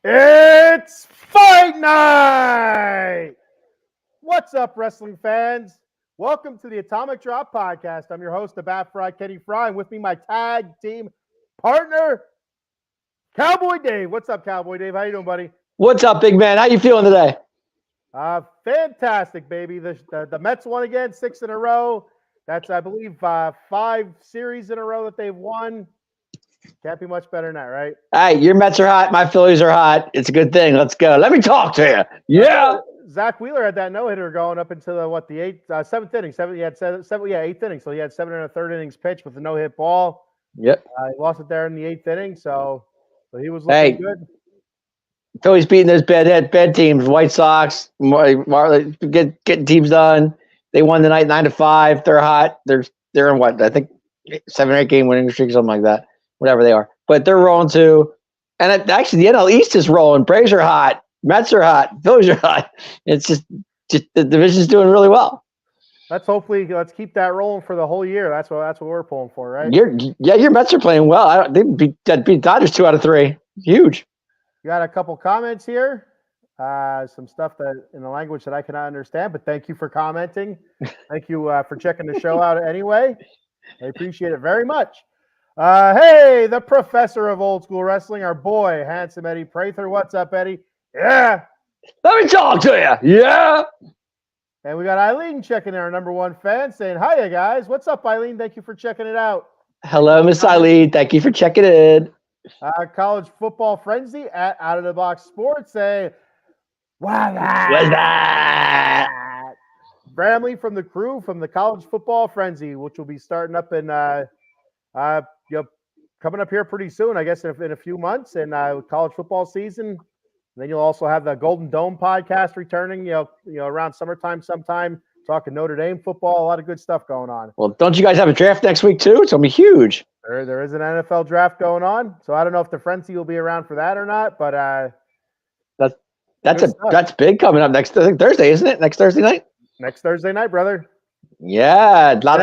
It's fight night! What's up, wrestling fans? Welcome to the Atomic Drop Podcast. I'm your host, the Bat Fry, Kenny Fry, and with me, my tag team partner, Cowboy Dave. What's up, Cowboy Dave? How you doing, buddy? What's up, big man? How you feeling today? Fantastic, baby. The Mets won again, 6 in a row. That's, I believe, 5 series in a row that they've won. Can't be much better than that, right? Hey, your Mets are hot. My Phillies are hot. It's a good thing. Let's go. Let me talk to you. Yeah. Zach Wheeler had that no-hitter going up into the seventh inning. Eighth inning. So he had 7 1/3 innings pitched with a no-hit ball. Yep. He lost it there in the 8th inning. So he was looking good. Phillies beating those bad teams. White Sox, Marley, getting teams done. They won tonight 9-5. They're hot. They're in what? I think 7 or 8 game winning streak, something like that. Whatever they are, but they're rolling too. And actually, the NL East is rolling. Braves are hot. Mets are hot. Phillies are hot. It's just the division's doing really well. Let's keep that rolling for the whole year. That's what we're pulling for, right? Your Mets are playing well. They beat Dodgers 2 out of 3. Huge. You got a couple comments here. Some stuff that in a language that I cannot understand, but thank you for commenting. Thank you for checking the show out anyway. I appreciate it very much. Hey, the professor of old school wrestling, our boy, handsome Eddie Prather. What's up, Eddie? Yeah. Let me talk to you. Yeah. And we got Eileen checking in, our number one fan, saying, hiya, guys. What's up, Eileen? Thank you for checking it out. Hello, Miss Eileen. Thank you for checking in. College Football Frenzy at Out of the Box Sports saying, what's that? Bramley from the crew from the College Football Frenzy, which will be starting up in coming up here pretty soon, I guess, in a few months, and college football season. And then you'll also have the Golden Dome podcast returning, around summertime sometime, talking Notre Dame football, a lot of good stuff going on. Well, don't you guys have a draft next week too? It's going to be huge. There is an NFL draft going on, so I don't know if the Frenzy will be around for that or not, but that's big coming up next Thursday, isn't it? Next Thursday night? Next Thursday night, brother. Yeah, a lot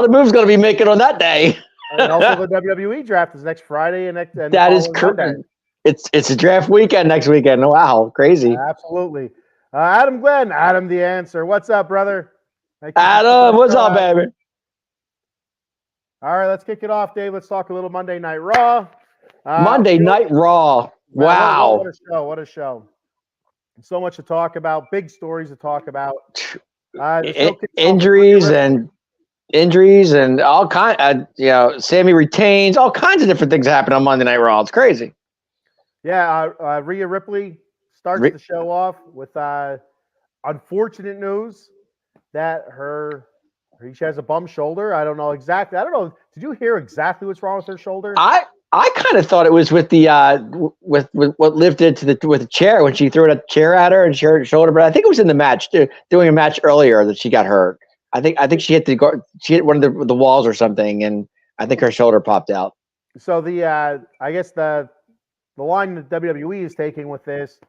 of moves going to be making on that day. And also the WWE draft is next Friday and that is correct. It's a draft weekend next weekend. Wow, crazy. Absolutely. Adam Glenn, Adam the Answer. What's up, brother? Adam, what's up, baby? All right, let's kick it off, Dave. Let's talk a little Monday Night Raw. Monday Night Raw. Wow. What a show. So much to talk about. Big stories to talk about. Injuries and all kind. Sammy retains. All kinds of different things happen on Monday Night Raw. It's crazy. Yeah, Rhea Ripley starts the show off with unfortunate news that she has a bum shoulder. I don't know exactly. I don't know. Did you hear exactly what's wrong with her shoulder? I kind of thought it was with the with what Liv did with the chair when she threw a chair at her and she hurt her shoulder. But I think it was in the match, doing a match earlier, that she got hurt. I think she hit one of the walls or something, and I think her shoulder popped out. So I guess the line that WWE is taking with this,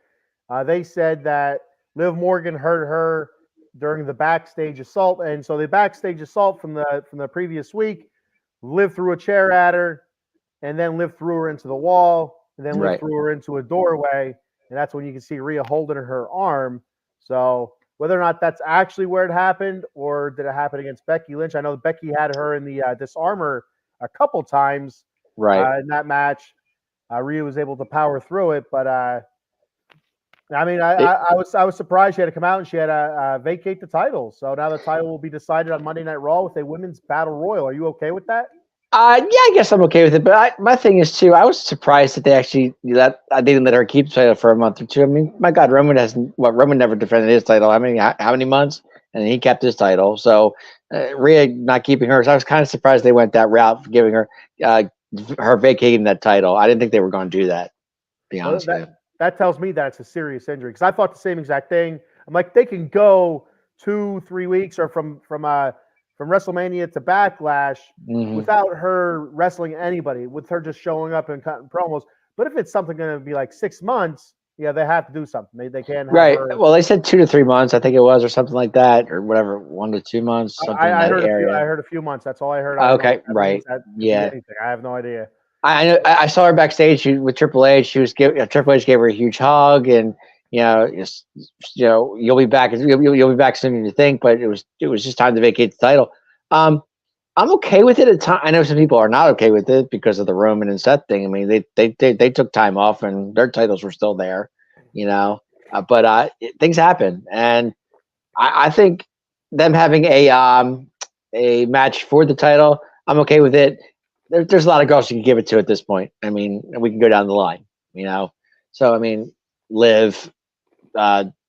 they said that Liv Morgan hurt her during the backstage assault, and so the backstage assault from the previous week, Liv threw a chair at her, and then Liv threw her into the wall, and then Liv threw her into a doorway, and that's when you can see Rhea holding her arm. So whether or not that's actually where it happened, or did it happen against Becky Lynch? I know Becky had her in the Disarmor a couple times in that match. Rhea was able to power through it, but I was surprised she had to come out and she had to vacate the title. So now the title will be decided on Monday Night Raw with a women's battle royal. Are you okay with that? Yeah, I guess I'm okay with it. But my thing is too, I was surprised that they didn't let her keep the title for a month or two. I mean, my God, Roman never defended his title. How many months? And he kept his title. So Rhea not keeping hers, I was kind of surprised they went that route for giving her vacating that title. I didn't think they were going to do that. To be honest with you. That tells me that it's a serious injury, because I thought the same exact thing. I'm like, they can go 2-3 weeks or from WrestleMania to Backlash without her wrestling anybody, with her just showing up and cutting promos. But if it's something going to be like 6 months, yeah, they have to do something. They can't. Well, they said 2 to 3 months, I think it was, or something like that, or whatever, 1 to 2 months. I heard a few months. That's all I heard. Okay, right. I have no idea. I saw her backstage with Triple H. Triple H gave her a huge hug, and you'll be back. You'll be back sooner than you think. But it was just time to vacate the title. I'm okay with it. I know some people are not okay with it because of the Roman and Seth thing. I mean, they took time off and their titles were still there, but things happen, and I think them having a match for the title, I'm okay with it. There's a lot of girls you can give it to at this point. I mean, we can go down the line, So I mean, Liv,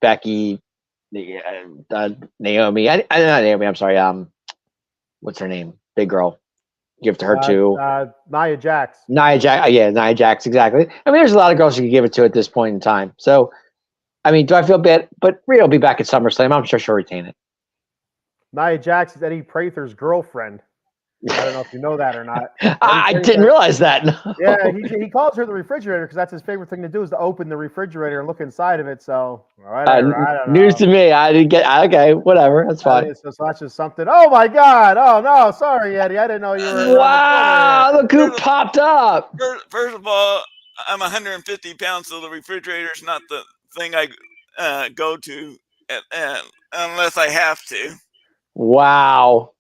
Becky, Naomi. Not Naomi. I'm sorry. What's her name? Big girl. Give it to her too. Nia Jax. Nia Jax, exactly. I mean, there's a lot of girls you can give it to at this point in time. So, I mean, do I feel bad? But Rhea will be back at SummerSlam. I'm sure she'll retain it. Nia Jax is Eddie Prather's girlfriend. I don't know if you know that or not. I didn't realize that. No. Yeah, he calls her the refrigerator because that's his favorite thing to do is to open the refrigerator and look inside of it. So, I don't know. News to me. I didn't get. Okay, whatever. That's fine. So that's just something. Oh my God! Oh no, sorry, Eddie. I didn't know you were. Wow! Look who popped up. First of all, I'm 150 pounds, so the refrigerator's not the thing I go to unless I have to. Wow.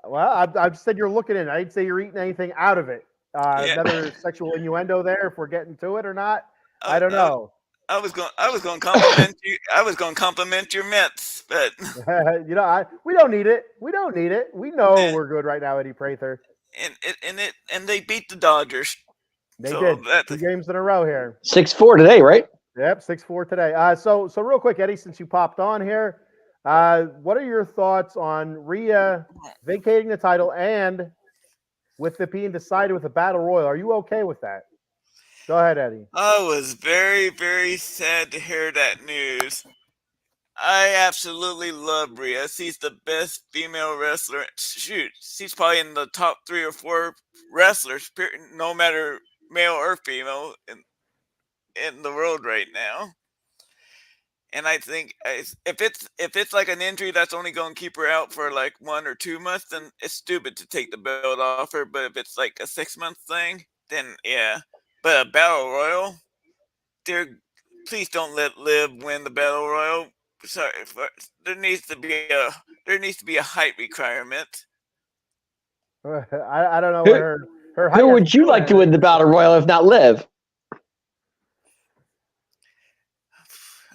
Well, I've said you're looking in. I didn't say you're eating anything out of it. Another sexual innuendo there. If we're getting to it or not, I don't know. I was going to compliment you. I was going to compliment your mitts, but we don't need it. We don't need it. We know we're good right now, Eddie Prather. And they beat the Dodgers. They did 2 games in a row here. 6-4 today, right? Yep, 6-4 today. So real quick, Eddie, since you popped on here. What are your thoughts on Rhea vacating the title and with it being decided with a battle royal? Are you okay with that? Go ahead, Eddie. I was very, very sad to hear that news. I absolutely love Rhea. She's the best female wrestler. Shoot, she's probably in the top 3 or 4 wrestlers, no matter male or female, in the world right now. And I think if it's like an injury that's only going to keep her out for like 1 or 2 months, then it's stupid to take the belt off her. But if it's like a 6-month thing, then yeah. But a battle royal, please don't let Liv win the battle royal. Sorry, there needs to be a height requirement. I don't know what her height. Who would you like to win the battle royal if not Liv?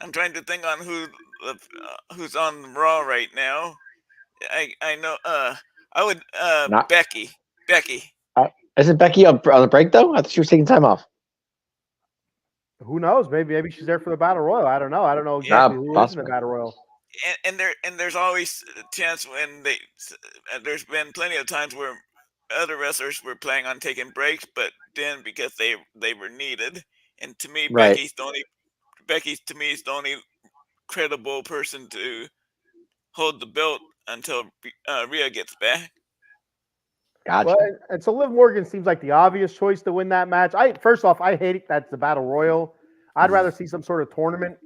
I'm trying to think on who's on Raw right now. I know. I would Becky. Isn't Becky on the break though? I thought she was taking time off. Who knows? Maybe she's there for the battle royal. I don't know. I don't know exactly who is in the battle royal. And there's always a chance when there's been plenty of times where other wrestlers were planning on taking breaks, but then because they were needed. And to me, right. Becky to me is the only credible person to hold the belt until Rhea gets back. Gotcha. Well, and so Liv Morgan seems like the obvious choice to win that match. First off, I hate it that's the battle royal. I'd rather see some sort of tournament.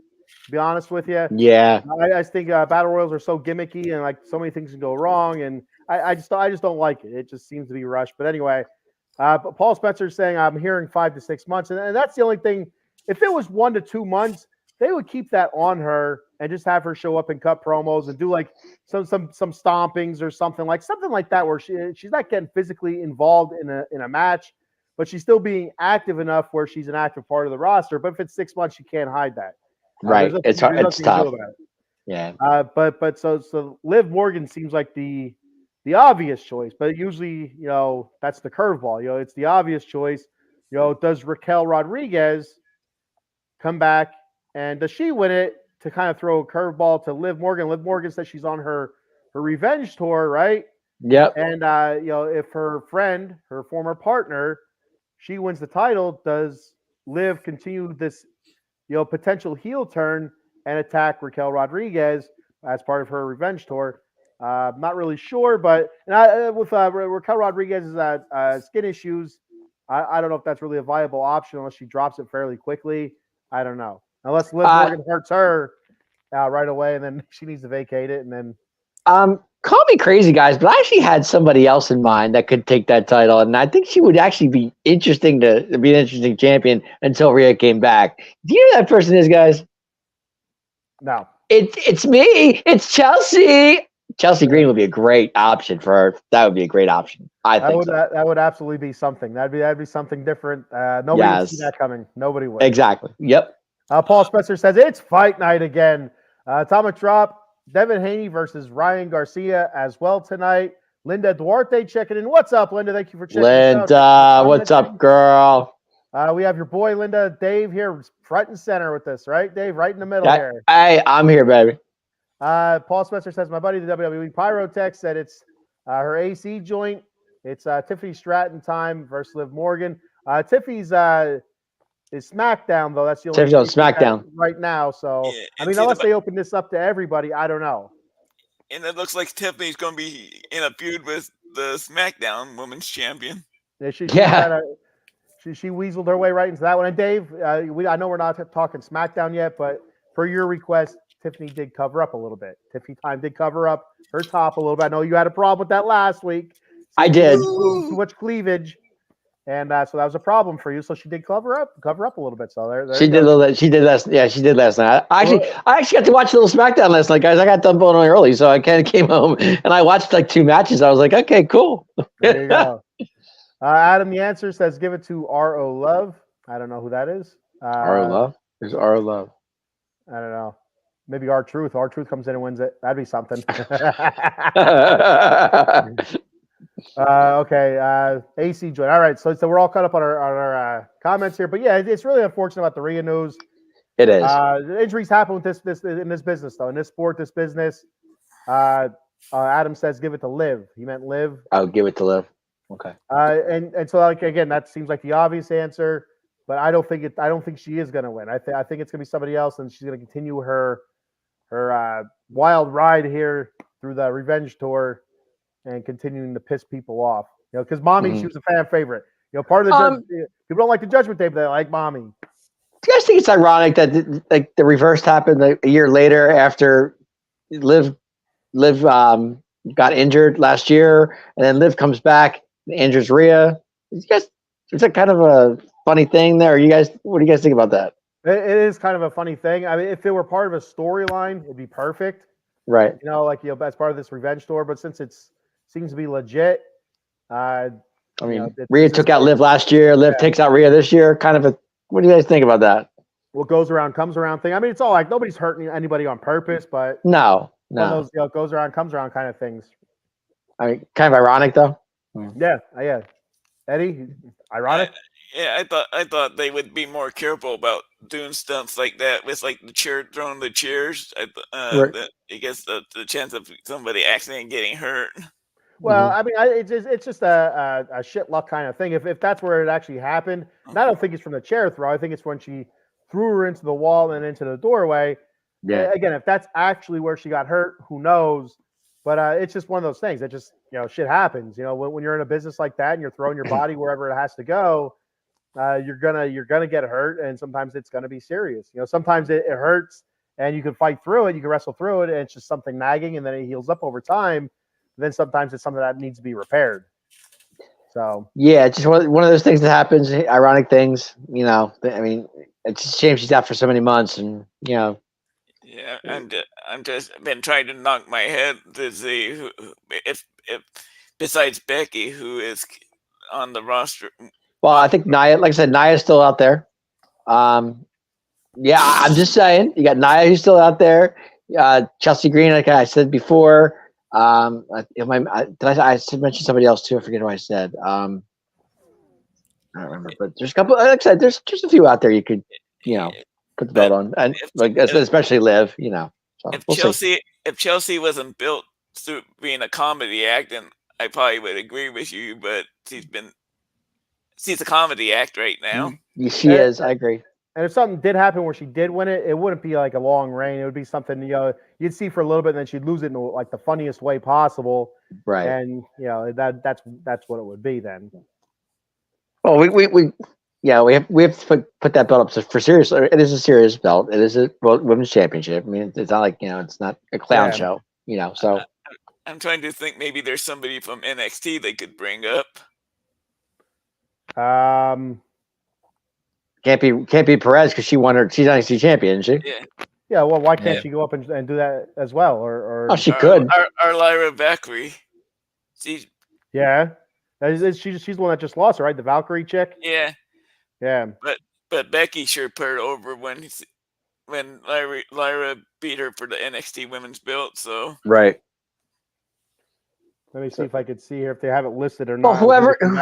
To be honest with you, yeah, I think battle royals are so gimmicky and like so many things can go wrong, and I just don't like it. It just seems to be rushed. But anyway, but Paul Spencer's saying I'm hearing 5 to 6 months, and that's the only thing. If it was 1 to 2 months, they would keep that on her and just have her show up and cut promos and do like some stompings or something like that, where she's not getting physically involved in a match, but she's still being active enough where she's an active part of the roster. But if it's 6 months, you can't hide that. Right. It's hard. It's tough. Yeah. But so Liv Morgan seems like the obvious choice, but usually, that's the curveball. It's the obvious choice. Does Raquel Rodriguez come back and does she win it to kind of throw a curveball to Liv Morgan? Liv Morgan says she's on her revenge tour, right? Yep. And if her friend, her former partner, she wins the title, does Liv continue this potential heel turn and attack Raquel Rodriguez as part of her revenge tour? I'm not really sure, but with Raquel Rodriguez's skin issues, I don't know if that's really a viable option unless she drops it fairly quickly. I don't know. Unless Liv Morgan hurts her right away, and then she needs to vacate it, and then. call me crazy, guys, but I actually had somebody else in mind that could take that title, and I think she would actually be interesting to be an interesting champion until Rhea came back. Do you know who that person is, guys? No. It's me. It's Chelsea. Chelsea Green would be a great option for her. That would be a great option. I think so. That would absolutely be something. That'd be something different. Nobody would see that coming. Nobody would. Exactly. Yep. Paul Spencer says it's fight night again. Atomic Drop, Devin Haney versus Ryan Garcia as well tonight. Linda Duarte checking in. What's up, Linda? Thank you for checking in. Linda, what's up, girl? We have your boy Linda, Dave here, front and center with this, right, Dave? Right in the middle here. Hey, I'm here, baby. Paul Spencer says, my buddy, the WWE Pyrotech, said it's her AC joint. It's Tiffany Stratton time versus Liv Morgan. Tiffany's is SmackDown, though. That's the only Tiffany's on SmackDown right now. So, Yeah, I mean, unless they open this up to everybody, I don't know. And it looks like Tiffany's going to be in a feud with the SmackDown Women's Champion. Yeah, she weaseled her way right into that one. And Dave, I know we're not talking SmackDown yet, but per your request, Tiffany did cover up a little bit. Tiffany Time did cover up her top a little bit. I know you had a problem with that last week. I did. Too much cleavage, and so that was a problem for you. So she did cover up a little bit. So there she did last. Yeah, she did last night. I actually got to watch a little SmackDown last night, guys. I got done going early, so I kind of came home and I watched like 2 matches. I was like, okay, cool. There you go. Adam, the answer says give it to R.O. Love. I don't know who that is. R.O. Love? Who's R.O. Love? I don't know. Maybe R-Truth. R-Truth comes in and wins it. That'd be something. Okay. AC joint. All right. So we're all caught up on our comments here. But yeah, it's really unfortunate about the Rhea news. It is. Injuries happen with this in this business, though. In this sport, this business. Adam says give it to Liv. He meant Liv. I'll give it to Liv. Okay. And so like again, that seems like the obvious answer, but I don't think she is going to win. I think it's going to be somebody else, and she's going to continue her wild ride here through the revenge tour and continuing to piss people off. You know, because Mommy, she was a fan favorite. You know, part of the people don't like the Judgment Day, but they like Mommy. Do you guys think it's ironic that like the reverse happened a year later after Liv got injured last year, and then Liv comes back and injures Rhea? You guys, it's a kind of a funny thing there. What do you guys think about that? It is kind of a funny thing. I mean, if it were part of a storyline, it'd be perfect. Right. You know, like, as part of this revenge tour, but since it seems to be legit, I mean, Rhea took out Liv last year. Liv takes out Rhea this year. What do you guys think about that? What goes around comes around thing. I mean, it's all like nobody's hurting anybody on purpose, but no. One of those goes around comes around kind of things. I mean, kind of ironic though. Yeah. Eddie, ironic. I thought they would be more careful about doing stunts like that with like throwing the chairs. I guess the chance of somebody accidentally getting hurt. Well, I mean, it's just a shit luck kind of thing. If that's where it actually happened, and I don't think it's from the chair throw. I think it's when she threw her into the wall and into the doorway. Yeah. Again, if that's actually where she got hurt, who knows? But it's just one of those things. It just, shit happens. When you're in a business like that and you're throwing your body wherever it has to go, you're gonna get hurt, and sometimes it's gonna be serious. Sometimes it hurts and you can fight through it, you can wrestle through it, and it's just something nagging, and then it heals up over time. Then sometimes it's something that needs to be repaired. So yeah, it's just one of those things that happens. Ironic things, I mean, it's a shame she's out for so many months, and Yeah, I'm just been trying to knock my head to see who, if besides Becky, who is on the roster. Well, I think Nia, like I said, Nia's still out there. Yeah, I'm just saying, you got Nia who's still out there. Chelsea Green, like I said before. I mentioned somebody else too. I forget who I said. I don't remember, but there's a couple. Like I said, there's just a few out there you could, put the belt on, and especially Liv. So if Chelsea wasn't built through being a comedy act, then I probably would agree with you. But she's a comedy act right now. She is. I agree. And if something did happen where she did win it, it wouldn't be like a long reign. It would be something you'd see for a little bit, and then she'd lose it in like the funniest way possible. Right. And that's what it would be then. Well, we have to put that belt up for serious. It is a serious belt. It is a women's championship. I mean, it's not like it's not a clown show. So I'm trying to think. Maybe there's somebody from NXT they could bring up. Can't be Perez because she's NXT champion, isn't she? Yeah. Yeah, well, why can't Yeah. she go up and do that as well? Or Oh, she could. Our Lyra Valkyrie. yeah, she's the one that just lost, right? The Valkyrie chick. Yeah. Yeah. But Becky sure put her over when Lyra beat her for the NXT Women's Belt. So Right. Let me see if I could see here if they have it listed or Well, not.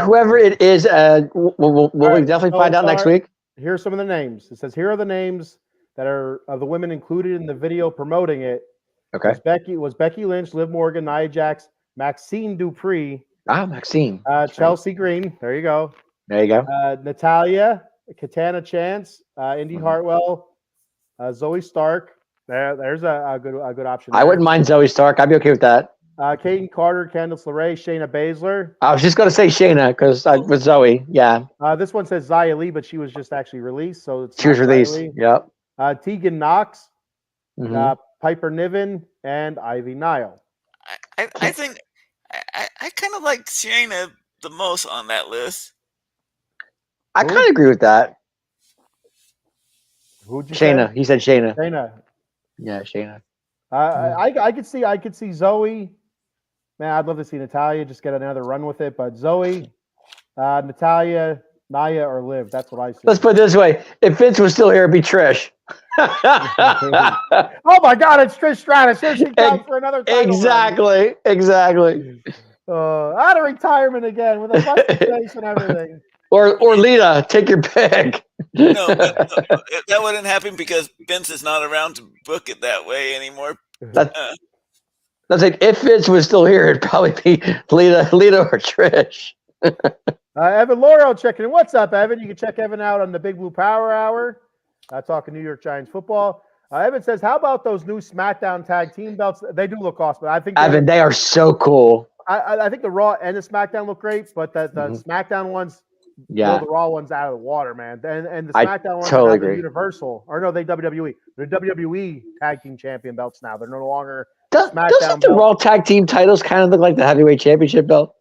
whoever it is, we'll right, we definitely so find out next sorry. week. Here's some of the names. It says here are the names that are of the women included in the video promoting it. Okay. Was Becky Lynch, Liv Morgan, Nia Jax, Maxine Dupree, Maxine. Chelsea Green. There you go. There you go. Natalia, Katana Chance, Indy Mhm. Hartwell, Zoe Stark. There's a good option. I there. wouldn't mind Zoe Stark. I'd be okay with that. Kaden Carter, Candice LeRae, Shayna Baszler. I was just going to say Shayna because with Zoe, yeah. This one says Xia Li, but she was just actually released, so it's She was not Xia released. Li. Yep. Tegan Knox, Mhm. Piper Niven, and Ivy Nile. I think I kind of like Shayna the most on that list. I kind of agree with that. Who'd you Shayna. say? He said Shayna. Shayna. Yeah, Shayna. I could see Zoe. Man, I'd love to see Natalia just get another run with it, but Zoe, Natalia, Nia, or Liv. That's what I see. Let's put it this way: if Vince was still here, it'd be Trish. Oh my God, it's Trish Stratus. Here she comes for another title run. Exactly. Out of retirement again with a busted face and everything. Or Lita, take your pick. No, that wouldn't happen because Vince is not around to book it that way anymore. That's like if Vince was still here, it'd probably be Lita or Trish. Evan Laurel checking in. What's up, Evan? You can check Evan out on the Big Blue Power Hour, talking New York Giants football. Evan says, "How about those new SmackDown tag team belts? They do look awesome. I think Evan, they are so cool. I think the Raw and the SmackDown look great, but the SmackDown ones, blow the Raw ones out of the water, man. And the SmackDown ones totally are agree. Universal, or no, they WWE. They're WWE tag team champion belts now. They're no longer Doesn't SmackDown the belt. Raw tag team titles kind of look like the heavyweight championship belt?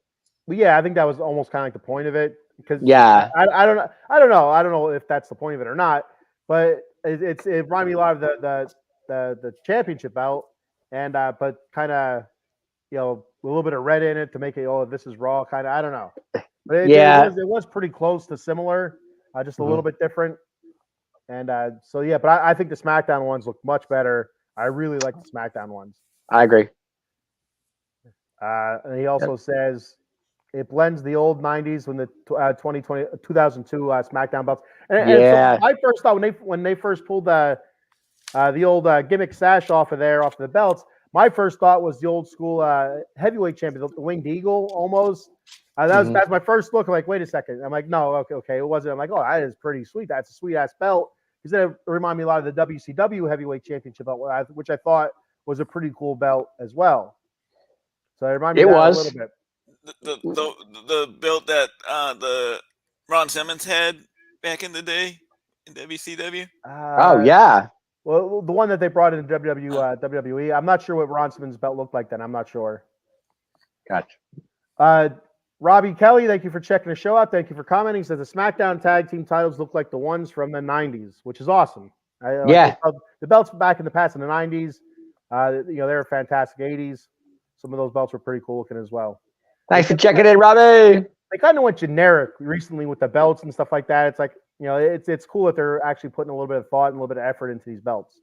But yeah, I think that was almost kind of like the point of it. Because Yeah. I don't know if that's the point of it or not. But it reminded me a lot of the championship belt, and but kind of a little bit of red in it to make it this is Raw kind of. I don't know. But it was pretty close to similar, just a little bit different. And so yeah, but I think the SmackDown ones look much better. I really like the SmackDown ones. I agree. And he also says it blends the old 90s when the 2002 SmackDown belts. And so I first thought when they first pulled the old gimmick sash off of the belts, my first thought was the old school heavyweight champion, the Winged Eagle, almost. That's my first look. I'm like, wait a second. I'm like, no, okay, it wasn't. I'm like, oh, that is pretty sweet. That's a sweet ass belt. Because it reminded me a lot of the WCW heavyweight championship belt, which I thought was a pretty cool belt as well. So it reminded me of that a little bit. The belt that the Ron Simmons had back in the day in WCW. Oh yeah. Well, the one that they brought into WWE. I'm not sure what Ron Simmons' belt looked like then. I'm not sure. Gotcha. Robbie Kelly, thank you for checking the show out. Thank you for commenting. He says the SmackDown tag team titles look like the ones from the 90s, which is awesome. The belts back in the past in the 90s, they were fantastic. 80s. Some of those belts were pretty cool looking as well. Thanks for checking in, Robbie. They kind of went generic recently with the belts and stuff like that. It's like, it's cool that they're actually putting a little bit of thought and a little bit of effort into these belts.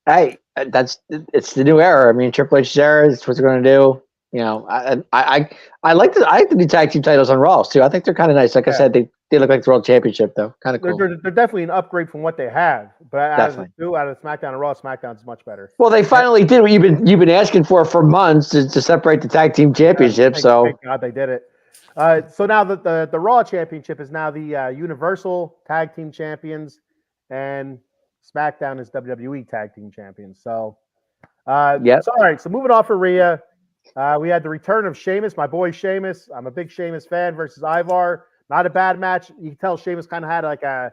Hey, it's the new era. I mean, Triple H's era is what they're going to do. I like the new tag team titles on Raw too. I think they're kind of nice. Like I said, they look like the World Championship though. Kind of cool. They're definitely an upgrade from what they have. But out of SmackDown and Raw, SmackDown's much better. Well, they finally did what you've been asking for months to separate the tag team championship. Thank God they did it. So now the Raw Championship is now the Universal Tag Team Champions, and SmackDown is WWE Tag Team Champions. So, so all right. So moving off for Rhea, we had the return of Sheamus, my boy Sheamus. I'm a big Sheamus fan versus Ivar. Not a bad match. You can tell Sheamus kind of had like a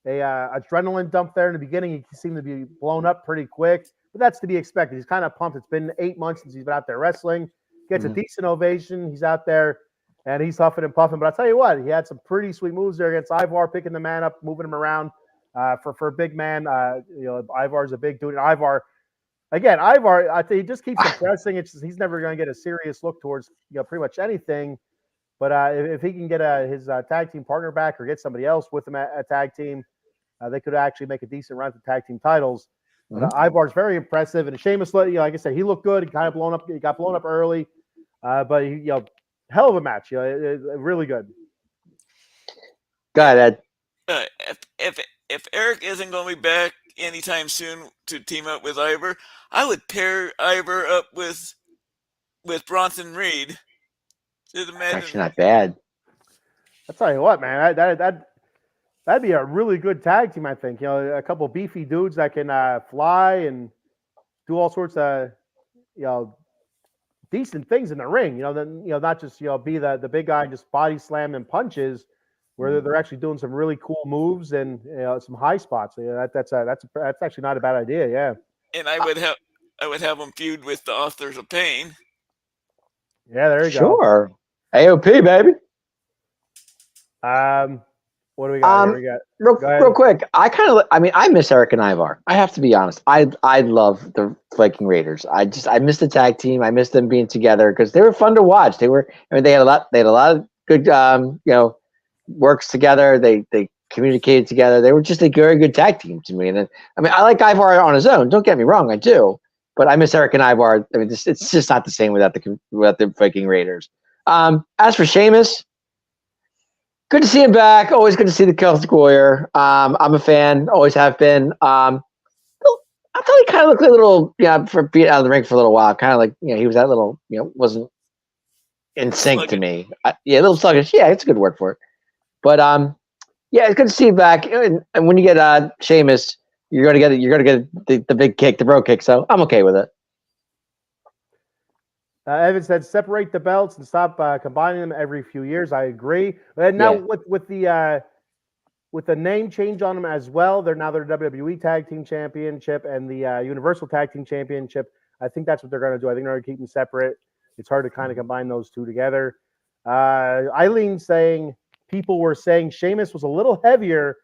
adrenaline dump there in the beginning. He seemed to be blown up pretty quick. but that's to be expected. He's kind of pumped. It's been 8 months since he's been out there wrestling. Gets a decent ovation. He's out there, and he's huffing and puffing. But I'll tell you what, he had some pretty sweet moves there against Ivar, picking the man up, moving him around. For a big man, Ivar's a big dude. And Ivar, I think he just keeps impressing. It's just, he's never going to get a serious look towards pretty much anything. But if he can get his tag team partner back or get somebody else with him at a tag team, they could actually make a decent run to tag team titles. Ivar's very impressive, and Sheamus, like I said, he looked good. He kind of blown up. He got blown up early, but he, hell of a match. Really good. Go ahead, Ed. If Eric isn't going to be back anytime soon to team up with Ivar, I would pair Ivar up with Bronson Reed. Actually, not bad. I'll tell you what, man, that'd be a really good tag team. I think a couple beefy dudes that can fly and do all sorts of decent things in the ring. Not just be the big guy and just body slam and punches. Where they're actually doing some really cool moves and some high spots. That's actually not a bad idea. Yeah. And I would have them feud with the Authors of Pain. Yeah, there you go. Sure. AOP, baby. What do we got here? We got real quick. I miss Eric and Ivar. I have to be honest. I love the Viking Raiders. I miss the tag team. I miss them being together because they were fun to watch. They had a lot of good works together. They communicated together. They were just a very good tag team to me. And I like Ivar on his own. Don't get me wrong, I do. But I miss Eric and Ivar. It's just not the same without the Viking Raiders. As for Sheamus, good to see him back. Always good to see the Celtic Warrior. I'm a fan. Always have been. I thought he kind of looked like a little, for being out of the ring for a little while. Kind of like, he was that little, wasn't in sync to me. A little sluggish. Yeah, it's a good word for it. But it's good to see you back. And when you get Sheamus, you're gonna get the big kick, the bro kick. So I'm okay with it. Evan said, separate the belts and stop combining them every few years. I agree. And now with the name change on them as well, they're WWE Tag Team Championship and the Universal Tag Team Championship. I think that's what they're going to do. I think they're going to keep them separate. It's hard to kind of combine those two together. Eileen saying people were saying Sheamus was a little heavier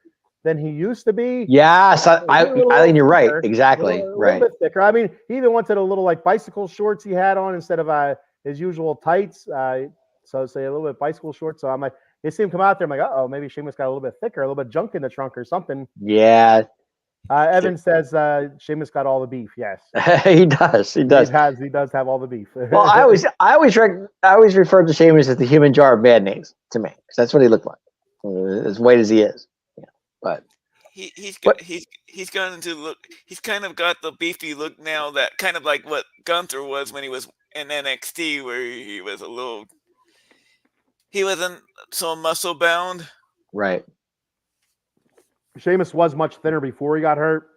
than he used to be. Yeah, so I think you're right. Exactly. Right. A bit thicker. He even wanted a little like bicycle shorts he had on instead of his usual tights. So say a little bit bicycle shorts. So I'm like, you see him come out there. I'm like, maybe Sheamus got a little bit thicker, a little bit junk in the trunk or something. Yeah. Evan says Sheamus got all the beef. Yes, he does. He does. He does have all the beef. Well, I always refer to Sheamus as the human jar of bad names to me because that's what he looked like, as white as he is. But he's going to look. He's kind of got the beefy look now, that kind of like what Gunther was when he was in NXT, where he was he wasn't so muscle bound. Right. Sheamus was much thinner before he got hurt.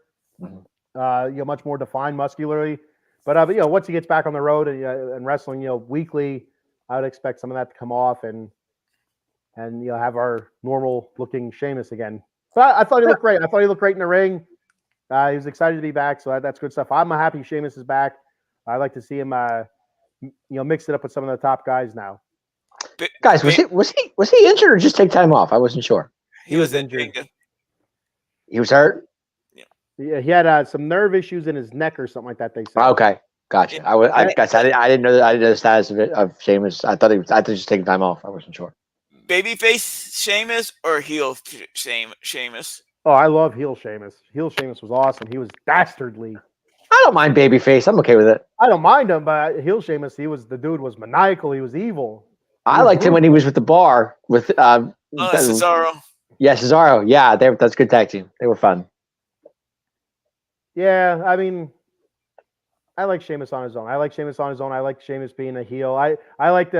Much more defined muscularly. But once he gets back on the road and wrestling, weekly, I would expect some of that to come off and have our normal looking Sheamus again. But I thought he looked great. I thought he looked great in the ring. He was excited to be back, so that's good stuff. I'm happy Sheamus is back. I'd like to see him, mix it up with some of the top guys now. Guys, was he injured or just take time off? I wasn't sure. He was injured. He was hurt. Yeah, he had some nerve issues in his neck or something like that. They said. Okay, gotcha. I didn't know that. I didn't know the status of Sheamus. I thought he was just taking time off. I wasn't sure. Babyface Sheamus or heel Sheamus? Oh, I love heel Sheamus. Heel Sheamus was awesome. He was dastardly. I don't mind babyface. I'm okay with it. I don't mind him, but heel Sheamus, the dude was maniacal. He was evil. I liked him when he was with the bar with Cesaro. Yeah, Cesaro. Yeah, that's a good tag team. They were fun. Yeah, I like Sheamus on his own. I like Sheamus being a heel. I like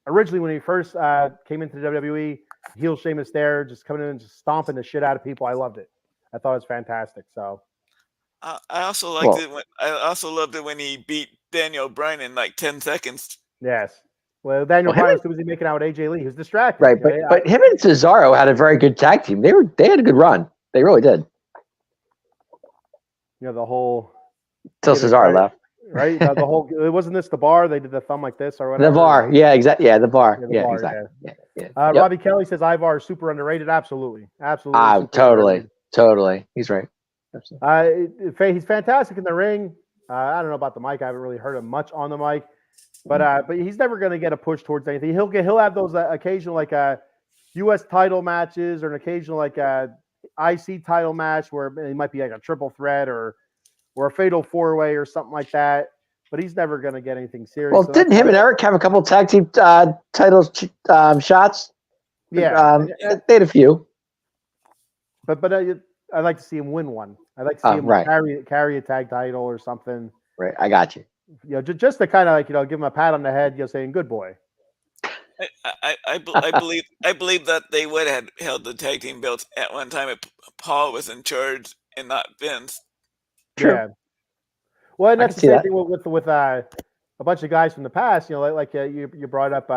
originally when he first came into the WWE, heel Sheamus there, just coming in and just stomping the shit out of people. I loved it. I thought it was fantastic. So I also liked it. I also loved it when he beat Daniel Bryan in like 10 seconds. Yes. Well, Daniel Bryan was too busy making out with AJ Lee. He was distracted. Right, but him and Cesaro had a very good tag team. They had a good run. They really did. The whole Till You know, Cesaro right? left. Right? The whole it wasn't this the bar. They did the thumb like this or whatever. The bar. Yeah, exactly. Yeah, the bar. Yeah, the Yeah, bar, exactly. Yeah. Yep. Robbie Kelly says Ivar is super underrated. Absolutely. Super Totally. underrated. He's right. Absolutely. He's fantastic in the ring. I don't know about the mic. I haven't really heard him much on the mic, but he's never going to get a push towards anything. He'll have those occasional U.S. title matches or an occasional IC title match where it might be like a triple threat or a fatal four-way or something like that. But he's never going to get anything serious. Well, didn't him and Eric have a couple tag team titles shots? Yeah, they had a few. But I'd like to see him win one. I'd like to see him carry a tag title or something. Right, I got you. Just to kind of give him a pat on the head, saying good boy. I believe that they would have held the tag team belts at one time if Paul was in charge and not Vince. True. Yeah. Well, and that's the same thing with a bunch of guys from the past. You brought up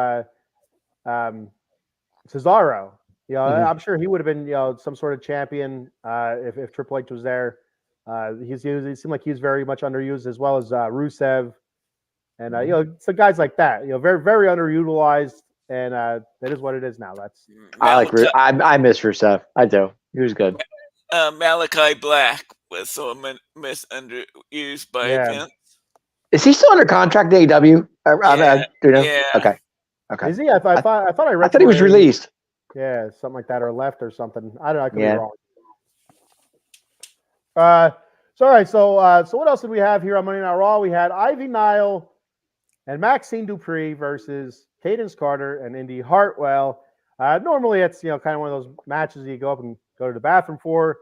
Cesaro. I'm sure he would have been some sort of champion if Triple H was there. He seemed like he was very much underused, as well as Rusev, and so guys like that. Very very underutilized, and that is what it is now. I miss Rusev. I do. He was good. Malachi Black was so misunderused by Vince. Is he still under contract to AEW? Do you know? Yeah. Okay. Is he? I thought I read. I thought he was released. Yeah, something like that, or left or something. I don't know. I could be wrong. So all right. So what else did we have here on Monday Night Raw? We had Ivy Nile and Maxine Dupree versus Cadence Carter and Indy Hartwell. Normally, it's kind of one of those matches you go up and go to the bathroom for,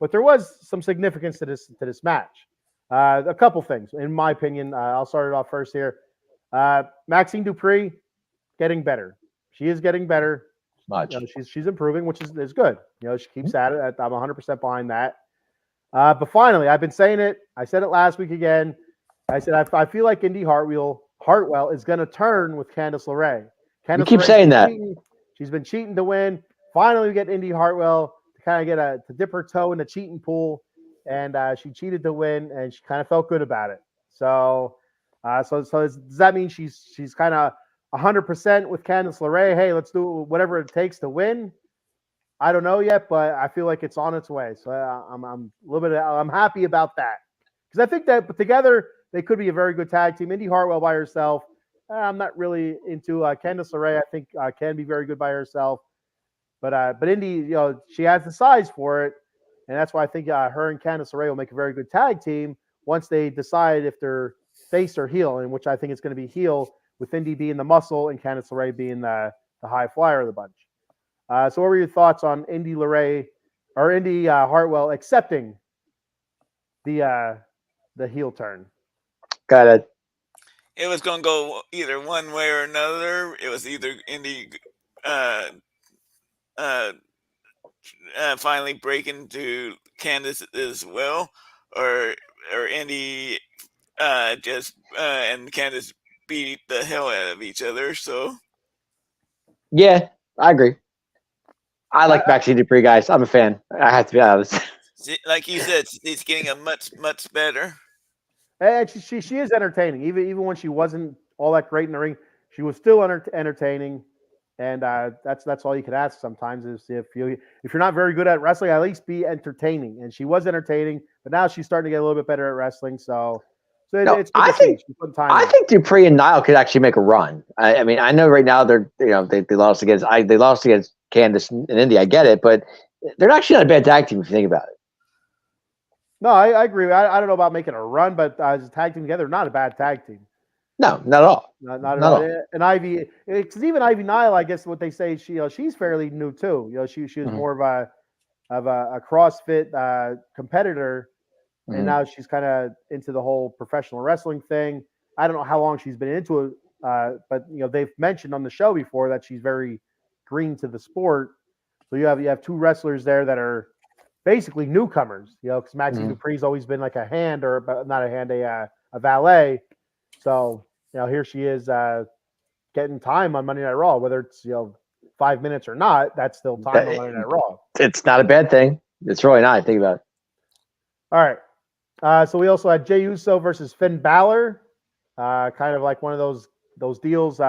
but there was some significance to this match. A couple things, in my opinion. I'll start it off first here. Maxine Dupree getting better. She is getting better. Much. She's improving, which is good. She keeps at it. I'm 100% behind that. But finally, I've been saying it. I said it last week again. I said I feel like Indy Hartwell is going to turn with Candice LeRae. You keep saying that. She's been cheating to win. Finally, we get Indy Hartwell to kind of to dip her toe in the cheating pool, and she cheated to win, and she kind of felt good about it. So does that mean she's kind of 100% with Candice LeRae? Hey, let's do whatever it takes to win. I don't know yet, but I feel like it's on its way. So I'm a little bit. I'm happy about that because I think that together they could be a very good tag team. Indy Hartwell by herself, I'm not really into. Candice LeRae, I think can be very good by herself, but Indy, she has the size for it, and that's why I think her and Candice LeRae will make a very good tag team once they decide if they're face or heel, in which I think it's going to be heel, with Indy being the muscle and Candice LeRae being the high flyer of the bunch. So what were your thoughts on Indy Hartwell accepting the heel turn? Got it. It was going to go either one way or another. It was either Indy finally breaking to Candice as well, or Indy and Candice beat the hell out of each other. So yeah, I agree. I like Maxine Dupree, guys. I'm a fan. I have to be honest. Like you said, she's getting a much better. And she is entertaining. Even when she wasn't all that great in the ring, she was still entertaining. And that's all you could ask sometimes, is if you're not very good at wrestling, at least be entertaining. And she was entertaining, but now she's starting to get a little bit better at wrestling. I think Dupree and Nile could actually make a run. I mean, I know right now they lost against Candice and Indy. I get it, but they're actually not a bad tag team if you think about it. No, I agree. I don't know about making a run, but as a tag team together, not a bad tag team. No, not at all. Not at all. And Ivy, because even Ivy Nile, I guess what they say, she's fairly new too. She was more of a CrossFit competitor. And now she's kind of into the whole professional wrestling thing. I don't know how long she's been into it, but they've mentioned on the show before that she's very green to the sport. So you have two wrestlers there that are basically newcomers. Because Maxine Dupree's always been like a hand, or not a hand, a valet. So here she is getting time on Monday Night Raw, whether it's 5 minutes or not. That's still time on Monday Night Raw. It's not a bad thing. It's really not. Think about it. All right. So we also had Jey Uso versus Finn Balor, kind of like one of those deals.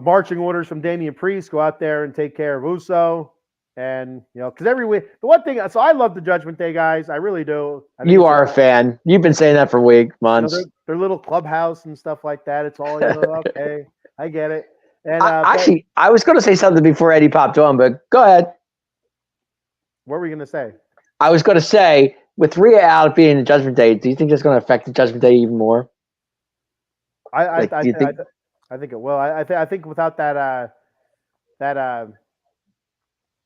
Marching orders from Damian Priest, go out there and take care of Uso. And because every week, the one thing, so I love the Judgment Day guys, I really do. I think You it's are a fan. You've been saying that for weeks, months. their little clubhouse and stuff like that. It's all okay. I get it. And Actually, I was going to say something before Eddie popped on, but go ahead. what were we gonna say? I was going to say, with Rhea out being the Judgment Day, do you think that's going to affect the Judgment Day even more? I think think it will. I think without that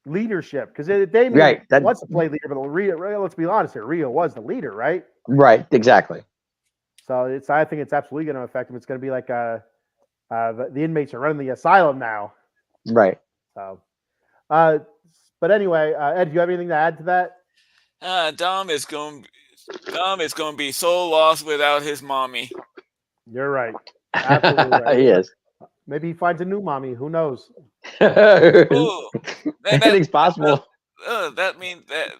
leadership, because Damian Right, wants to play leader, but Rhea, let's be honest here, Rhea was the leader, right? right, exactly. So I think it's absolutely going to affect him. It's going to be like the inmates are running the asylum now. Right. So, but anyway, Ed, do you have anything to add to that? Dom is going to be so lost without his mommy. You're right. Absolutely right. He is. Maybe he finds a new mommy. Who knows? Oh, Anything's possible. That means that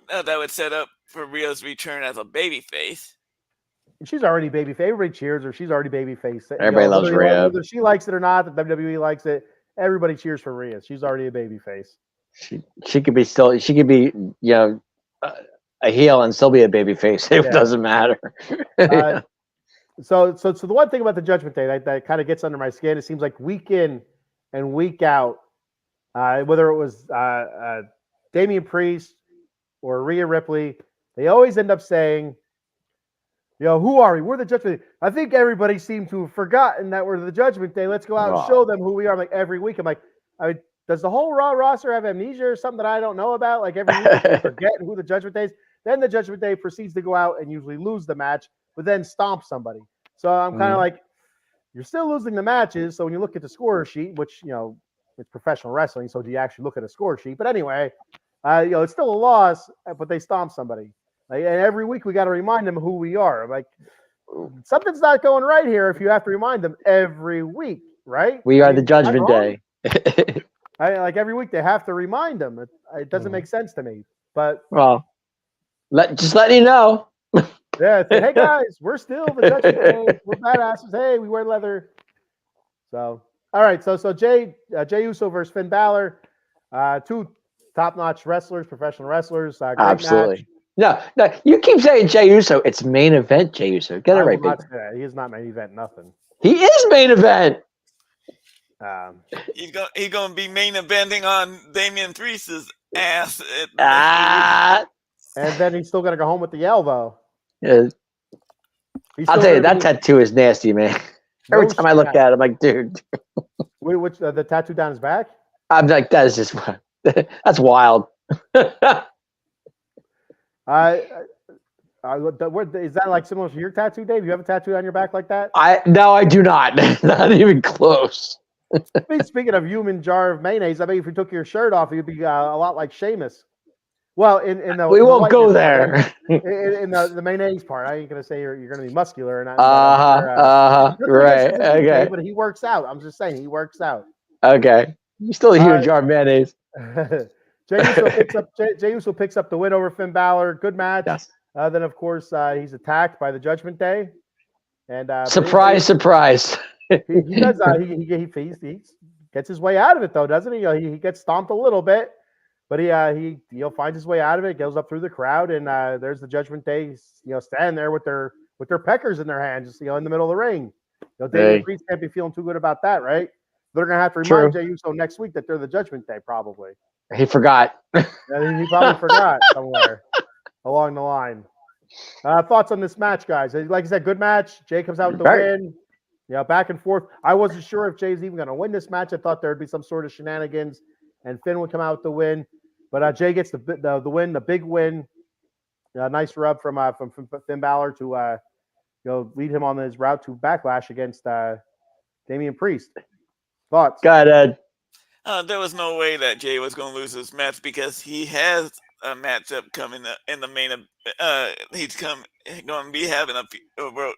that would set up for Rhea's return as a babyface. She's already babyface. Everybody cheers her. She's already babyface. Everybody loves Rhea. Whether she likes it or not, the WWE likes it. Everybody cheers for Rhea. She's already a babyface. She could be a heel and still be a babyface. It doesn't matter. So the one thing about the Judgment Day that kind of gets under my skin, it seems like week in and week out, whether it was Damian Priest or Rhea Ripley, they always end up saying, who are we? We're the Judgment Day. I think everybody seemed to have forgotten that we're the Judgment Day. Let's go out and show them who we are. Like every week, I'm like, does the whole Raw roster have amnesia or something that I don't know about? Like every week, they forget who the Judgment Day is. Then the Judgment Day proceeds to go out and usually lose the match, but then stomp somebody. So I'm kind of like, you're still losing the matches. So when you look at the score sheet, which it's professional wrestling, so do you actually look at a score sheet? But anyway, it's still a loss, but they stomp somebody. Like, and every week we got to remind them who we are. I'm like, something's not going right here if you have to remind them every week, right? We are the Judgment Day. Like every week they have to remind them. It doesn't make sense to me. But just letting you know. Yeah, hey guys, we're still the Judgment Day. We're badasses. Hey, we wear leather. So all right, so Jey Uso versus Finn Balor, two top-notch wrestlers, professional wrestlers. Great Absolutely. match. No, you keep saying Jey Uso. It's main event Jey Uso. Get it right, baby. He is not main event. Nothing. He is main event. He's gonna be main eventing on Damian Priest's ass. And then he's still gonna go home with the elbow. Yeah. I'll tell you, that tattoo is nasty, man. Every time I look at it, I'm like, dude. Which the tattoo down his back? I'm like, that is just that's wild. Is that like similar to your tattoo, Dave? You have a tattoo on your back like that? No, I do not. Not even close. Speaking of human jar of mayonnaise, I bet if you took your shirt off, you'd be a lot like Sheamus. Well, we won't go there. In the mayonnaise part, I ain't gonna say you're gonna be muscular or not. Right. Okay. But he works out. I'm just saying he works out. Okay. You're still a huge jar of mayonnaise. Jey Uso picks up the win over Finn Balor. Good match. Yes. Then of course he's attacked by the Judgment Day. And surprise. He does. He gets his way out of it though, doesn't he? He gets stomped a little bit. But he finds his way out of it, goes up through the crowd, and there's the Judgment Day, standing there with their peckers in their hands, just in the middle of the ring. Damian Priest can't be feeling too good about that, right? They're gonna have to remind Jey Uso next week that they're the Judgment Day, probably. He forgot. He probably forgot somewhere along the line. Thoughts on this match, guys? Like I said, good match. Jey comes out with the win. Back and forth. I wasn't sure if Jey's even gonna win this match. I thought there'd be some sort of shenanigans, and Finn would come out with the win. But Jey gets the win, the big win. Nice rub from Finn Balor to lead him on his route to Backlash against Damian Priest. Thoughts? Go ahead, Ed. There was no way that Jey was going to lose this match because he has a matchup coming up in the main. He's going to be having a World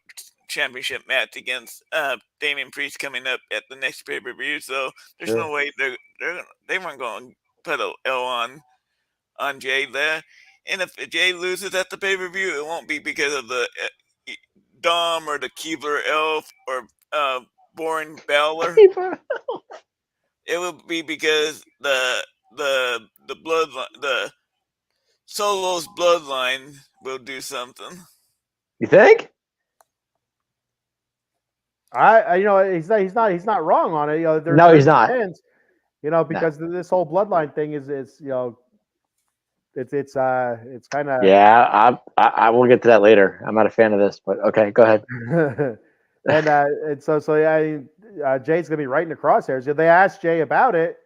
Championship match against Damian Priest coming up at the next pay-per-view. So there's no way they weren't going to put an L on Jey there. And if Jay loses at the pay-per-view, it won't be because of the Dom or the Keebler Elf or Boring Balor. It will be because the bloodline, the Solo's bloodline will do something. You think? He's not wrong on it. No, there's he's not. Chance, because this whole bloodline thing is it's kind of Yeah, I will get to that later. I'm not a fan of this, but okay, go ahead. and so Jay's gonna be right in the crosshairs. They asked Jay about it,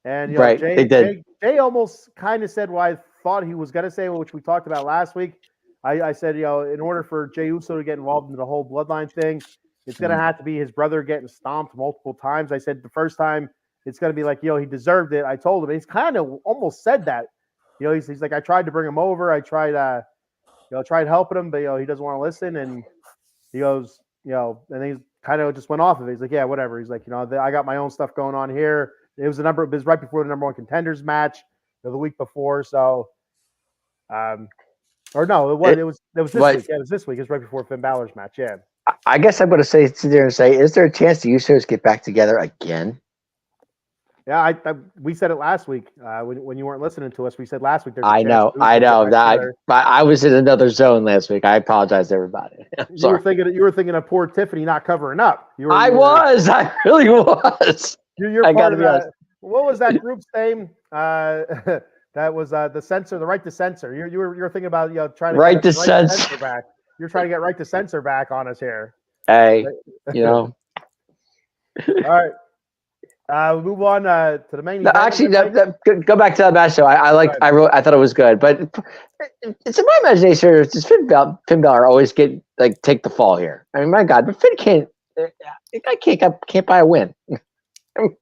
and Right, Jay, they did. Jay almost kind of said what I thought he was gonna say, which we talked about last week. I said, in order for Jey Uso to get involved in the whole bloodline thing, it's gonna have to be his brother getting stomped multiple times. I said the first time it's gonna be like, he deserved it. I told him. He's kind of almost said that. He's like, I tried to bring him over. I tried tried helping him, but he doesn't want to listen. And he goes, and he kind of just went off of it. He's like, yeah, whatever. He's like, I got my own stuff going on here. It was right before the number one contenders match the week before. So, or no, it was this week. Yeah, it was this week. It was right before Finn Balor's match. Yeah. I guess I'm going to sit there and say, is there a chance the Usos get back together again? Yeah, we said it last week when you weren't listening to us. We said last week. I know that I was in another zone last week. I apologize to everybody. You were thinking of poor Tiffany not covering up. I really was. You're part of that. What was that group's name? That was the Right to Censor. You were thinking about trying to Right to Censor back. You're trying to get Right to Censor back on us here. Hey, All right. We move on to the main event. Actually, go back to that match show. I thought it was good, but it's in my imagination. Does Finn Balor always take the fall here? I mean, my God, but Finn can't. I can't buy a win. I mean,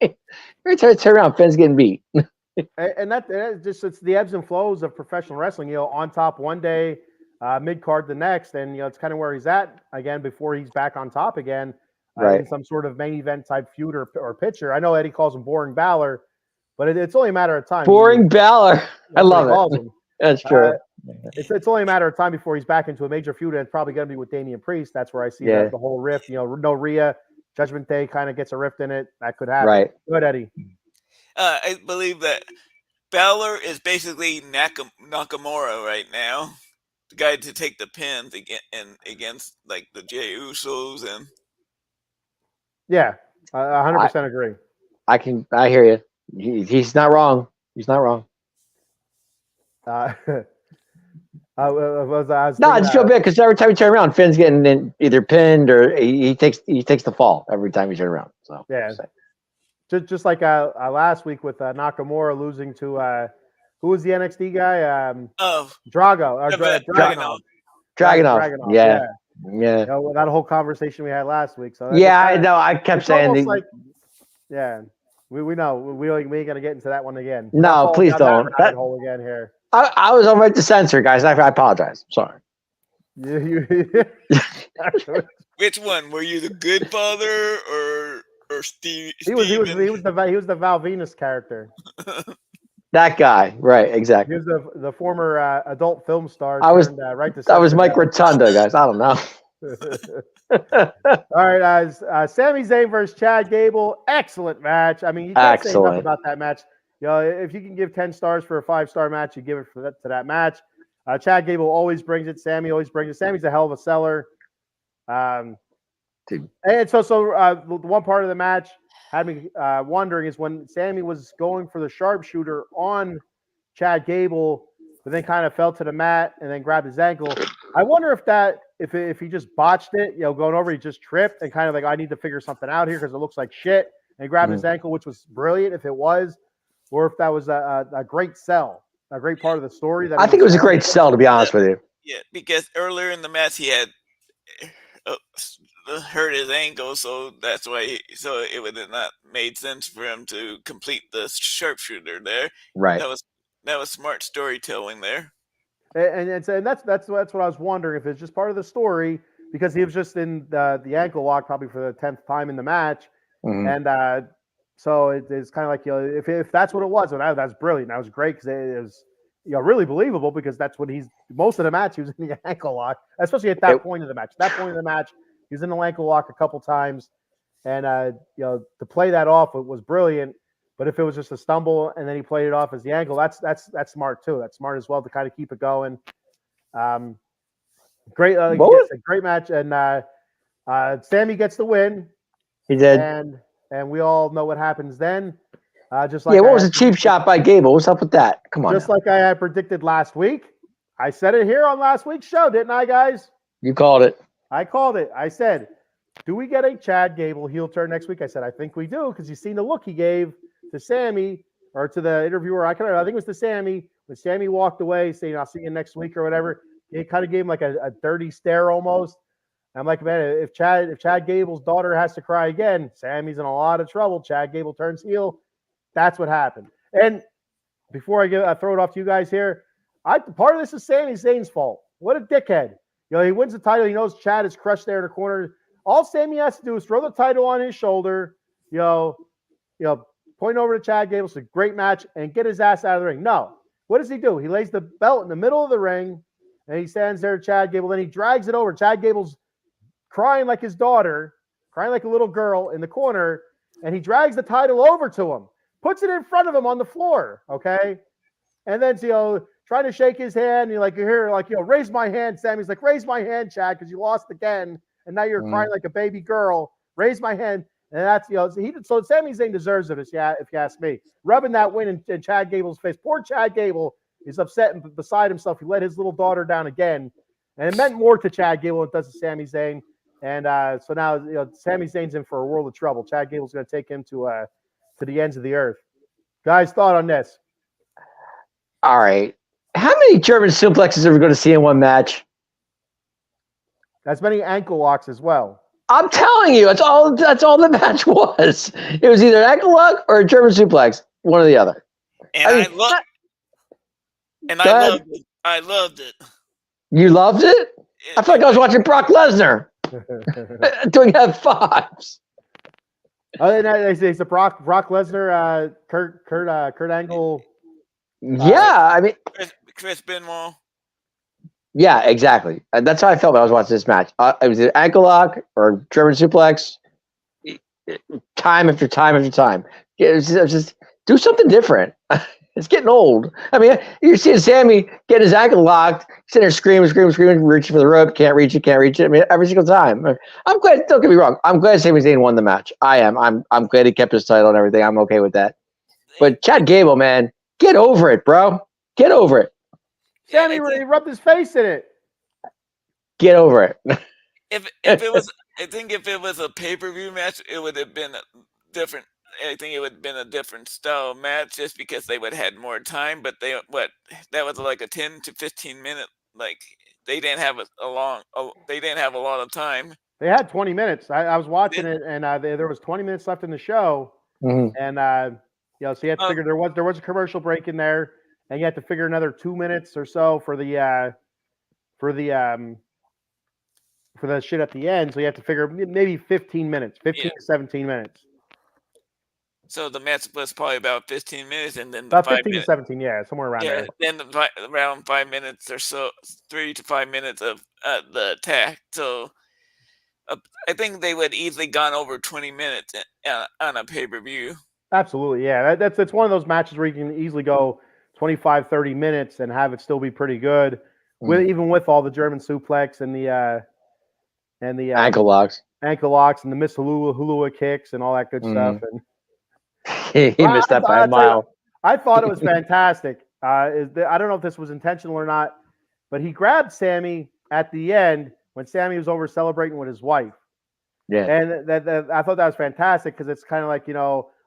every time I turn around, Finn's getting beat. And it's the ebbs and flows of professional wrestling. On top one day, mid card the next, and it's kind of where he's at again before he's back on top again. Right. In some sort of main event type feud or picture. I know Eddie calls him Boring Balor, but it's only a matter of time. Boring Balor. I love it. That's true. It's only a matter of time before he's back into a major feud, and it's probably going to be with Damian Priest. That's where I see the whole rift. No Rhea, Judgment Day kind of gets a rift in it. That could happen. Right. Good, Eddie. I believe that Balor is basically Nakamura right now, the guy to take the pins against like the Jey Usos and. Yeah, 100% agree. I hear you. He's not wrong. He's not wrong. I just feel bad because every time you turn around, Finn's getting either pinned or he takes the fall every time you turn around. So yeah, just like last week with Nakamura losing to who was the NXT guy? Dragunov. Dragunov. Yeah. Yeah, that whole conversation we had last week. So I know. I kept saying, we know we ain't gonna get into that one again. No, please don't. That hole again here. I was on Right to Censor, guys. I apologize. Sorry. Which one were you, the good father or Steve? He was the Val Venus character. That guy, right? Exactly. He was the former adult film star. Right to Censor. I was Mike Rotunda, guys. I don't know. All right, Sami Zayn versus Chad Gable. Excellent match. I mean, you can't say enough about that match. If you can give 10 stars for a 5-star match, you give it to that match. Chad Gable always brings it. Sami always brings it. Sami's a hell of a seller. And so the one part of the match had me wondering is when Sami was going for the sharpshooter on Chad Gable, but then kind of fell to the mat and then grabbed his ankle. I wonder if he just botched it, going over, he just tripped and kind of like, I need to figure something out here because it looks like shit, and grabbed his ankle, which was brilliant if it was, or if that was a great sell, a great part of the story. I think it was a great sell, to be honest with you. Yeah, because earlier in the match he had hurt his ankle, so that's why. So it would have not made sense for him to complete the sharpshooter there. Right. That was smart storytelling there. And that's what I was wondering, if it's just part of the story, because he was just in the ankle lock probably for the 10th time in the match, and so it's kind of like if that's what it was, that's brilliant. That was great because really believable because that's what most of the match he was in the ankle lock, especially at that point of the match. At that point of the match, he was in the ankle lock a couple times, and to play that off was brilliant. But if it was just a stumble and then he played it off as the ankle, that's smart too. That's smart as well to kind of keep it going. Great, great match, and Sammy gets the win. He did, and we all know what happens then. Just what was a cheap shot by Gable? What's up with that? Come on. Just like I had predicted last week. I said it here on last week's show, didn't I, guys? You called it. I called it. I said, do we get a Chad Gable heel turn next week? I said, I think we do, because you've seen the look he gave to Sammy or to the interviewer. I think it was to Sammy. When Sammy walked away saying, I'll see you next week or whatever, it kind of gave him like a dirty stare almost. I'm like, man, if Chad Gable's daughter has to cry again, Sammy's in a lot of trouble. Chad Gable turns heel. That's what happened. And before I throw it off to you guys here, part of this is Sami Zayn's fault. What a dickhead. He wins the title. He knows Chad is crushed there in the corner. All Sami has to do is throw the title on his shoulder, point over to Chad Gable. It's a great match and get his ass out of the ring. No. What does he do? He lays the belt in the middle of the ring and he stands there to Chad Gable. Then he drags it over. Chad Gable's crying like his daughter, crying like a little girl in the corner, and he drags the title over to him. Puts it in front of him on the floor, okay? And then, trying to shake his hand. And you're here, raise my hand, Sammy's like, raise my hand, Chad, because you lost again. And now you're crying like a baby girl. Raise my hand. And that's, so Sami Zayn deserves it, if you ask me. Rubbing that win in Chad Gable's face. Poor Chad Gable is upset and beside himself. He let his little daughter down again. And it meant more to Chad Gable than it does to Sami Zayn. And so now, Sami Zayn's in for a world of trouble. Chad Gable's going to take him to the ends of the earth. Guys, thought on this? All right. How many German suplexes are we going to see in one match? As many ankle locks as well. I'm telling you, that's all the match was. It was either an ankle lock or a German suplex, one or the other. And I loved it. You loved it? I felt like I was watching Brock Lesnar doing F5s. It's a Brock Lesnar, Kurt Angle. Yeah, I mean, Chris Benoit. Yeah, exactly. And that's how I felt when I was watching this match. It was an ankle lock or German suplex, time after time after time. It was just do something different. It's getting old. I mean, you're seeing Sammy getting his ankle locked, sitting there screaming, reaching for the rope, can't reach it. I mean, every single time. I'm glad. Don't get me wrong. I'm glad Sami Zayn won the match. I am. I'm glad he kept his title and everything. I'm okay with that. But Chad Gable, man, get over it, bro. Get over it. Sammy, he rubbed his face in it. Get over it. If it was, I think if it was a pay-per-view match, it would have been different. I think it would have been a different style match just because they would have had more time. But that was like a 10 to 15 minute. Like they didn't have a lot of time. They had 20 minutes. I was watching it, and there was 20 minutes left in the show, and so you had to figure there was a commercial break in there, and you had to figure another 2 minutes or so for the shit at the end. So you have to figure maybe 15 minutes, 15 to 17 minutes. So the match was probably about 15 minutes, and then about 15 to 17, somewhere around there. Then around 5 minutes or so, 3 to 5 minutes of the attack. So I think they would easily gone over 20 minutes on a pay-per-view. Absolutely, yeah. That's one of those matches where you can easily go 25, 30 minutes and have it still be pretty good, even with all the German suplex and the ankle locks and the Miss Hula kicks and all that good stuff. And he missed that by a mile. I thought it was fantastic. I don't know if this was intentional or not, but he grabbed Sammy at the end when Sammy was over celebrating with his wife. Yeah, and that I thought that was fantastic because it's kind of like,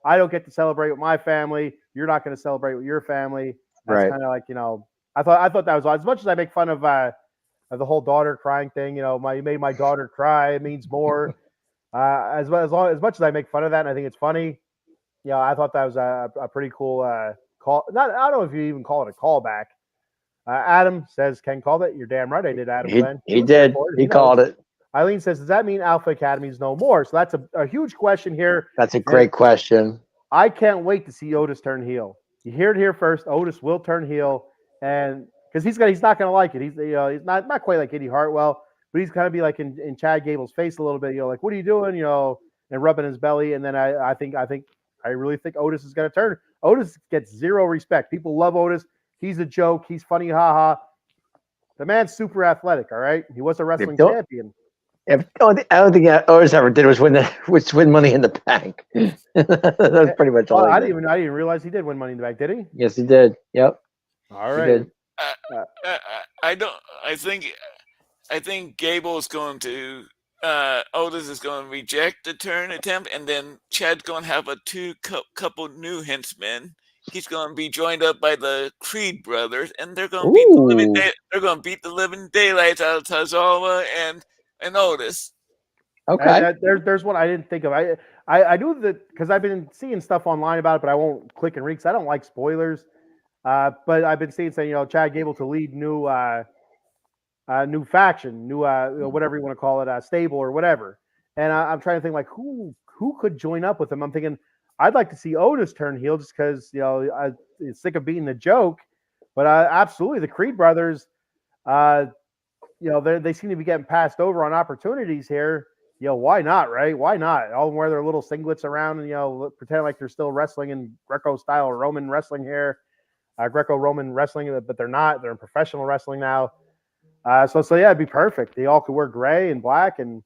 I don't get to celebrate with my family. You're not going to celebrate with your family. That's right. Kind of like, I thought that was, as much as I make fun of the whole daughter crying thing. You made my daughter cry. It means more. As much as I make fun of that, and I think it's funny. I thought that was a pretty cool call. I don't know if you even call it a callback. Adam says Ken called it. You're damn right, I did. Adam, he did. He called it. Eileen says, does that mean Alpha Academy is no more? So that's a huge question here. That's a great question. I can't wait to see Otis turn heel. You hear it here first. Otis will turn heel. and because he's not going to like it. He's he's not quite like Eddie Hartwell, but he's kind of be like in Chad Gable's face a little bit. Like, what are you doing? And rubbing his belly. And then I really think Otis is going to turn. Otis gets zero respect. People love Otis. He's a joke. He's funny, haha. The man's super athletic. All right, he was a wrestling champion. I don't think Otis ever did was win Money in the Bank. That's pretty much all. I didn't even realize he did win Money in the Bank. Did he? Yes, he did. Yep. All right. I think Gable's going to. Otis is going to reject the turn attempt, and then Chad's going to have a couple new henchmen. He's going to be joined up by the Creed brothers, and they're going to beat the living daylights out of Tozawa and Otis. Okay. There's one I didn't think of. I knew that because I've been seeing stuff online about it, but I won't click and read because I don't like spoilers. But I've been saying Chad Gable to lead new faction, whatever you want to call it, stable or whatever. And I'm trying to think like who could join up with him. I'm thinking I'd like to see Otis turn heel just because I'm sick of being the joke. But absolutely, the Creed brothers, they seem to be getting passed over on opportunities here. Why not, right? Why not? All wear their little singlets around and pretend like they're still wrestling in Greco style Roman wrestling here, Greco-Roman wrestling, but they're not. They're in professional wrestling now. So yeah, it'd be perfect. They all could wear gray and black and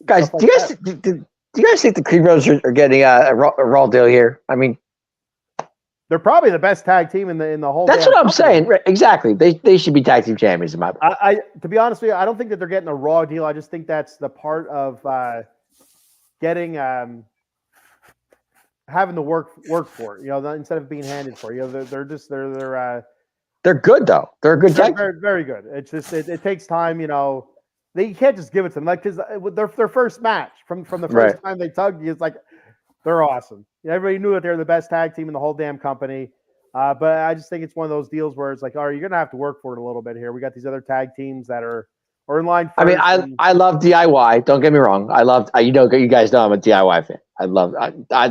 guys. Do you guys think the Creed brothers are getting a raw deal here? I mean, they're probably the best tag team in the whole. That's what I'm saying. Right, exactly. They should be tag team champions in my. To be honest with you, I don't think that they're getting a raw deal. I just think that's the part of getting having to work for it. Instead of being handed for it. They're good though. They're a good tag. Very, very good. It's just it takes time. You can't just give it to them because their first match from the first time they tugged you, it's like they're awesome. Everybody knew that they're the best tag team in the whole damn company. But I just think it's one of those deals where it's like, all right, you're gonna have to work for it a little bit here. We got these other tag teams that are in line. I mean, I love DIY. Don't get me wrong. I love you guys know I'm a DIY fan. I love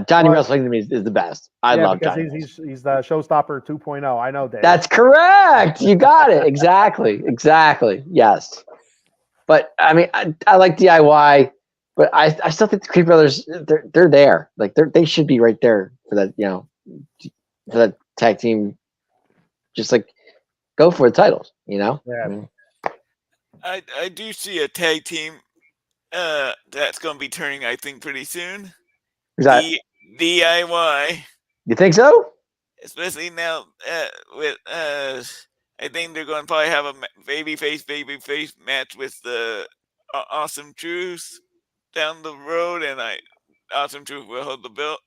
Johnny Wrestling to me is the best. I love Johnny. He's the Showstopper 2.0. I know, Dave. That's correct. You got it. Exactly. Yes. But I mean, I like DIY, but I still think the Creed brothers they're there. Like they should be right there for that. For that tag team. Just like go for the titles. Yeah. I mean, I do see a tag team that's going to be turning, I think, pretty soon. Is that DIY? You think so? Especially now with I think they're going to probably have a babyface match with the Awesome Truth down the road, and Awesome Truth will hold the belt,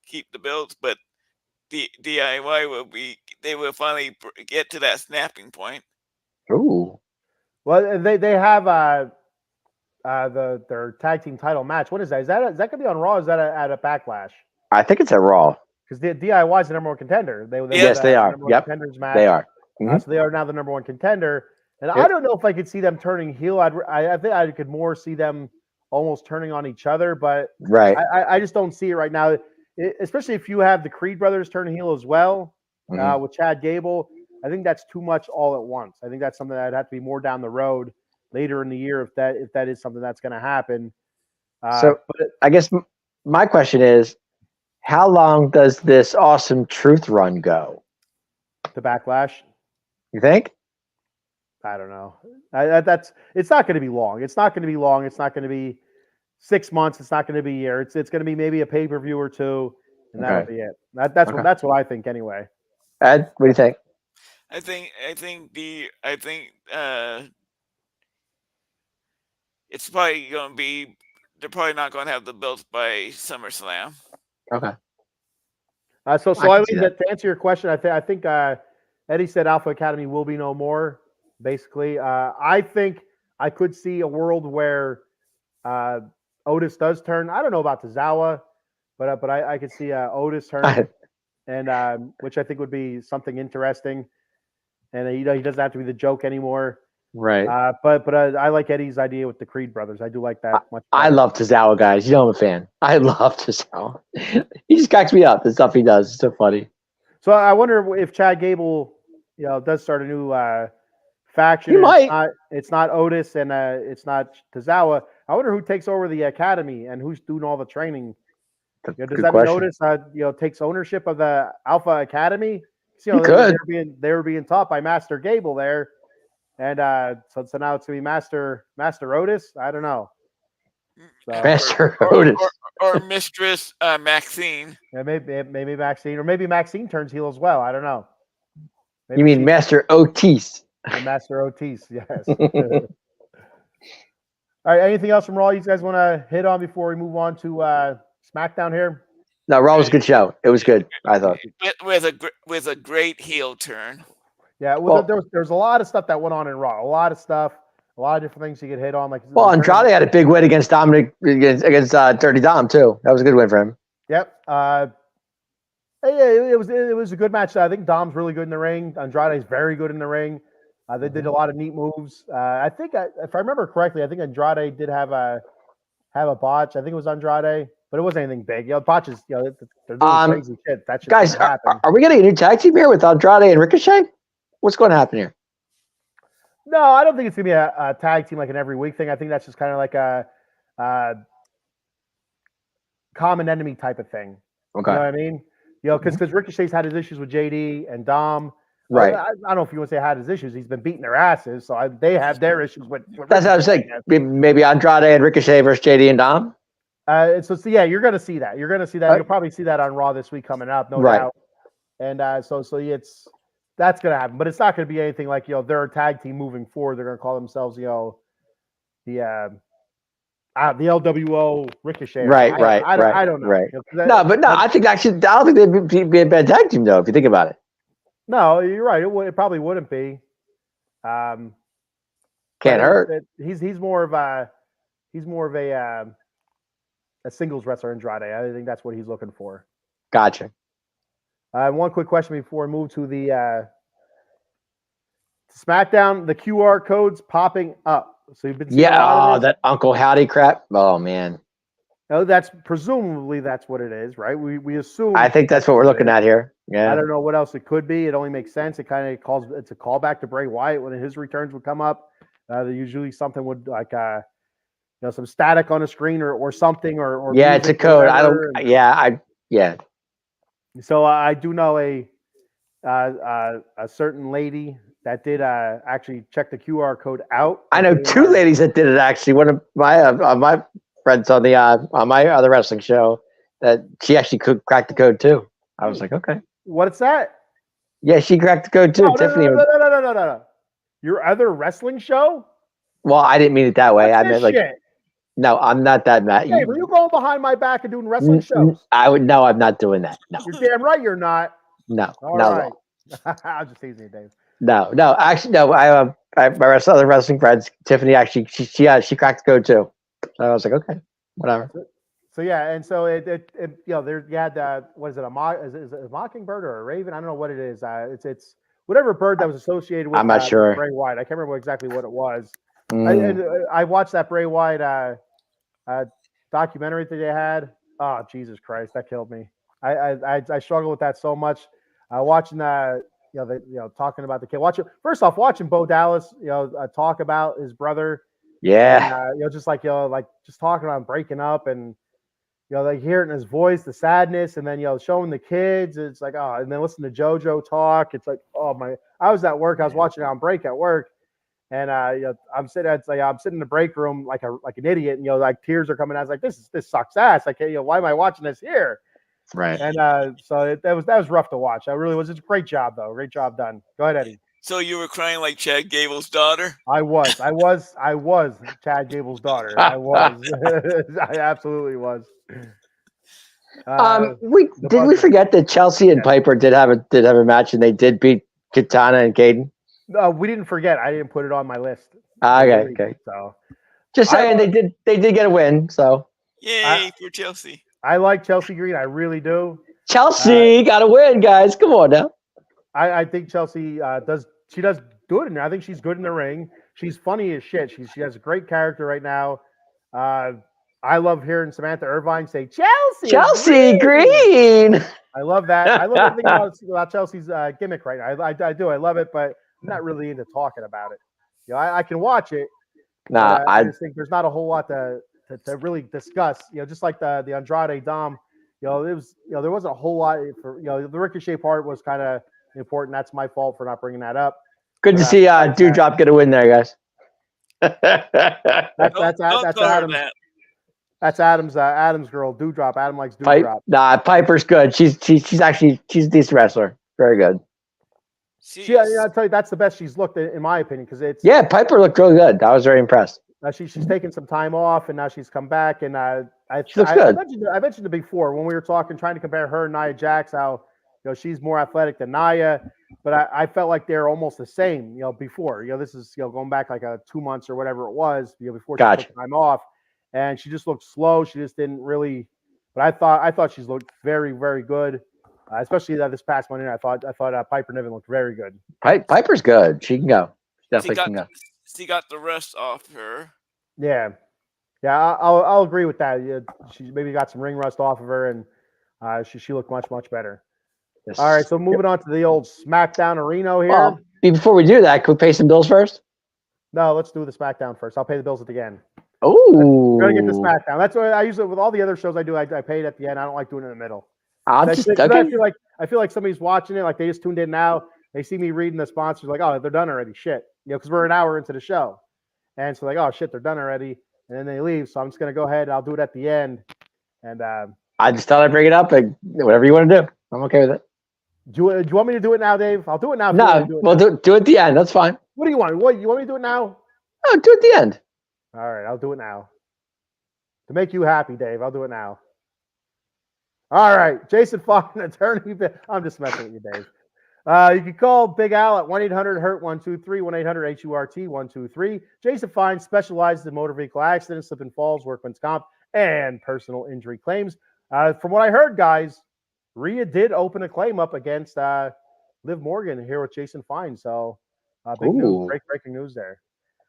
keep the belts, but the DIY they will finally get to that snapping point. Ooh. Well, they have their tag team title match. What is that? Is that going to be on Raw? Or is that at a Backlash? I think it's at Raw. Because the DIY is the number one contender. Yes, they are. Yep, they are. Mm-hmm. So they are now the number one contender. And I don't know if I could see them turning heel. I think I could more see them almost turning on each other. But I just don't see it right now. Especially if you have the Creed brothers turn heel as well with Chad Gable. I think that's too much all at once. I think that's something that'd have to be more down the road later in the year if that is something that's going to happen. But I guess my question is, how long does this Awesome Truth run go? The Backlash. You think? I don't know. It's not going to be long. It's not going to be long. It's not going to be 6 months. It's not going to be a year. It's going to be maybe a pay-per-view or two, and that'll be it. That's what I think anyway. Ed, what do you think? I think it's probably going to be. They're probably not going to have the belts by SummerSlam. Okay. So I mean, to answer your question, I think Eddie said Alpha Academy will be no more. Basically, I think I could see a world where Otis does turn. I don't know about Tozawa, but I could see Otis turn, and which I think would be something interesting. And he doesn't have to be the joke anymore. Right. But I like Eddie's idea with the Creed brothers. I do like that much. I love Tozawa, guys. I'm a fan. I love Tozawa. He just cracks me up. The stuff he does is so funny. So I wonder if Chad Gable does start a new faction. He and might. It's not Otis and it's not Tozawa. I wonder who takes over the academy and who's doing all the training. That's a Does good that mean question. Otis, takes ownership of the Alpha Academy? He could. They were being taught by Master Gable there, and so now it's gonna be Master Otis. I don't know. So, Master Otis. Or Mistress Maxine. yeah, maybe Maxine, or maybe Maxine turns heel as well. I don't know. Maybe You mean Master Otis? Master Otis? Yes. All right. Anything else from Raw you guys want to hit on before we move on to SmackDown here? No, Raw was a good show. It was good, I thought. With a great heel turn. Yeah, well, there's a lot of stuff that went on in Raw. A lot of stuff, a lot of different things you could hit on. Well, Andrade had a big win against Dominic against Dirty Dom too. That was a good win for him. Yep. It was a good match. I think Dom's really good in the ring. Andrade's very good in the ring. They did a lot of neat moves. I think if I remember correctly, I think Andrade did have a botch. I think it was Andrade, but it wasn't anything big. Botches. They're doing crazy shit. That shit's guys, gonna happen. are we getting a new tag team here with Andrade and Ricochet? What's going to happen here? No, I don't think it's gonna be a tag team like an every week thing. I think that's just kind of like a common enemy type of thing. Okay. You know what I mean? Because Ricochet's had his issues with JD and Dom. Right. I don't know if you want to say had his issues. He's been beating their asses, so they have their issues with That's what I was saying. Maybe Andrade and Ricochet versus JD and Dom. So yeah, you're gonna see that. You're gonna see that. You'll probably see that on Raw this week coming up, no doubt. And so that's gonna happen, but it's not gonna be anything like they're a tag team moving forward. They're gonna call themselves the LWO Ricochet. Right. I don't know. Right. I think actually, I don't think they'd be a bad tag team though, if you think about it. No, you're right. It probably wouldn't be. Can't hurt. He's more of a singles wrestler, Andrade. I think that's what he's looking for. Gotcha. One quick question before we move to the SmackDown. The QR codes popping up. So you've been seeing that Uncle Howdy crap. Oh man. No, that's presumably that's what it is, right? We assume. I think that's what we're looking at here. Yeah. I don't know what else it could be. It only makes sense. It kind of it's a callback to Bray Wyatt when his returns would come up. Usually something would like some static on a screen or something or it's a code. So I do know a certain lady that did actually check the QR code out. I know two ladies that did it actually. One of my friends on my other wrestling show that she actually could crack the code too. I was like, okay. What's that? Yeah, she cracked the code too. No, Tiffany. No. Your other wrestling show? Well, I didn't mean it that way. I meant like, shit? No, I'm not that mad. Hey, were you going behind my back and doing wrestling shows? I'm not doing that. No. You're damn right you're not. No. All no. Right. I'm just teasing you, Dave. No. Actually, no. I my other wrestling friends, Tiffany, actually, she cracked the code too. So I was like, okay, whatever. So yeah, and so it there you had what is it is it a mockingbird or a raven? I don't know what it is. It's whatever bird that was associated with. I'm not sure. Bray Wyatt. I can't remember exactly what it was. I watched that Bray Wyatt documentary that they had. Oh Jesus Christ, that killed me. I struggle with that so much. Watching talking about the kid. Watching Bo Dallas talk about his brother. Yeah. And, just talking about breaking up and. Like hear it in his voice, the sadness, and then showing the kids. It's like and then listen to JoJo talk. It's like I was at work. I was watching it on break at work, and I'm sitting. I'm sitting in the break room like an idiot, and like tears are coming out. I was like, this sucks ass. Like why am I watching this here? Right. And so that was rough to watch. I really was. It's a great job though. Great job done. Go ahead, Eddie. So you were crying like Chad Gable's daughter? I was Chad Gable's daughter. I was. I absolutely was. We forget that Chelsea and Piper did have a match and they did beat Katana and Caden? No, we didn't forget. I didn't put it on my list. Okay. So just saying they did get a win. So yay for Chelsea. I like Chelsea Green. I really do. Chelsea got a win, guys. Come on now. I think Chelsea does good in there. I think she's good in the ring. She's funny as shit. She has a great character right now. I love hearing Samantha Irvine say Chelsea. Chelsea Green. I love that. I love everything about Chelsea's gimmick right now. I do. I love it, but I'm not really into talking about it. I can watch it. Nah, but, I just think there's not a whole lot to really discuss. Just like the Andrade Dom. It was there wasn't a whole lot for the Ricochet part was kind of important. That's my fault for not bringing that up. good to see Dewdrop get a win there, guys. That's Don't cover Adam's. that. That's Adam's girl, Dewdrop. Adam likes Dewdrop. Piper's good. She's a decent wrestler. Very good. I'll tell you, that's the best she's looked in my opinion, because it's Piper looked really good. I was very impressed. she's taken some time off, and now she's come back, and She looks good. I mentioned it before when we were talking, trying to compare her and Nia Jax, how she's more athletic than Nia, but I felt like they're almost the same. Before this is going back like 2 months or whatever it was. Before she took time off, and she just looked slow. She just didn't really. But I thought she's looked very, very good, especially this past Monday night. I thought Piper Niven looked very good. Piper's good. She can go. Definitely can go. She got the rest off her. Yeah, I'll agree with that. Yeah, she maybe got some ring rust off of her, and she looked much, much better. Yes. All right, so moving on to the old SmackDown Arena here. Well, before we do that, can we pay some bills first? No, let's do the SmackDown first. I'll pay the bills at the end. Oh, Gotta get the SmackDown. That's what I usually with all the other shows I do. I pay it at the end. I don't like doing it in the middle. I feel like somebody's watching it, like they just tuned in now. They see me reading the sponsors, like, oh, they're done already. Shit, because we're an hour into the show, and so like, oh shit, they're done already, and then they leave. So I'm just gonna go ahead. I'll do it at the end, and I just thought I'd bring it up. And whatever you want to do, I'm okay with it. Do you want me to do it now, Dave? I'll do it now. No, do it at the end. That's fine. What do you want? What you want me to do it now? No, do it at the end. All right, I'll do it now. To make you happy, Dave, I'll do it now. All right, Jason Fine, attorney. I'm just messing with you, Dave. You can call Big Al at 1-800-HURT-123, 1-800-HURT-123. Jason Fine specializes in motor vehicle accidents, slip and falls, workman's comp, and personal injury claims. From what I heard, guys, Rhea did open a claim up against Liv Morgan here with Jason Fine. So big news, breaking news there.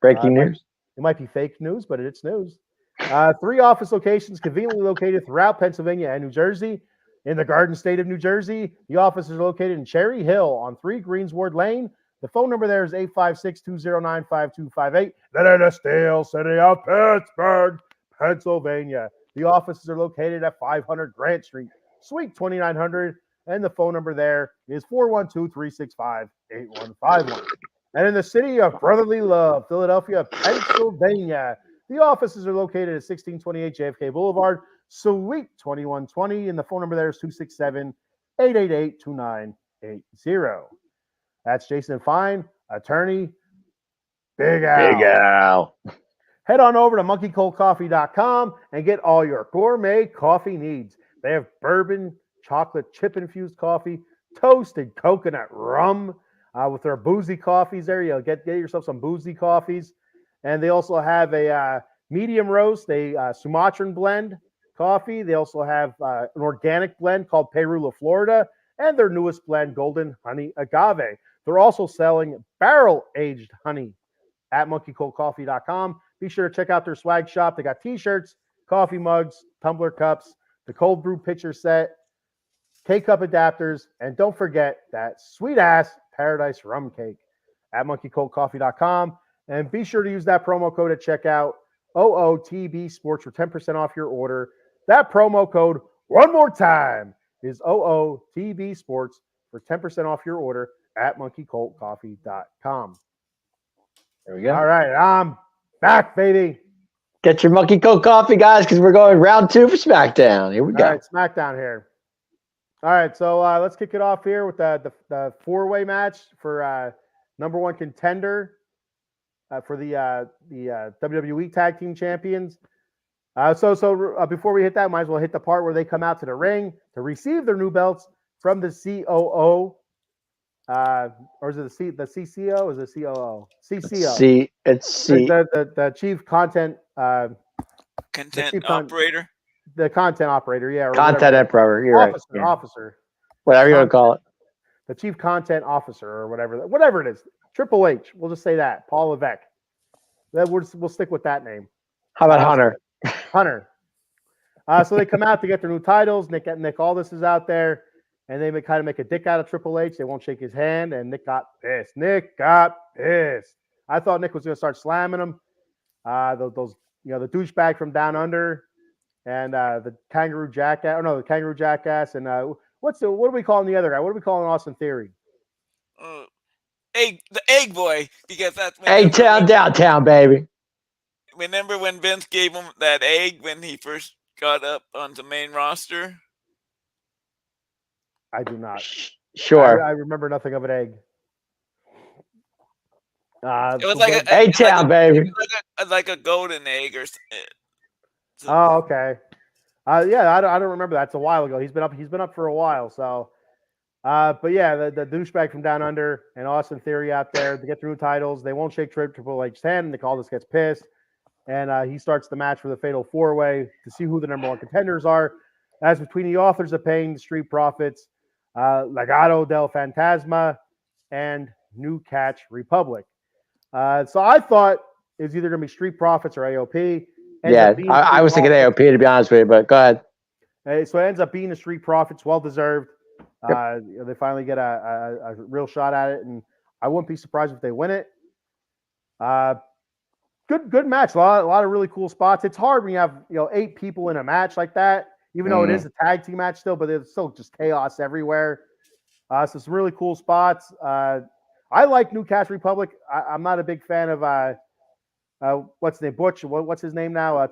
Breaking news. It might be fake news, but it's news. 3 office locations conveniently located throughout Pennsylvania and New Jersey. In the Garden State of New Jersey, the offices are located in Cherry Hill on 3 Greensward Lane. The phone number there is 856-209-5258. Then in the Steel City of Pittsburgh, Pennsylvania. The offices are located at 500 Grant Street, Suite 2900, and the phone number there is 412-365-8151. And in the city of brotherly love, Philadelphia, Pennsylvania, the offices are located at 1628 JFK Boulevard, Suite 2120, and the phone number there is 267-888-2980. That's Jason Fine, attorney, Big Al. Big Al. Head on over to monkeycoldcoffee.com and get all your gourmet coffee needs. They have bourbon, chocolate chip infused coffee, toasted coconut rum with their boozy coffees there. You'll get yourself some boozy coffees. And they also have a medium roast, a Sumatran blend coffee. They also have an organic blend called Perula Florida, and their newest blend, Golden Honey Agave. They're also selling barrel-aged honey at monkeycoldcoffee.com. Be sure to check out their swag shop. They got t-shirts, coffee mugs, tumbler cups, the cold brew pitcher set, K-cup adapters, and don't forget that sweet-ass Paradise Rum Cake at monkeycoldcoffee.com. And be sure to use that promo code at checkout, OOTB Sports, for 10% off your order. That promo code, one more time, is OOTB Sports for 10% off your order at monkeycoldcoffee.com. There we go. All right, I'm back, baby. Get your Monkey Cold coffee, guys, because we're going round 2 for SmackDown. Here we go. All right, SmackDown here. All right, so let's kick it off here with the 4-way match for number 1 contender for the WWE Tag Team Champions. So before we hit that, might as well hit the part where they come out to the ring to receive their new belts from the COO. Or is it the CCO? Is it COO? CCO. It's C. The chief content operator. The content operator, yeah. Content emperor. You're officer, right. Yeah. Officer. Whatever you want to call it. The chief content officer or whatever it is. Triple H. We'll just say that. Paul Levesque. We'll stick with that name. How about Hunter? Hunter. So they come out to get their new titles. Nick Aldis is out there, and they kind of make a dick out of Triple H. They won't shake his hand, and Nick got pissed. I thought Nick was going to start slamming him. Those the douchebag from Down Under, and the Kangaroo Jackass. Oh no, the Kangaroo Jackass, and what are we calling the other guy? What are we calling Austin Theory? The Egg Boy, because that's A-Town, downtown, baby. Remember when Vince gave him that egg when he first got up on the main roster? I do not. Sure. I remember nothing of an egg. It was like A-Town, baby. Like a golden egg or something. Oh, okay. Yeah, I don't remember that. It's a while ago. He's been up for a while. So, but yeah, the douchebag from Down Under and Austin Theory out there to get through titles. They won't shake Triple H's hand. Nick Aldis gets pissed, and he starts the match for the Fatal 4-Way to see who the number one contenders are. As between the Authors of Pain, the Street Profits, Legado del Fantasma, and New Catch Republic. So I thought it was either going to be Street Profits or AOP. I was thinking AOP, to be honest with you, but go ahead. So it ends up being the Street Profits, well-deserved. Yep. They finally get a real shot at it, and I wouldn't be surprised if they win it. Good match. A lot of really cool spots. It's hard when you have 8 people in a match like that, even though it is a tag team match still, but it's still just chaos everywhere. So some really cool spots. I like New Catch Republic. I'm not a big fan of what's his name? Butch. What's his name now?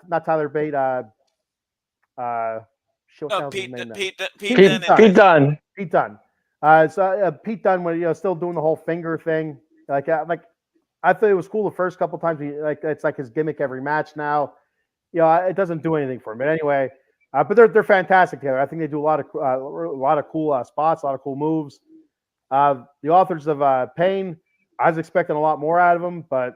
Not Tyler Bate. Pete Dunne. Pete Dunne. So Pete Dunne, when still doing the whole finger thing. Like I thought it was cool the first couple times. It's like his gimmick every match now. It doesn't do anything for him. But anyway, but they're fantastic together. I think they do a lot of cool spots, a lot of cool moves. The Authors of Pain, I was expecting a lot more out of them, but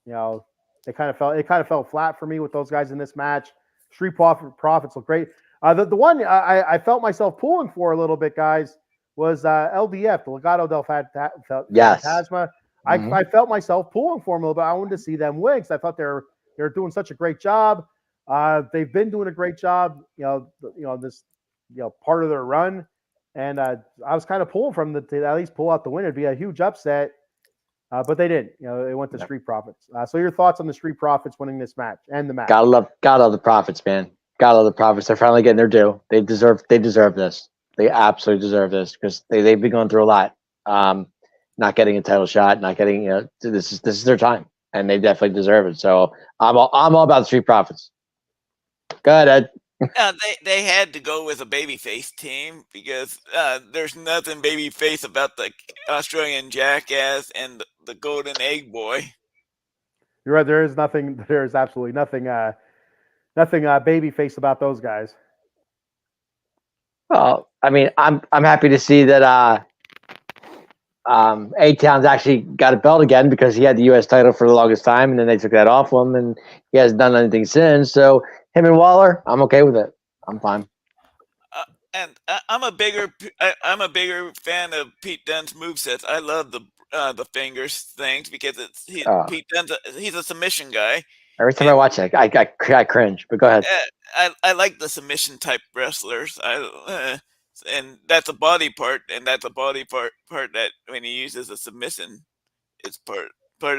it kind of fell flat for me with those guys in this match. Street Profits look great. The one I felt myself pulling for a little bit, guys, was LDF, the Legado del Fantasma. I felt myself pulling for them a little bit. I wanted to see them win because I thought they're doing such a great job. They've been doing a great job, this part of their run, and I was kind of pulling from them to at least pull out the win. It'd be a huge upset, but they didn't. They went to Street Profits. So your thoughts on the Street Profits winning this match and the match? Gotta love the Profits, man. Gotta love the Profits. They're finally getting their due. They deserve this. They absolutely deserve this because they've been going through a lot. Not getting a title shot, not getting this is their time, and they definitely deserve it. So I'm all about the Street Profits. Go ahead, Ed. They had to go with a babyface team because there's nothing babyface about the Australian Jackass and the Golden Egg Boy. You're right. There is nothing. There is absolutely nothing. Nothing babyface about those guys. Well, I mean, I'm happy to see that A-Town's actually got a belt again because he had the U.S. title for the longest time, and then they took that off him, and he hasn't done anything since. So him and Waller, I'm okay with it. I'm fine. And I'm a bigger fan of Pete Dunne's movesets. I love the fingers things because Pete Dunne's he's a submission guy. Every time I watch it, I cringe. But go ahead. I like the submission type wrestlers. And that's a body part, and that's a body part that when he uses a submission, it's part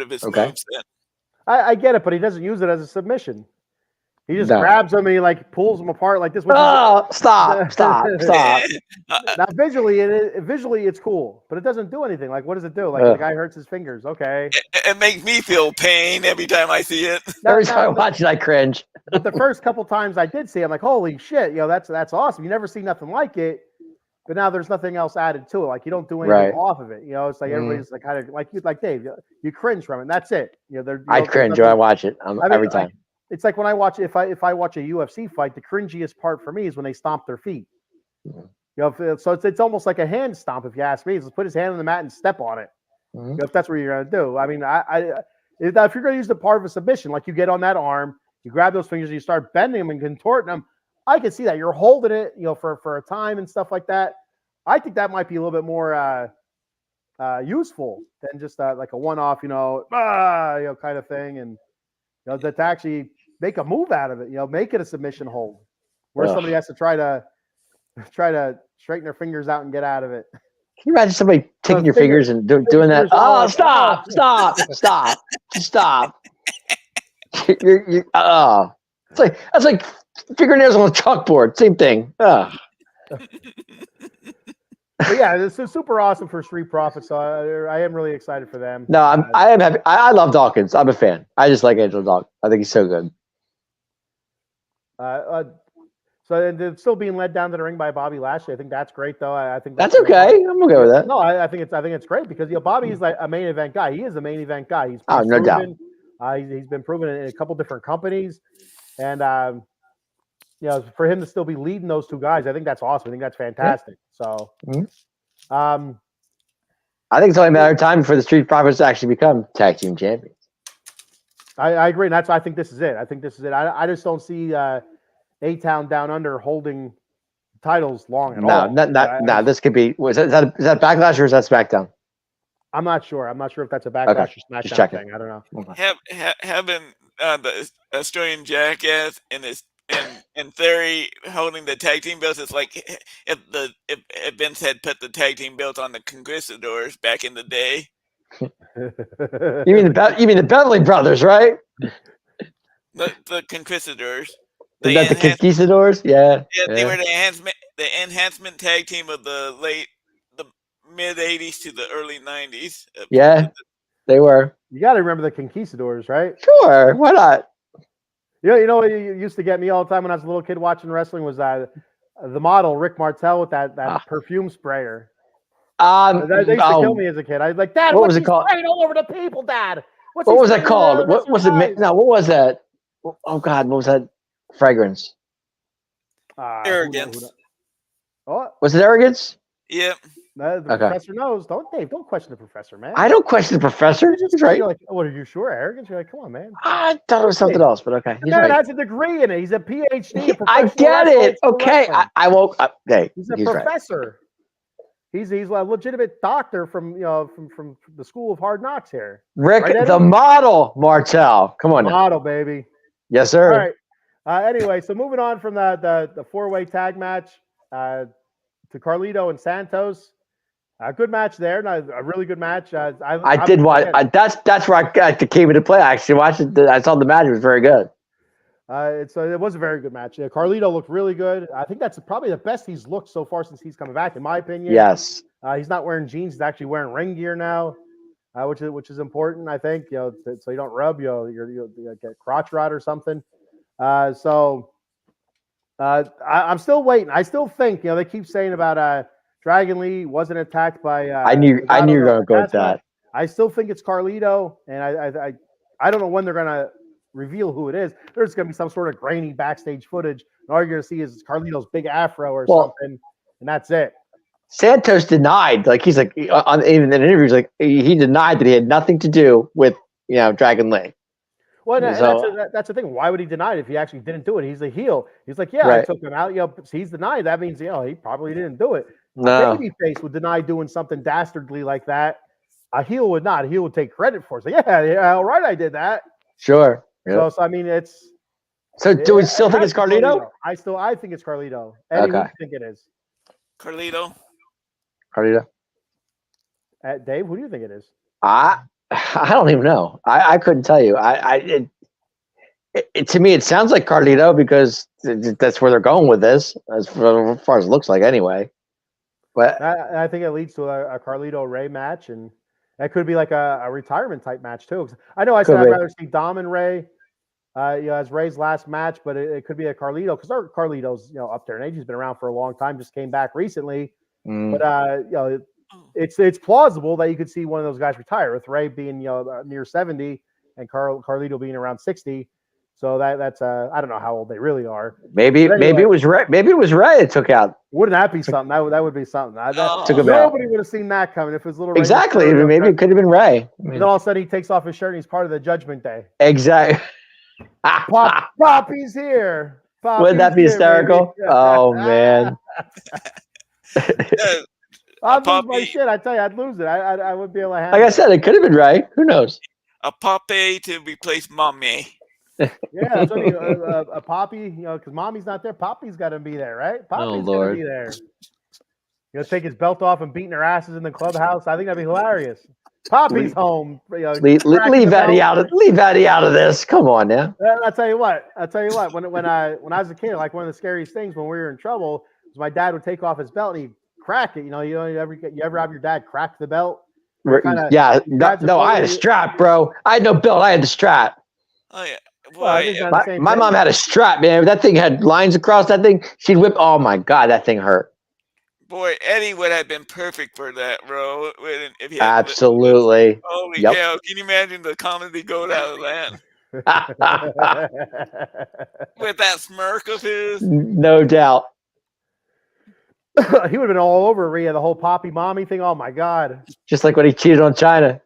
of his moveset. I get it, but he doesn't use it as a submission. He just grabs them and he pulls them apart like this. Stop! Now visually it's cool, but it doesn't do anything. Like, what does it do? Like the guy hurts his fingers. Okay. It makes me feel pain every time I see it. Every time I watch it, I cringe. But the first couple times I did see it, I'm like, holy shit, that's awesome. You never see nothing like it. But now there's nothing else added to it. Like, you don't do anything off of it. It's like everybody's like kind of like Dave. You cringe from it. And that's it. I cringe when I watch it every time. It's like when I watch if I watch a UFC fight, the cringiest part for me is when they stomp their feet. So it's almost like a hand stomp if you ask me. Just put his hand on the mat and step on it. If that's what you're gonna do. I mean, if you're gonna use the part of a submission, like you get on that arm, you grab those fingers, and you start bending them and contorting them. I can see that you're holding it, for a time and stuff like that. I think that might be a little bit more useful than just like a one-off, kind of thing. And that to actually make a move out of it. Make it a submission hold where Ugh. somebody has to try to straighten their fingers out and get out of it. Can you imagine somebody taking your finger- fingers and doing that? fingers all Oh, like, stop! You're that's like fingernails on a chalkboard. Same thing. Ugh. But yeah, this is super awesome for Street Profits. So I am really excited for them. No, I am happy. I love Dawkins. I'm a fan. I just like Angelo Dawkins. I think he's so good. So they're still being led down to the ring by Bobby Lashley. I think that's great, though. I think That's okay. I'm okay with that. No, I think it's great because Bobby's like a main event guy. He is a main event guy. He's Oh, no doubt. He's been proven in a couple different companies, and for him to still be leading those two guys, I think that's awesome. I think that's fantastic. So, I think it's only a matter of time for the Street Profits to actually become tag team champions. I agree, and that's why I think this is it. I just don't see A-Town Down Under holding titles long at all. No. This could be. Is that Backlash or is that SmackDown? I'm not sure. I'm not sure if that's a Backlash or SmackDown just checking. thing. I don't know. Okay. Having the Australian Jackass in theory holding the tag team belts, it's like if Vince had put the tag team belt on the Conquistadors back in the day. You mean the Bentley brothers, right? The Conquistadors. Is that the Conquistadors? Yeah. Yeah, they were the enhancement tag team of the mid '80s to the early '90s. Yeah, they were. You got to remember the Conquistadors, right? Sure, why not? You know what used to get me all the time when I was a little kid watching wrestling was the model Rick Martel with that perfume sprayer. They used to kill me as a kid. I was like, Dad, what was it called? Spraying all over the people, Dad. What was that called? What was it? No, what was that? Oh God, what was that fragrance? Arrogance. Was it Arrogance? Yep. The professor knows. Don't question the professor, man. I don't question the professor. He's right. You're like, what are you sure? Arrogance? You're like, come on, man. I thought it was something else, but okay. The man has a degree in it. He's a PhD. I get it. Okay, I won't. Hey, he's a professor. Right. He's a legitimate doctor from the School of Hard Knocks here. Rick, right, the model, Martel. Come on, model, baby. Yes, sir. All right. Anyway, so moving on from the four-way tag match to Carlito and Santos. A good match there. A really good match. I did watch. That's where I came into play. I actually watched it. I saw the match. It was very good. It was a very good match. Carlito looked really good. I think that's probably the best he's looked so far since he's coming back, in my opinion. Yes. He's not wearing jeans. He's actually wearing ring gear now, which is important. I think so you don't rub. You get crotch rot or something. I'm still waiting. I still think they keep saying about Dragon Lee wasn't attacked by. I knew you were going to go with that. I still think it's Carlito, and I don't know when they're going to reveal who it is. There's going to be some sort of grainy backstage footage, and all you're going to see is Carlito's big afro or something, and that's it. Santos denied, he's like even in interviews, he denied that he had nothing to do with Dragon Lee. Well, that's the thing. Why would he deny it if he actually didn't do it? He's a heel. He's like, I took him out. He's denied. That means he probably didn't do it. No. A babyface would deny doing something dastardly like that. A heel would not. A heel would take credit for it. So yeah, all right, I did that. Sure. Yep. So I mean, it's. So do we still think it's Carlito? I think it's Carlito. Eddie, who do you think it is? Carlito. Dave, who do you think it is? I don't even know. I couldn't tell you. To me, it sounds like Carlito because that's where they're going with this, as far as it looks like, anyway. But I think it leads to a Carlito Ray match, and that could be like a retirement type match too. I know I said I'd rather see Dom and Ray, as Ray's last match, but it could be a Carlito because Carlito's up there in age. He's been around for a long time. Just came back recently, but it's plausible that you could see one of those guys retire with Ray being near 70 and Carlito being around 60. So that's I don't know how old they really are. Maybe it was Ray. Maybe it was Ray that took out. Wouldn't that be something? That would be something. Nobody would have seen that coming if it was little. Exactly. Ray maybe it could have been Ray. Then all of a sudden he takes off his shirt and he's part of the Judgment Day. Exactly. Poppy's here. Wouldn't that be hysterical? Oh man. I'd lose my shit. I tell you, I'd lose it. I wouldn't be able to handle it. Like I said, it could have been Ray. Who knows? A Poppy to replace Mommy. Yeah, that's what I mean. A Poppy, because Mommy's not there. Poppy's got to be there, right? Poppy's got to Lord. be there. Take his belt off and beating their asses in the clubhouse. I think that'd be hilarious. Poppy's home. Leave cracking the Eddie belt. out of this. Come on now. I'll tell you what. When I was a kid, like one of the scariest things when we were in trouble was my dad would take off his belt and he'd crack it. You ever have your dad crack the belt? Yeah. No, I had a strap, bro. I had no belt. I had the strap. Oh yeah. Well, I think Boy, that's the same My thing. mom had a strap, man. That thing had lines across that thing. She'd whip. Oh my God, that thing hurt. Eddie would have been perfect for that role. If he had Absolutely. Holy Yep. cow! Can you imagine the comedy gold out of that? With that smirk of his. No doubt. He would have been all over Rhea, the whole Poppy Mommy thing. Oh my God. Just like when he cheated on China.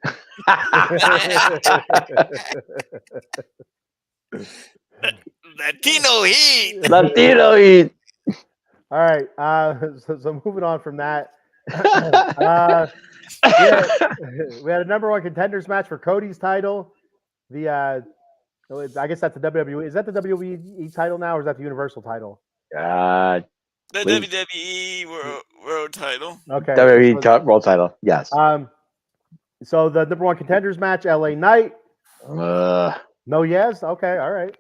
Latino heat. Latino eat. All right. So moving on from that. We had a number one contenders match for Cody's title. I guess that's the WWE. Is that the WWE title now, or is that the Universal title? God. The Please. WWE World title. Okay. WWE World title. Yes. So the number one contenders match, LA Knight. No, yes. Okay. All right.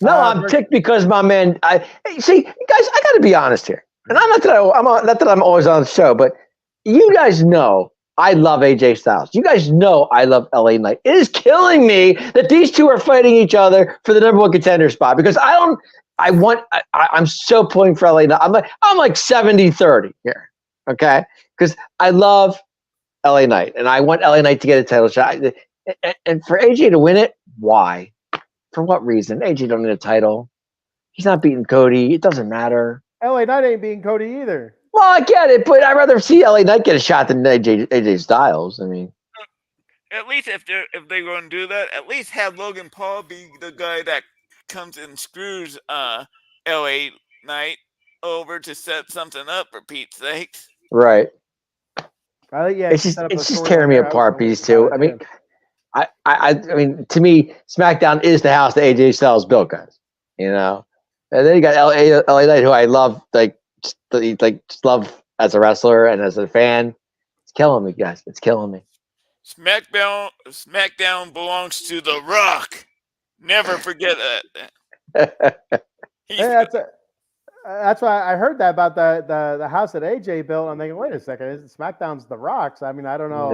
No, I'm ticked because my man. See, guys, I got to be honest here, and I'm not that I'm always on the show, but you guys know I love AJ Styles. You guys know I love LA Knight. It is killing me that these two are fighting each other for the number one contender spot because I'm so pulling for LA Knight. I'm like 70-30 here, okay? Because I love LA Knight, and I want LA Knight to get a title shot. And for AJ to win it, why? For what reason? AJ don't need a title. He's not beating Cody. It doesn't matter. LA Knight ain't beating Cody either. Well, I get it, but I'd rather see LA Knight get a shot than AJ Styles. I mean, At least if they're going to do that, at least have Logan Paul be the guy that comes and screws LA Knight over to set something up for Pete's sakes. right? Yeah, It's just tearing me apart. These two. I mean, I mean, to me, SmackDown is the house that AJ Styles built, guys. You know, and then you got LA Knight, who I love, just love as a wrestler and as a fan. It's killing me, guys. It's killing me. SmackDown belongs to The Rock. Never forget that. That's why I heard that about the house that AJ built. I'm thinking, wait a second, SmackDown's The Rock's. I mean, I don't know.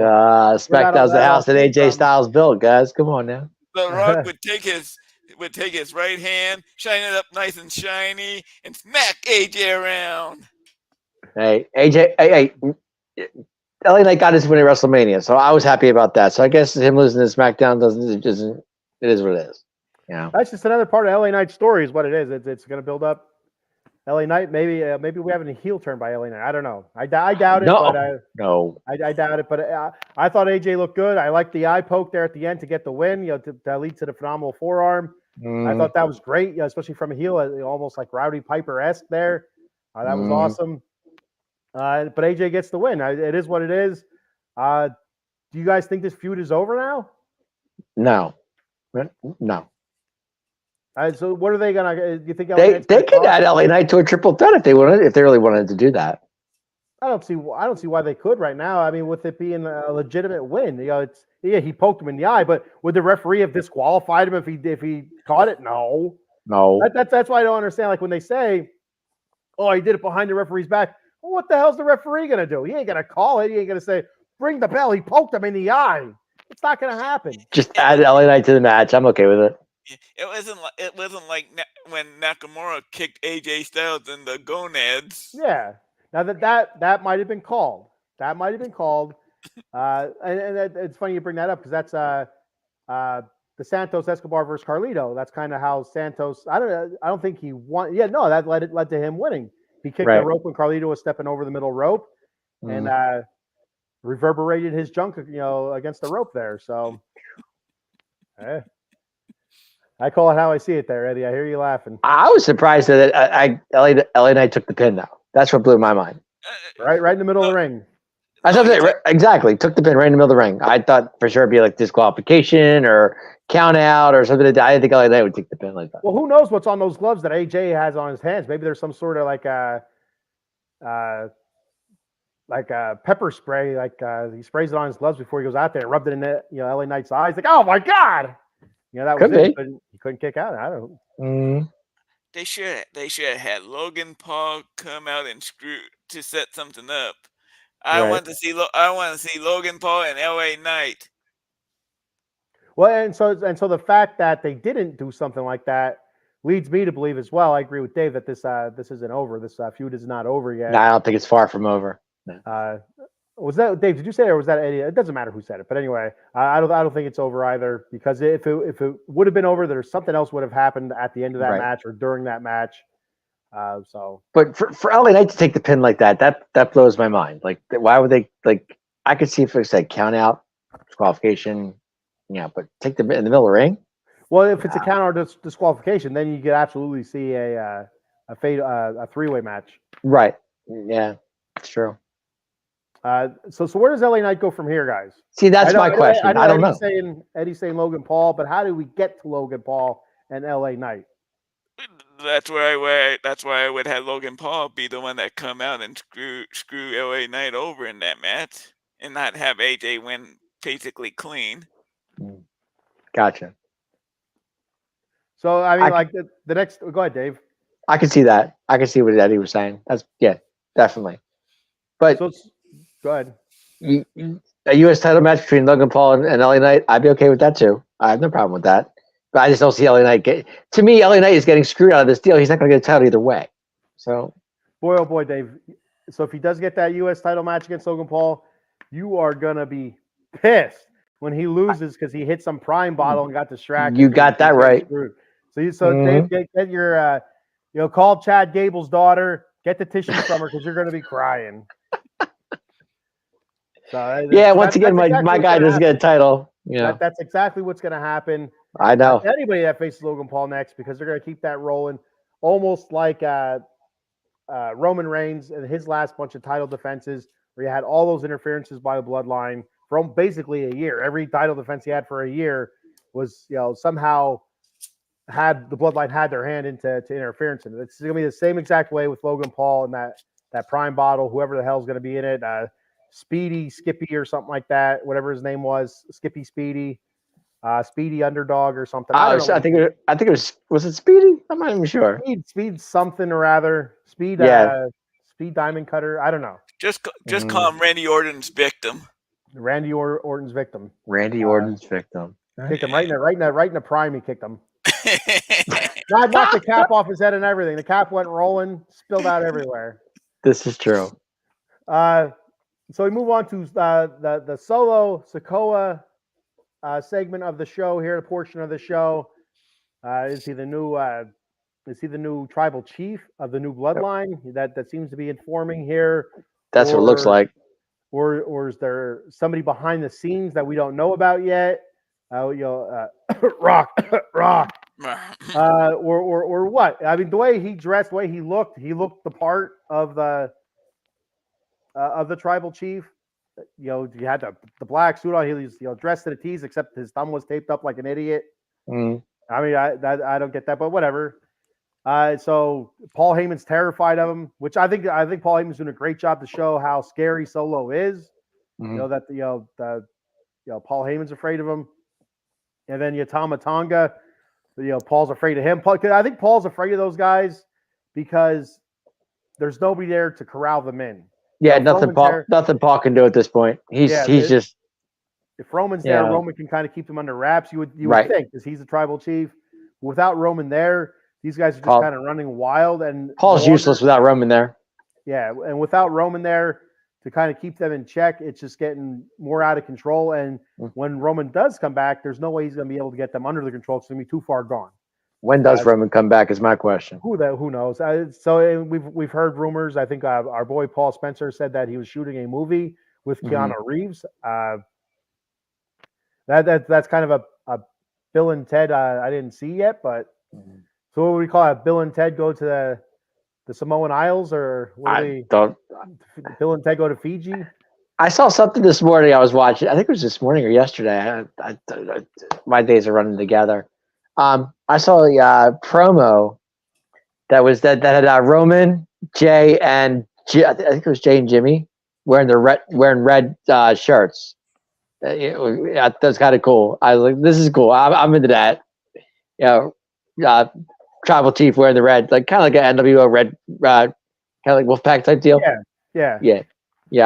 SmackDown's the house that AJ Styles built, guys. Come on now. The Rock would take his right hand, shine it up nice and shiny, and smack AJ around. Hey, AJ, hey, LA Knight got his win at WrestleMania, so I was happy about that. So I guess him losing to SmackDown it is what it is. Yeah, that's just another part of LA Knight's story. Is what it is. It's going to build up LA Knight. Maybe we have a heel turn by LA Knight. I don't know. I doubt it. No. I doubt it. But I thought AJ looked good. I liked the eye poke there at the end to get the win. To lead to the phenomenal forearm. I thought that was great, especially from a heel, almost like Rowdy Piper-esque there. That was awesome. But AJ gets the win. It is what it is. Do you guys think this feud is over now? No. So what are they gonna? Do you think they could add LA Knight to a triple threat if they really wanted to do that? I don't see why they could right now. I mean, with it being a legitimate win, he poked him in the eye, but would the referee have disqualified him if he caught it? No. That's why I don't understand. Like when they say, "Oh, he did it behind the referee's back." Well, what the hell's the referee gonna do? He ain't gonna call it. He ain't gonna say, "Bring the bell." He poked him in the eye. It's not gonna happen. Just add LA Knight to the match. I'm okay with it. It wasn't like when Nakamura kicked AJ Styles in the gonads. Yeah. Now that might have been called. That might have been called. And it's funny you bring that up because that's the Santos Escobar versus Carlito. That's kind of how Santos. I don't think he won. Yeah, no, that led to him winning. He kicked the rope when Carlito was stepping over the middle rope, and reverberated his junk, against the rope there. So, I call it how I see it there, Eddie. I hear you laughing. I was surprised that LA Knight took the pin, though. That's what blew my mind. Right in the middle of the ring. I thought exactly. Took the pin right in the middle of the ring. I thought for sure it'd be like disqualification or count out or something. I didn't think LA Knight would take the pin like that. Well, who knows what's on those gloves that AJ has on his hands? Maybe there's some sort of like a pepper spray. He sprays it on his gloves before he goes out there and rubbed it in LA Knight's eyes. Like, oh my god, that was Could it. be. He couldn't kick out. I don't. They should have had Logan Paul come out and screw to set something up. I Right. want to see Logan Paul and LA Knight. Well, and so the fact that they didn't do something like that leads me to believe as well. I agree with Dave that this isn't over. This feud is not over yet. No, I don't think it's far from over. Was that Dave? Did you say it, or was that Eddie? It doesn't matter who said it, but anyway, I don't think it's over either, because if it would have been over, there's something else would have happened at the end of that match or during that match. But for LA Knight to take the pin like that blows my mind. Like, why would they? Like, I could see if it said count out, disqualification, but take the in the middle of the ring. Well, if it's a count or disqualification, then you could absolutely see a three-way match. Right. Yeah, it's true. So where does LA Knight go from here, guys? See, that's my question. I don't know. Eddie's saying Logan Paul, but how do we get to Logan Paul and LA Knight? That's why I would have Logan Paul be the one that come out and screw LA Knight over in that match, and not have AJ win basically clean. Gotcha. So I mean, the next. Go ahead, Dave. I can see that. I can see what Eddie was saying. Definitely. But go ahead. A U.S. title match between Logan Paul and LA Knight, I'd be okay with that too. I have no problem with that. But I just don't see LA Knight to me, LA Knight is getting screwed out of this deal. He's not going to get a title either way. So, boy, oh boy, Dave. So if he does get that U.S. title match against Logan Paul, you are gonna be pissed when he loses because he hit some prime bottle and got distracted. You got that right. Screwed. Dave, get your call Chad Gable's daughter, get the tissue from her because you're gonna be crying. So once again, my guy doesn't get a title. That's exactly what's gonna happen. I know. Anybody that faces Logan Paul next, because they're gonna keep that rolling, almost like Roman Reigns and his last bunch of title defenses, where you had all those interferences by the Bloodline from basically a year. Every title defense he had for a year was, somehow had the Bloodline had their hand into interference. And it's going to be the same exact way with Logan Paul and that prime bottle, whoever the hell's going to be in it, Speedy, Skippy or something like that, whatever his name was, Skippy Speedy. Speedy Underdog or something. I think it was it Speedy? I'm not even sure. Speed something or other. Speed Diamond Cutter. I don't know. Just call him Randy Orton's victim. Randy Orton's victim. Randy Orton's victim. Kicked him right in the prime. He kicked him. Knocked the cap off his head and everything. The cap went rolling, spilled out everywhere. This is true. So we move on to the Solo Sikoa segment of the show here, a portion of the show. Is he the new tribal chief of the new bloodline that seems to be informing here? That's what it looks like. Or is there somebody behind the scenes that we don't know about yet? Rock, or what? I mean, the way he dressed, the way he looked the part of the tribal chief. You had the black suit on. He was dressed to the T's, except his thumb was taped up like an idiot. I mean, I don't get that, but whatever. So Paul Heyman's terrified of him, which I think Paul Heyman's doing a great job to show how scary Solo is. That Paul Heyman's afraid of him, and then Tama Tonga, Paul's afraid of him. I think Paul's afraid of those guys because there's nobody there to corral them in. Yeah, nothing Paul can do at this point. He's just. If Roman's there, Roman can kind of keep them under wraps. You would think, because he's the tribal chief. Without Roman there, these guys are just kind of running wild. And Paul's useless without Roman there. Yeah, and without Roman there to kind of keep them in check, it's just getting more out of control. And when Roman does come back, there's no way he's going to be able to get them under the control. It's going to be too far gone. When does Roman come back is my question. Who knows? So we've heard rumors. I think our boy Paul Spencer said that he was shooting a movie with Keanu Reeves. That's kind of a Bill and Ted I didn't see yet, but so what would we call it? Bill and Ted go to the Samoan Isles, or Bill and Ted go to Fiji? I saw something this morning. I was watching. I think it was this morning or yesterday. My days are running together. I saw a promo that had Roman, Jay, and I think it was Jay and Jimmy wearing red shirts. That's kind of cool. I was like, this is cool. I'm into that. Tribal chief wearing the red, like kind of like an NWO red, kind of like Wolfpack type deal. Yeah.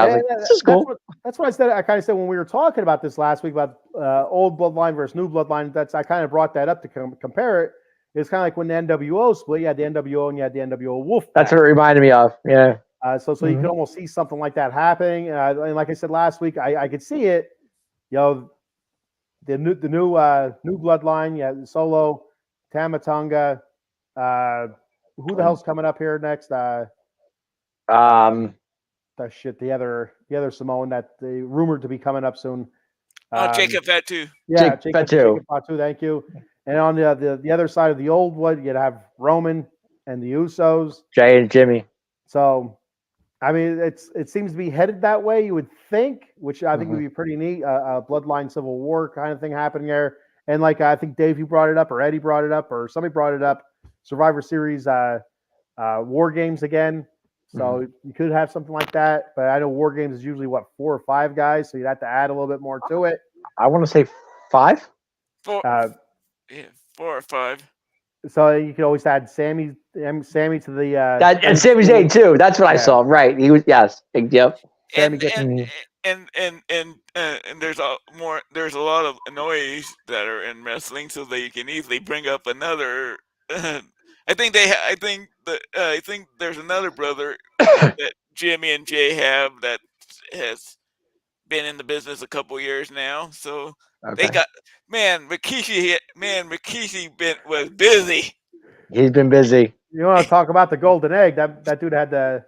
I was like, this is cool. That's what I said. I kind of said when we were talking about this last week about old bloodline versus new bloodline. I kind of brought that up to compare it. It's kind of like when the NWO split. You had the NWO and you had the NWO Wolfpack. That's what it reminded me of. Yeah. So you could almost see something like that happening. And like I said last week, I could see it. The new bloodline. Yeah, Solo, Tama Tonga. Who the hell's coming up here next? The other Samoan that they rumored to be coming up soon. Jacob Fatu. Yeah, Jacob Fatu. Thank you. And on the other side of the old wood, you'd have Roman and the Usos. Jay and Jimmy. So, I mean, it seems to be headed that way. You would think, which I think would be pretty neat. A bloodline civil war kind of thing happening there. And like I think Dave, you brought it up, or Eddie brought it up, or somebody brought it up. Survivor Series War Games again. So you could have something like that, but I know War Games is usually 4 or 5 guys, so you'd have to add a little bit more to it. I want to say 5. 4 or 5. So you could always add Sammy to the and Sami Zayn too. That's what I saw. Right? He was Yep. And there's a lot of noise that are in wrestling, so they can easily bring up another. I think there's another brother that Jimmy and Jay have that has been in the business a couple years now. So they got Rikishi was busy. He's been busy. You want to talk about the golden egg? That dude had the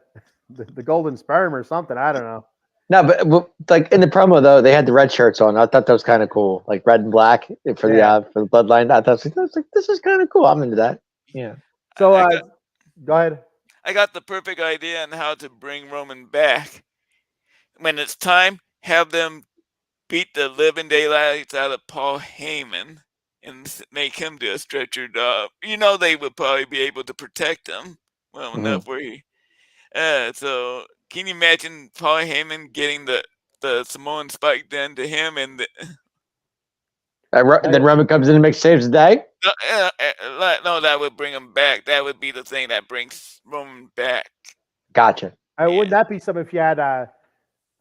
golden sperm or something. I don't know. No, but like in the promo though, they had the red shirts on. I thought that was kind of cool, like red and black for the bloodline. I thought this is kind of cool. I'm into that. Yeah. So go ahead. I got the perfect idea on how to bring Roman back. When it's time, have them beat the living daylights out of Paul Heyman and make him do a stretcher job. They would probably be able to protect him well enough where he. So can you imagine Paul Heyman getting the Samoan spike done to him and then Roman comes in and saves the day? No, that would bring him back. That would be the thing that brings Roman back. Gotcha. Wouldn't that be something if you had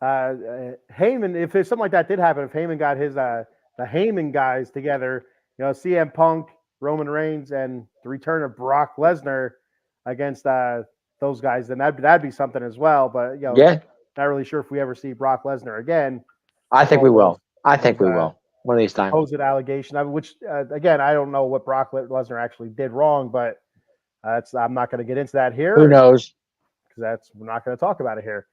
Heyman? If something like that did happen, if Heyman got his the Heyman guys together, CM Punk, Roman Reigns, and the return of Brock Lesnar against those guys, then that'd be something as well. But not really sure if we ever see Brock Lesnar again. I think we will. We will. One of these times. Supposed allegation, which again, I don't know what Brock Lesnar actually did wrong, but I'm not going to get into that here. Who knows? Because we're not going to talk about it here.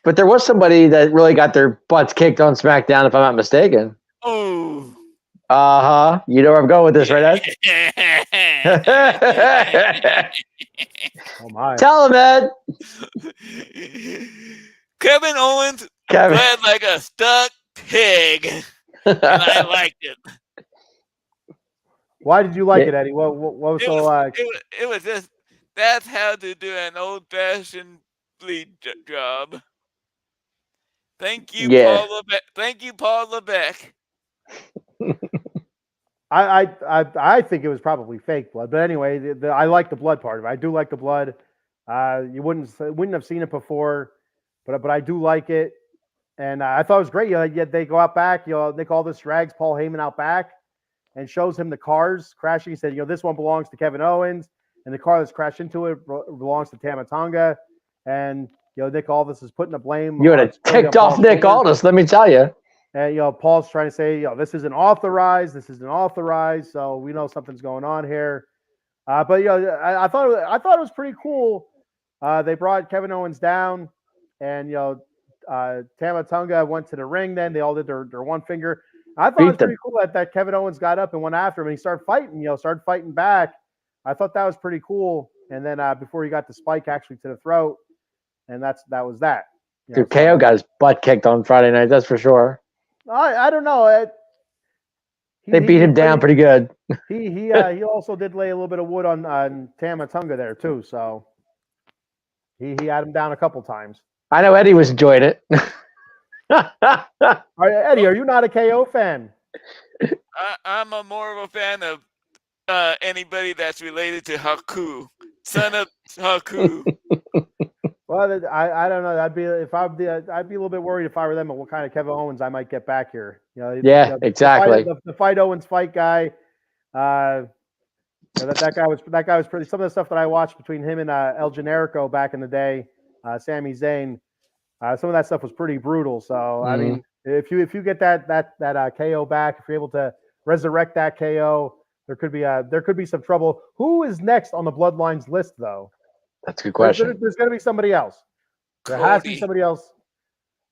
But there was somebody that really got their butts kicked on SmackDown, if I'm not mistaken. Oh. You know where I'm going with this, right, Ed? Oh my! Tell him, Ed. Kevin Owens bled like a stuck pig, and I liked it. Why did you like it, Eddie? What was so like? It was just that's how to do an old-fashioned bleed job. Thank you, Paul Levesque. Thank you, Paul Levesque. I think it was probably fake blood, but anyway, I like the blood part of it. I do like the blood. You wouldn't have seen it before, but I do like it, and I thought it was great. They go out back. They call this drags Paul Heyman out back, and shows him the cars crashing. He said, this one belongs to Kevin Owens, and the car that's crashed into it belongs to Tama Tonga, and Nick Aldis is putting the blame. You would have ticked off Nick Aldis, let me tell you. And Paul's trying to say, this isn't authorized. This isn't authorized. So we know something's going on here. But I thought it was pretty cool. They brought Kevin Owens down, and Tama Tonga went to the ring. Then they all did their one finger. I thought it was pretty cool that Kevin Owens got up and went after him, and he started fighting back. I thought that was pretty cool. And then before he got the spike actually to the throat, and that was that. You know, Dude, KO got his butt kicked on Friday night. That's for sure. I don't know. They beat him down pretty good. He also did lay a little bit of wood on Tama Tonga there too. So he had him down a couple times. I know Eddie was enjoying it. Eddie, are you not a KO fan? I'm more of a fan of anybody that's related to Haku, son of Haku. Well, I don't know. I'd be a little bit worried if I were them at what kind of Kevin Owens I might get back here. You know, exactly. The fight Owens fight guy. That guy was pretty. Some of the stuff that I watched between him and El Generico back in the day, Sami Zayn, some of that stuff was pretty brutal. So I mean, if you get that KO back, if you're able to resurrect that KO, there could be some trouble. Who is next on the Bloodlines list though? That's a good question. There's going to be somebody else. There has to be somebody else.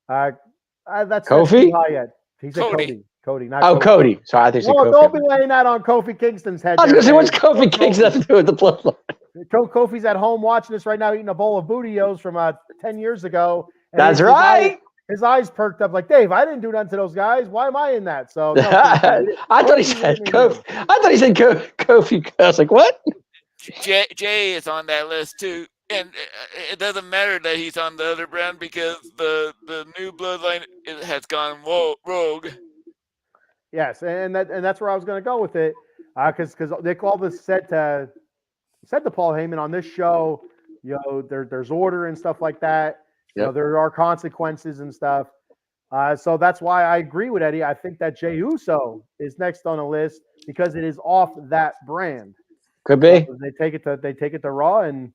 That's Kofi? too high yet. He said Cody. Cody, not Cody. Cody. Sorry, I think Well, don't be laying that on Kofi Kingston's head. I was going to say, what's Kofi Kingston have to do with the Bloodline? Kofi's at home watching this right now, eating a bowl of Bootios from 10 years ago. That's right. His eyes perked up like, Dave, I didn't do nothing to those guys. Why am I in that? So no, I thought he said Kofi. I thought he said Kofi. I was like, what? Jay is on that list too. And it doesn't matter that he's on the other brand because the new Bloodline has gone rogue. Yes, and that's where I was going to go with it, because Nick Aldis said to Paul Heyman on this show, you know, there's order and stuff like that. Yep. You know, there are consequences and stuff. So that's why I agree with Eddie. I think that Jey Uso is next on the list because it is off that brand. Could be. So they take it to Raw and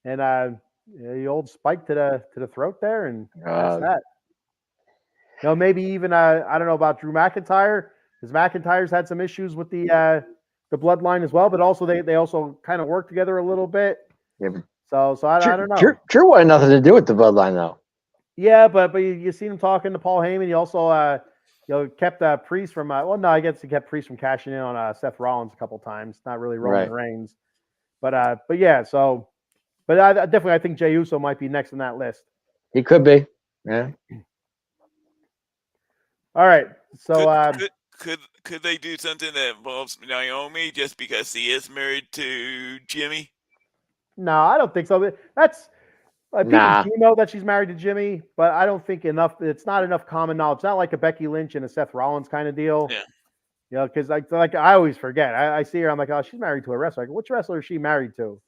the old spike to the throat there, and that's that. You know, maybe even I don't know about Drew McIntyre, because McIntyre's had some issues with the Bloodline as well, but also they also kind of work together a little bit. Yeah. So I don't know. Drew wanted nothing to do with the Bloodline though. Yeah, but you seen him talking to Paul Heyman. He also kept Priest from I guess he kept Priest from cashing in on Seth Rollins a couple times. Not really Roman Reigns, but yeah. So, but I think Jey Uso might be next on that list. He could be. Yeah. All right. So could they do something that involves Naomi just because he is married to Jimmy? No, I don't think so. That's people do know that she's married to Jimmy, but I don't think enough. It's not enough common knowledge. It's not like a Becky Lynch and a Seth Rollins kind of deal. Yeah. You know, because like I always forget. I see her. I'm like, oh, she's married to a wrestler. Like, which wrestler is she married to?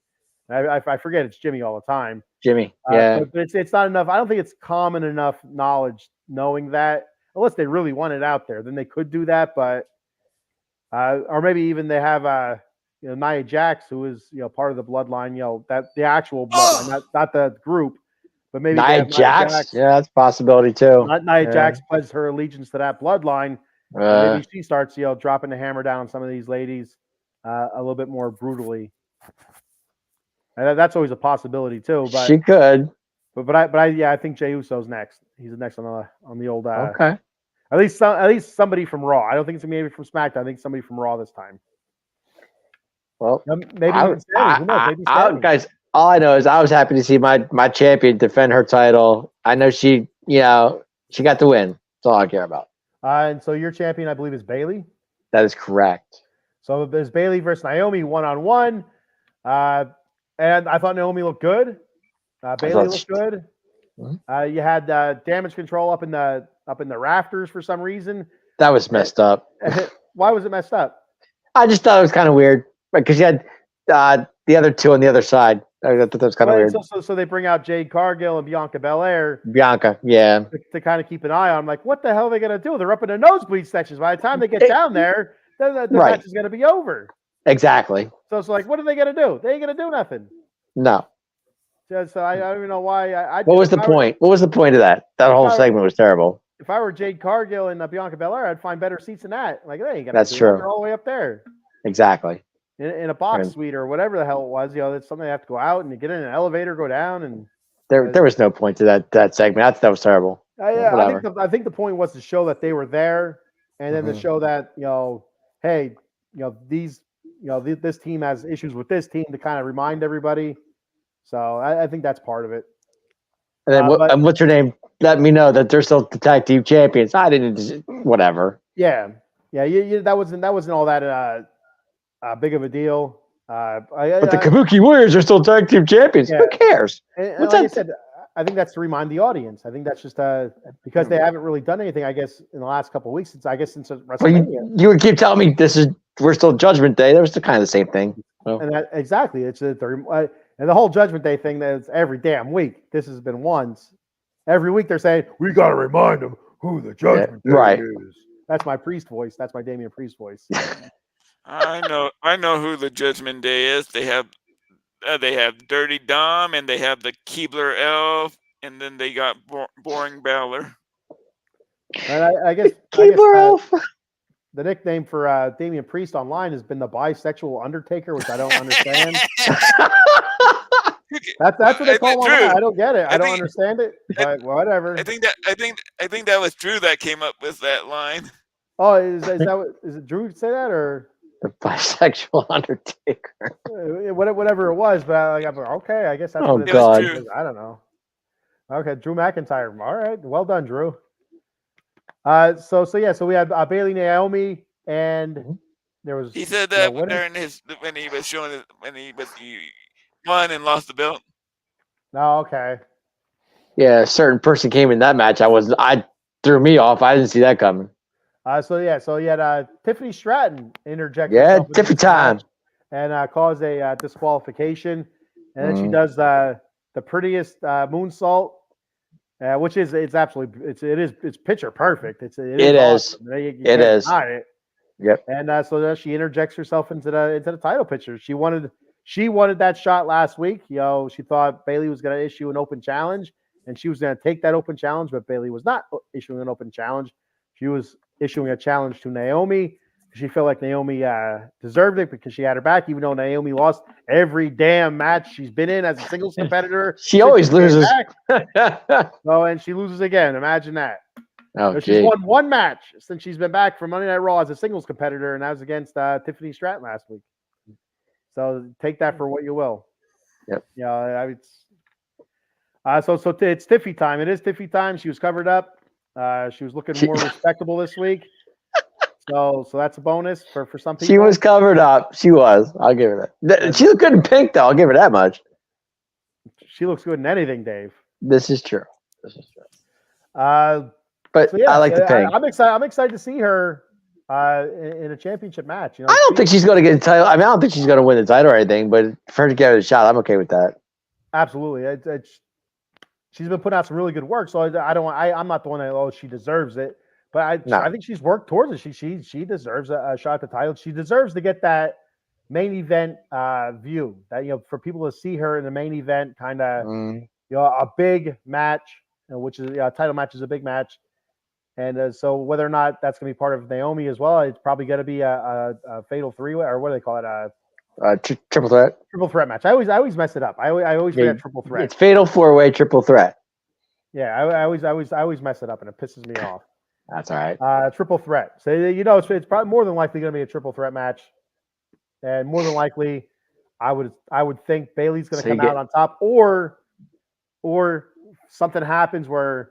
I forget it's Jimmy all the time. Jimmy. Yeah. But it's not enough. I don't think it's common enough knowledge knowing that. Unless they really want it out there, then they could do that. But or maybe even they have Nia Jax, who is part of the Bloodline. That the actual Bloodline, not the group, but maybe Nia Jax. Yeah, that's a possibility too. Nia Jax pledged her allegiance to that Bloodline. Maybe she starts dropping the hammer down on some of these ladies a little bit more brutally. And that's always a possibility too. But she could. But I think Jey Uso's next. He's next on the old. Okay. At least somebody from Raw. I don't think it's maybe from SmackDown. I think somebody from Raw this time. Well, maybe even Sammy. Who knows? Maybe Sammy. Guys, all I know is I was happy to see my champion defend her title. I know she got the win. That's all I care about. And so your champion, I believe, is Bayley. That is correct. So there's Bayley versus Naomi 1-on-1. And I thought Naomi looked good. Bayley looked good. Mm-hmm. You had damage control up in the rafters for some reason. That was messed up. Why was it messed up? I just thought it was kind of weird because you had the other two on the other side. I thought that was kind of weird. So they bring out Jade Cargill and Bianca Belair. Bianca, yeah. To kind of keep an eye on. I'm like, what the hell are they going to do? They're up in the nosebleed sections. By the time they get down there, the match is going to be over. Exactly. So it's like, what are they going to do? They ain't going to do nothing. No. So I don't even know why. What was the point? What was the point of that? That whole segment was terrible. If I were Jade Cargill and Bianca Belair, I'd find better seats than that. Like, they ain't gonna. That's true. They're all the way up there. Exactly. In a box suite or whatever the hell it was. That's something they have to go out and you get in an elevator, go down, and there was no point to that segment. That was terrible. I think the point was to show that they were there, and then to show that hey, this team has issues with this team to kind of remind everybody. So I think that's part of it. And then But- what's her name? Let me know that they're still the tag team champions. I didn't. Whatever. Yeah, that wasn't all that big of a deal. But the Kabuki Warriors are still tag team champions. Yeah. Who cares? And What's like I that? said, I think that's to remind the audience. I think that's just because they haven't really done anything. I guess in the last couple of weeks, since Well, WrestleMania. you would keep telling me we're still Judgment Day. That was kind of the same thing. And that exactly, it's and the whole Judgment Day thing. That's every damn week. This has been once. Every week they're saying we got to remind them who the Judgment Day right. is. That's my Priest voice. That's my Damian Priest voice. I know who the Judgment Day is. They have Dirty Dom, and they have the Keebler Elf, and then they got Boring Balor. And I guess Keebler Elf. the nickname for Damian Priest online has been the bisexual Undertaker, which I don't understand. That's what they call him. I don't get it. I don't understand it. But whatever. I think that was Drew that came up with that line. Oh, is it Drew say that or The bisexual Undertaker. whatever it was? But I'm like, okay, I guess that's Oh, what it God. is. I don't know. Okay, Drew McIntyre. All right, well done, Drew. So we had Bailey, Naomi, and there was. He said that during when he was won and lost the belt. No, okay. Yeah, a certain person came in that match. I threw me off. I didn't see that coming. So you had Tiffany Stratton interject. Yeah, herself into Tiffy the time. match and cause a disqualification, and then she Mm. does the prettiest moonsault, which is it's picture perfect. It is. Awesome. You It can't is. deny it. Yep. And so then she interjects herself into the title picture. She wanted that shot last week. She thought Bailey was going to issue an open challenge, and she was going to take that open challenge, but Bailey was not issuing an open challenge. She was issuing a challenge to Naomi. She felt like Naomi deserved it because she had her back, even though Naomi lost every damn match she's been in as a singles competitor. She always loses. Oh, and she loses again. Imagine that. Oh, So she's gee. won one match since she's been back from Monday Night Raw as a singles competitor, and that was against Tiffany Stratton last week. So take that for what you will. Yep. So it's Tiffy time. It is Tiffy time. She was covered up. She was looking more respectable this week. So that's a bonus for some people. She was covered up. She was. I'll give her that. She looked good in pink, though. I'll give her that much. She looks good in anything, Dave. This is true. But I like the pink. I'm excited to see her in a championship match. I don't think she's going to get the title. I don't think she's going to win the title or anything. But for her to give it a shot, I'm okay with that. Absolutely. She's been putting out some really good work. So I'm not the one that she deserves it. But I think she's worked towards it. She deserves a shot at the title. She deserves to get that main event view. That for people to see her in the main event, kind of a big match, which is a title match is a big match. And so whether or not that's going to be part of Naomi as well, it's probably going to be a fatal three-way, or what do they call it? Triple threat. Triple threat match. I always mess it up. I always forget triple threat. It's fatal four-way triple threat. Yeah, I always mess it up, and it pisses me off. That's all right. Triple threat. So it's probably more than likely going to be a triple threat match, and more than likely, I would think Bailey's going to come out on top, or something happens where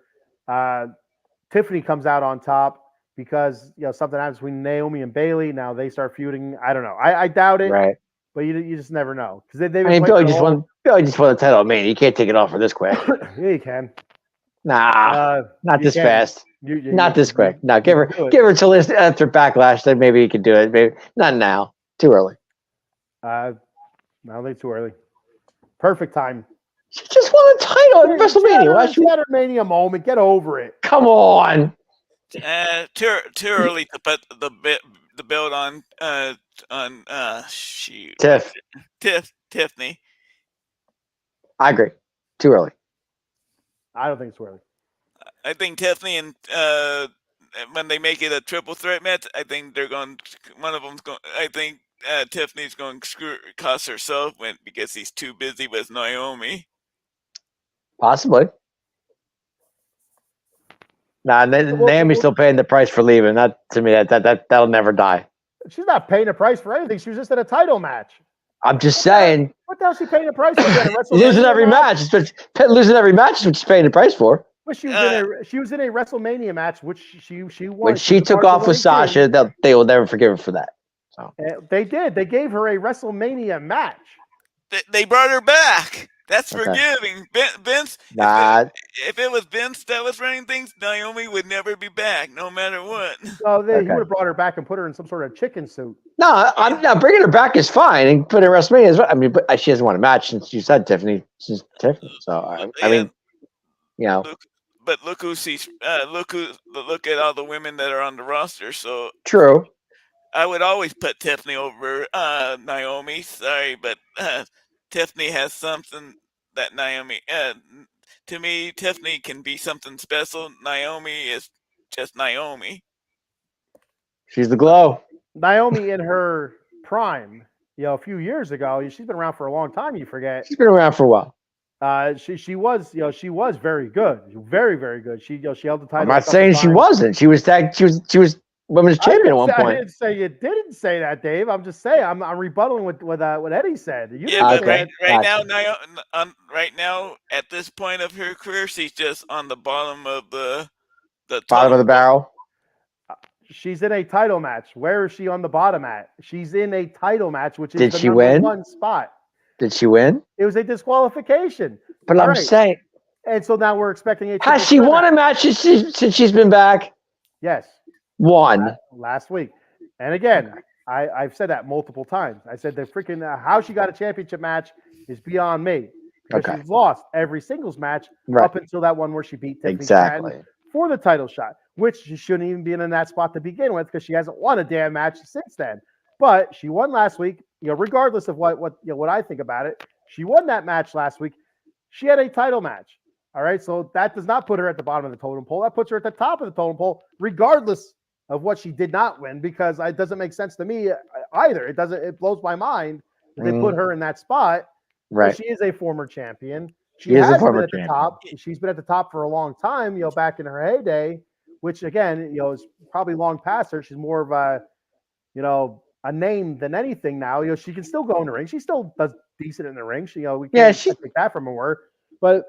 Tiffany comes out on top because something happens between Naomi and Bailey. Now they start feuding. I don't know. I doubt it. Right. But you just never know because Billy just won the title. Man, you can't take it off for this quick. Yeah, you can. Nah, not this fast. Not this quick. No, give her till after Backlash. Then maybe you can do it. Maybe not now. Too early. No, too early. Perfect time. She just won a title at WrestleMania. She had her Mania moment. Get over it. Come on. Too early to put the belt on Tiffany. I agree. Too early. I don't think it's too early. I think Tiffany and when they make it a triple threat match, I think they're going. One of them's going. I think Tiffany's going to cost herself because he's too busy with Naomi. Possibly. Nah, Naomi's still paying the price for leaving. That to me, that'll never die. She's not paying the price for anything. She was just in a title match. I'm just saying, What the hell is she paying the price for? losing every match. Losing every match is what she's paying the price for. But she was in a WrestleMania match, which she won. When she took off with Sasha, they will never forgive her for that. So. They did. They gave her a WrestleMania match. They brought her back. That's forgiving. Vince, if it was Vince that was running things, Naomi would never be back, no matter what. So he would have brought her back and put her in some sort of chicken suit. No, I'm not bringing her back is fine and put her in WrestleMania as well. I mean, but she doesn't want a match since you said Tiffany. She's Tiffany. So I mean, you know. Look who sees. Look at all the women that are on the roster. So true. I would always put Tiffany over Naomi. Sorry, but Tiffany has something that Naomi. To me, Tiffany can be something special. Naomi is just Naomi. She's the glow. Naomi in her prime, a few years ago. She's been around for a long time. You forget. She's been around for a while. She was very good, very, very good. She held the title. I'm not saying she wasn't. She was women's champion at one point. I didn't say you didn't say that, Dave. I'm just saying I'm rebuttaling what Eddie said. But right now at this point of her career, she's just on the bottom of the bottom of the barrel. She's in a title match. Where is she on the bottom at? She's in a title match, which is Did the she number win? one spot. Did she win? It was a disqualification. But I'm saying. And so now we're expecting a. Has she won a match since she's been back? Yes. One. Last week. And again, I've said that multiple times. I said the freaking how she got a championship match is beyond me. Because she's lost every singles match up until that one where she beat Tiffany Stratton for the title shot, which she shouldn't even be in that spot to begin with because she hasn't won a damn match since then. But she won last week. Regardless of what I think about it, she won that match last week. She had a title match. All right, so that does not put her at the bottom of the totem pole. That puts her at the top of the totem pole, regardless of what she did not win, because it doesn't make sense to me either. It doesn't. It blows my mind that they put her in that spot. Right. She is a former champion. She is a former champion. Top. She's been at the top for a long time. Back in her heyday, which again, is probably long past her. She's more of a name than anything now. She can still go in the ring. She still does decent in the ring. We can't take that from her. But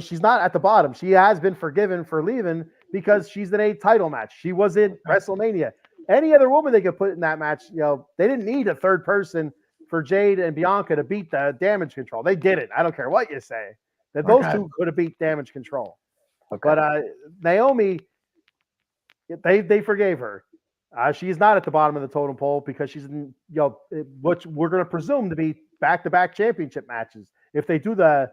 she's not at the bottom. She has been forgiven for leaving because she's in a title match. She was in WrestleMania. Any other woman they could put in that match, they didn't need a third person for Jade and Bianca to beat the Damage Control. They did it. I don't care what you say. That those two could have beat Damage Control. Okay. But Naomi, they forgave her. She's not at the bottom of the totem pole because she's in, what we're going to presume to be back-to-back championship matches. If they do the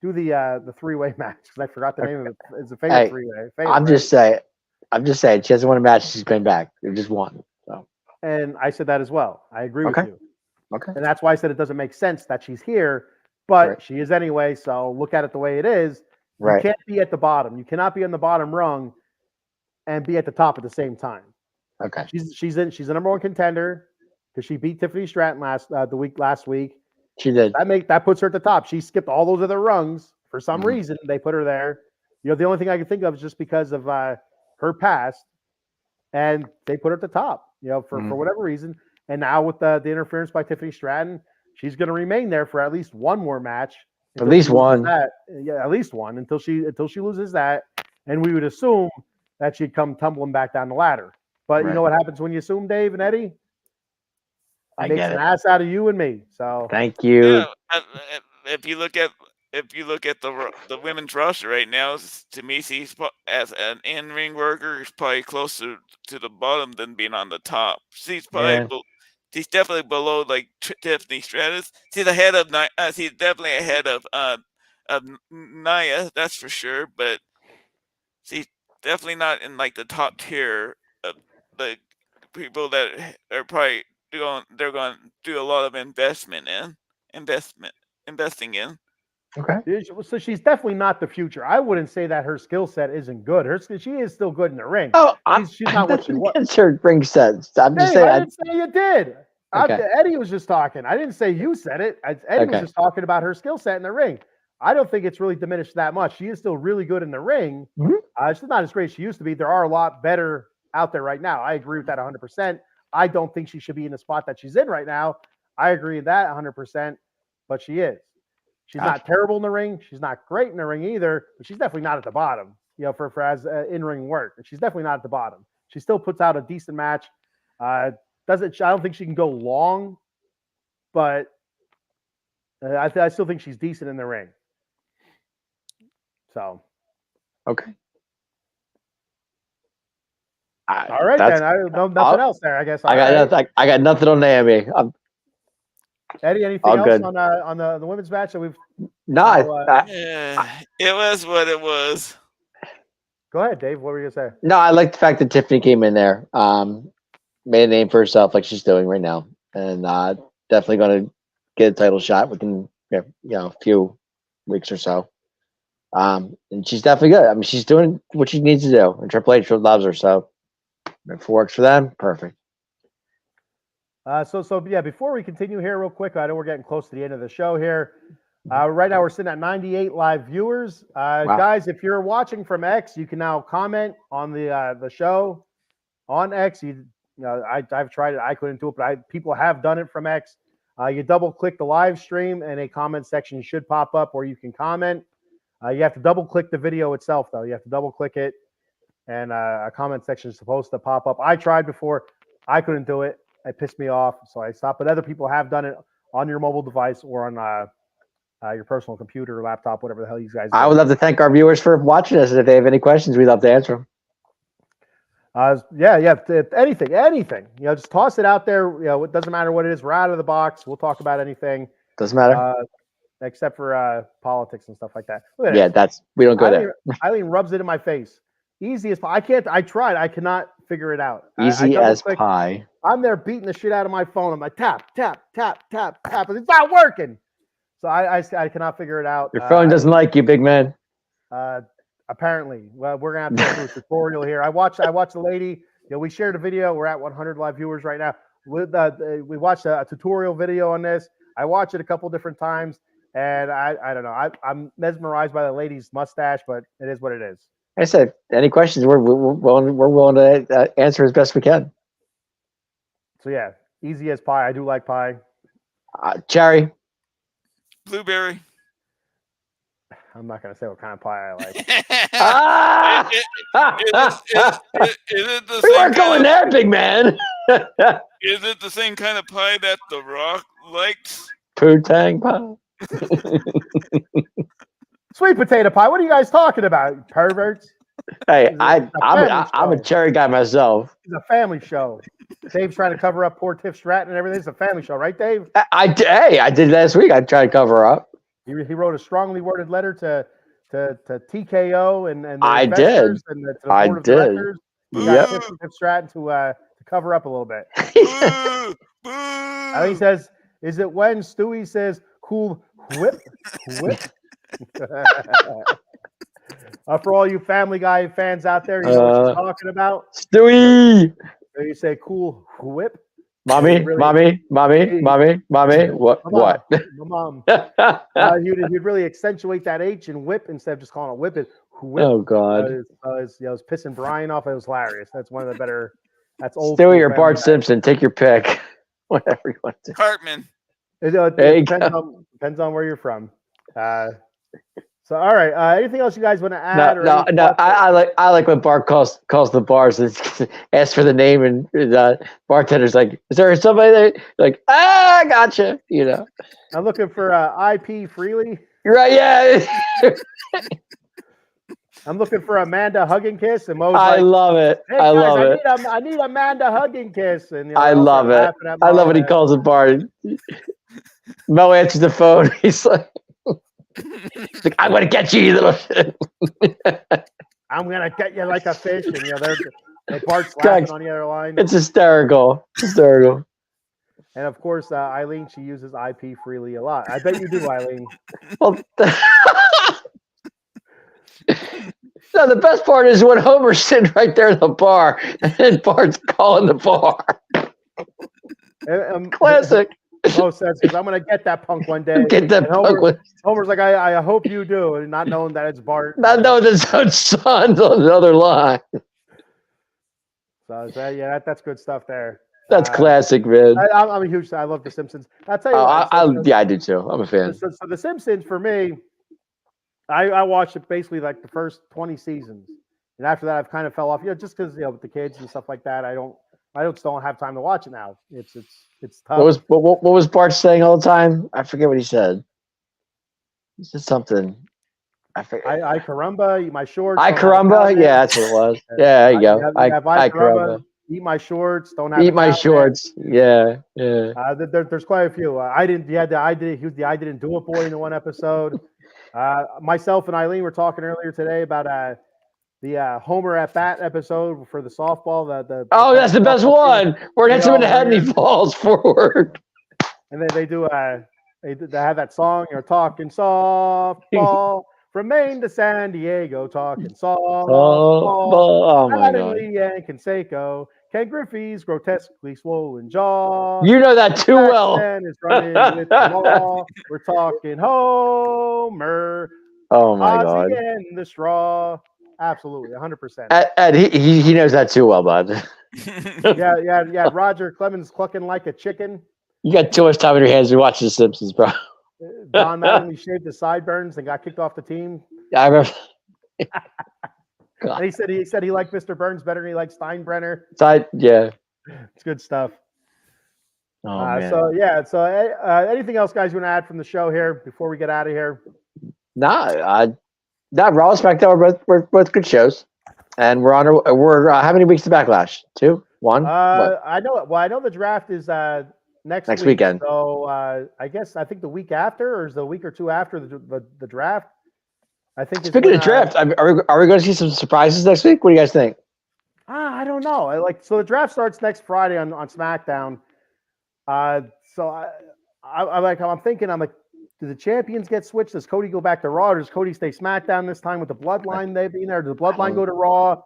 three-way match, because I forgot the name of it. It's a favorite three-way. I'm just saying. She hasn't won a match. She's been back. They just won. So. And I said that as well. I agree with you. Okay. And that's why I said it doesn't make sense that she's here, but she is anyway. So look at it the way it is. You can't be at the bottom. You cannot be on the bottom rung and be at the top at the same time. Okay. She's a number one contender because she beat Tiffany Stratton last week. She did. That puts her at the top. She skipped all those other rungs for some reason. They put her there. The only thing I can think of is just because of her past, and they put her at the top. For whatever reason. And now with the interference by Tiffany Stratton, she's going to remain there for at least one more match. At least one. At least one until she loses that, and we would assume that she'd come tumbling back down the ladder. But you know what happens when you assume, Dave and Eddie? It makes an ass out of you and me. So thank you. If you look at the women's roster right now, to me, she's as an in-ring worker is probably closer to the bottom than being on the top. She's probably she's definitely below like Tiffany Stratton. She's ahead of she's definitely ahead of Nia, that's for sure. But she's definitely not in like the top tier of the people that are probably they're going to do a lot of investing in. Okay. So she's definitely not the future. I wouldn't say that her skill set isn't good. She is still good in the ring. Oh, she's not what she was. Her ring sense. I'm just saying. I didn't say you did. Okay. Eddie was just talking. I didn't say you said it. Eddie was just talking about her skill set in the ring. I don't think it's really diminished that much. She is still really good in the ring. Mm-hmm. She's not as great as she used to be. There are a lot better out there right now. I agree with that 100%. I don't think she should be in the spot that she's in right now. I agree with that 100%, but she is. She's not terrible in the ring. She's not great in the ring either, but she's definitely not at the bottom, for as in-ring work. She's definitely not at the bottom. She still puts out a decent match. I don't think she can go long, but I still think she's decent in the ring. So. Okay. All right, then. Nothing else there, I guess. I got nothing on Naomi. Eddie, anything else good. on the women's match that we've? No, it was what it was. Go ahead, Dave. What were you gonna say? No, I like the fact that Tiffany came in there, made a name for herself like she's doing right now, and definitely going to get a title shot within a few weeks or so. And she's definitely good. I mean, she's doing what she needs to do, and Triple H loves her. So if it works for them, perfect. So before we continue here real quick, I know we're getting close to the end of the show here. Right now we're sitting at 98 live viewers. Wow. Guys, if you're watching from X, you can now comment on the show on X. I've tried it. I couldn't do it, but people have done it from X. You double click the live stream and a comment section should pop up where you can comment. You have to double click the video itself though. You have to double click it and a comment section is supposed to pop up. I tried before. I couldn't do it. It pissed me off, so I stopped. But other people have done it on your mobile device or on your personal computer or laptop, whatever the hell you guys do. I would love to thank our viewers for watching us. And if they have any questions, we'd love to answer them. Anything. Just toss it out there. It doesn't matter what it is. We're out of the box. We'll talk about anything. Doesn't matter. Except for politics and stuff like that. Yeah, we don't go there. Eileen rubs it in my face. Easy as pie. I tried. I cannot figure it out. Easy as pie. I'm there beating the shit out of my phone. I'm like, tap, tap, tap, tap, tap. And it's not working. So I cannot figure it out. Your phone doesn't like you, big man. Apparently. Well, we're going to have to do a tutorial here. I watched the lady. We shared a video. We're at 100 live viewers right now. We watched a tutorial video on this. I watched it a couple different times. And I don't know. I'm mesmerized by the lady's mustache, but it is what it is. I said, any questions, we're willing to answer as best we can. So yeah, easy as pie. I do like pie. Cherry. Blueberry. I'm not gonna say what kind of pie I like. Is it the we weren't going there, big man. Is it the same kind of pie that The Rock likes? Poo-tang pie. Sweet potato pie. What are you guys talking about, perverts? Hey, I'm a cherry guy myself. It's a family show. Dave's trying to cover up poor Tiff Stratton and everything. It's a family show, right, Dave? I did last week. I tried to cover up. He wrote a strongly worded letter to TKO and the I investors did. and to the board of directors. Yep. Tiff Stratton to cover up a little bit. I think he says, "Is it when Stewie says cool whip?" For all you Family Guy fans out there, you know what she's talking about. Stewie. You say cool whip. Mommy. What? My mom. You'd really accentuate that H and whip instead of just calling it whip. It whip. Oh God. It was pissing Brian off. It was hilarious. That's one of the better. That's old. Stewie or Bart Simpson. Take your pick. Whatever you want to. Cartman. It depends on where you're from. So all right. Anything else you guys want to add? No. I like when Bart calls the bars and asks for the name, and the bartender's like, "Is there somebody there?" Like, gotcha. I'm looking for IP Freely. You're right. Yeah. I'm looking for Amanda Hug and Kiss, and Mo's I love it. Hey, I love it. I need Amanda Hug and Kiss, and I love it. I love when he calls the bar. Mo answers the phone. He's like, "I'm gonna get you, you little shit." I'm gonna get you like a fish, and they're Bart's laughing on the other line. It's hysterical. And of course, Eileen, she uses IP Freely a lot. I bet you do, Eileen. Well, no, the best part is when Homer's sitting right there at the bar, and Bart's calling the bar. Classic. Mo says, "Because I'm going to get that punk one day." Get that punk. Homer's like, I hope you do, and not knowing that it's Bart. Not knowing his own son's on the other line. So yeah, that's good stuff there. That's classic, man. I'm a huge. I love The Simpsons. I'll tell you what. Yeah, I do too. I'm a fan. So The Simpsons for me, I watched it basically like the first 20 seasons, and after that I've kind of fell off. Just because with the kids and stuff like that, I just don't have time to watch it now. It's tough. What was Bart saying all the time? I forget what he said. He said something. I forget. I caramba, eat my shorts. I caramba, yeah, that's what it was. Yeah, there you go. I caramba. Eat my shorts. Don't have eat my shorts. Yeah. There's quite a few. I didn't. Yeah, he was the I didn't do it boy in the one episode. Myself and Eileen were talking earlier today about the Homer at bat episode for the softball. That's the best one. Where it hits him in the head and he falls forward. And then they do they have that song, talking softball from Maine to San Diego, talking softball. Oh my God. And Canseco, Ken Griffey's grotesquely swollen jaw. You know that too well. Is running with the ball. We're talking Homer. Oh my God. And the straw. Absolutely, 100%. Ed, he knows that too well, bud. yeah. Roger Clemens clucking like a chicken. You got too much time in your hands to watch The Simpsons, bro. Don Mattingly shaved his sideburns and got kicked off the team. Yeah, I remember. And he said he liked Mr. Burns better than he liked Steinbrenner. Yeah. It's good stuff. Oh, man. So anything else, guys, you want to add from the show here before we get out of here? Raw and SmackDown we're both good shows, and we're how many weeks to Backlash? 2, 1. I know the draft is next weekend. So I think the week after, or is the week or two after the draft. I think. Speaking of draft, are we going to see some surprises next week? What do you guys think? I don't know. So the draft starts next Friday on SmackDown. So I'm thinking, do the champions get switched? Does Cody go back to Raw, or does Cody stay SmackDown this time with the Bloodline? They being there. Does the Bloodline go to Raw?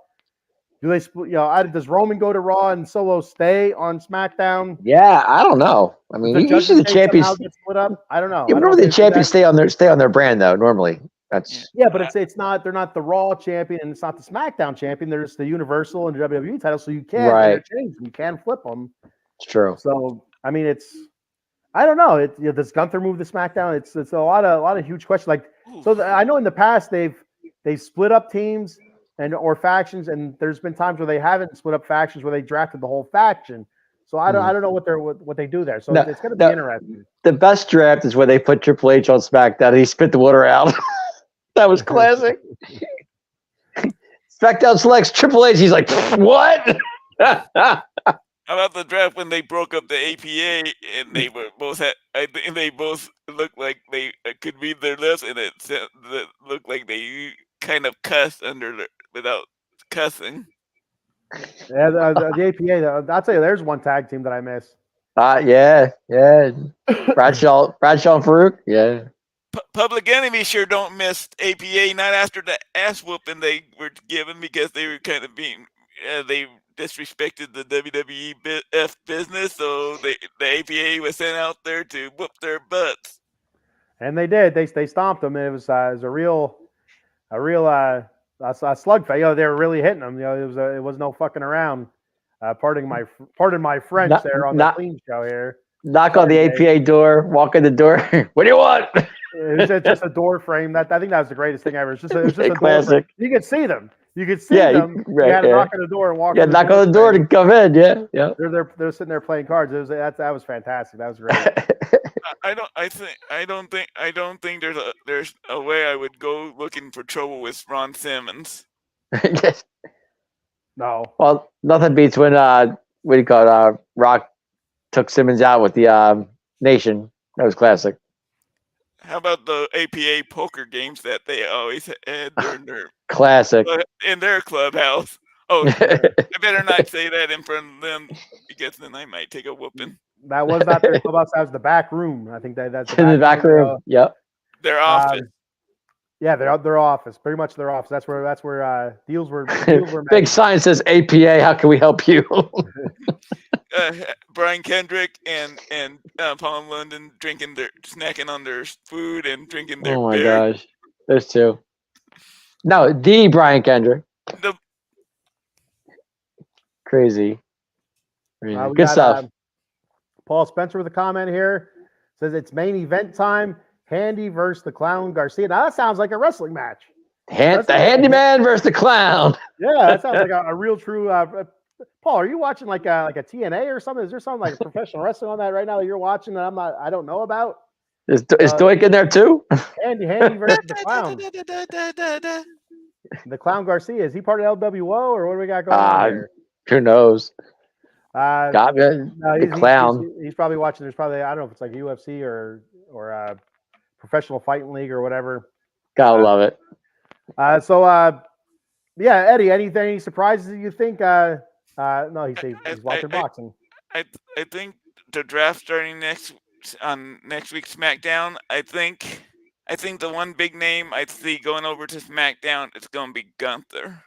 Do they split? Does Roman go to Raw and Solo stay on SmackDown? Yeah, I don't know. I mean, usually the champions get split up. I don't know. Yeah, normally the champions stay on their brand though. Normally, that's but it's not. They're not the Raw champion, and it's not the SmackDown champion. They're just the Universal and the WWE title. So you can interchange them. You can flip them. It's true. So I mean, I don't know. Does Gunther move to SmackDown? It's a lot of huge questions. I know in the past they've split up teams or factions, and there's been times where they haven't split up factions where they drafted the whole faction. So I don't know what they do there. So it's going to be interesting. The best draft is where they put Triple H on SmackDown and he spit the water out. That was classic. SmackDown selects Triple H. He's like, what? How about the draft when they broke up the APA and they were both they both looked like they could read their lips, and it looked like they kind of cussed without cussing. Yeah, the APA. I'll tell you, there's one tag team that I miss. Yeah. Bradshaw and Farouk. Yeah. Public Enemy sure don't miss APA. Not after the ass whooping they were given, because they were kind of being they disrespected the WWE business. So the APA was sent out there to whoop their butts. And they did. They stomped them. It was a real slugfest. They were really hitting them. It was no fucking around. Pardon my French there on the Clean Show here. Knock on the APA door. Walk in the door. What do you want? It was just a door frame. I think that was the greatest thing ever. It was just a classic. You could see them. You had to knock on the door and walk. Yeah, knock on the door to come in. Yeah. They're sitting there playing cards. That was fantastic. That was great. I don't think there's a way I would go looking for trouble with Ron Simmons. No. Well, nothing beats when what do you call it? Rock took Simmons out with the Nation. That was classic. How about the APA poker games that they always had during their classic in their clubhouse? Oh, I better not say that in front of them, because then I might take a whooping. That was not their clubhouse. That was the back room. I think that's in the back room. Yep. Their office. Yeah, their office. Pretty much their office. That's where deals were made. Big sign says APA. How can we help you? Brian Kendrick and Paul London snacking on their food and drinking their beer. Oh my gosh, there's two. No, the Brian Kendrick. Crazy. We Good got, stuff. Paul Spencer with a comment here. Says it's main event time. Handy versus the Clown Garcia. Now that sounds like a wrestling match. The handyman versus the clown. Yeah, that sounds like a real true. Paul, are you watching like a TNA or something? Is there something like a professional wrestling on that right now that you're watching that I don't know about? Is Doink in there too? Handy versus the Clown. The Clown Garcia, is he part of LWO or what do we got going on here? Who knows? No, The Clown. He's probably watching. There's probably, I don't know if it's like UFC or professional fighting league or whatever. Gotta love it. Yeah, Eddie, any surprises that you think? No, he's watching boxing. I think the draft starting next week's SmackDown. I think the one big name I see going over to SmackDown is going to be Gunther.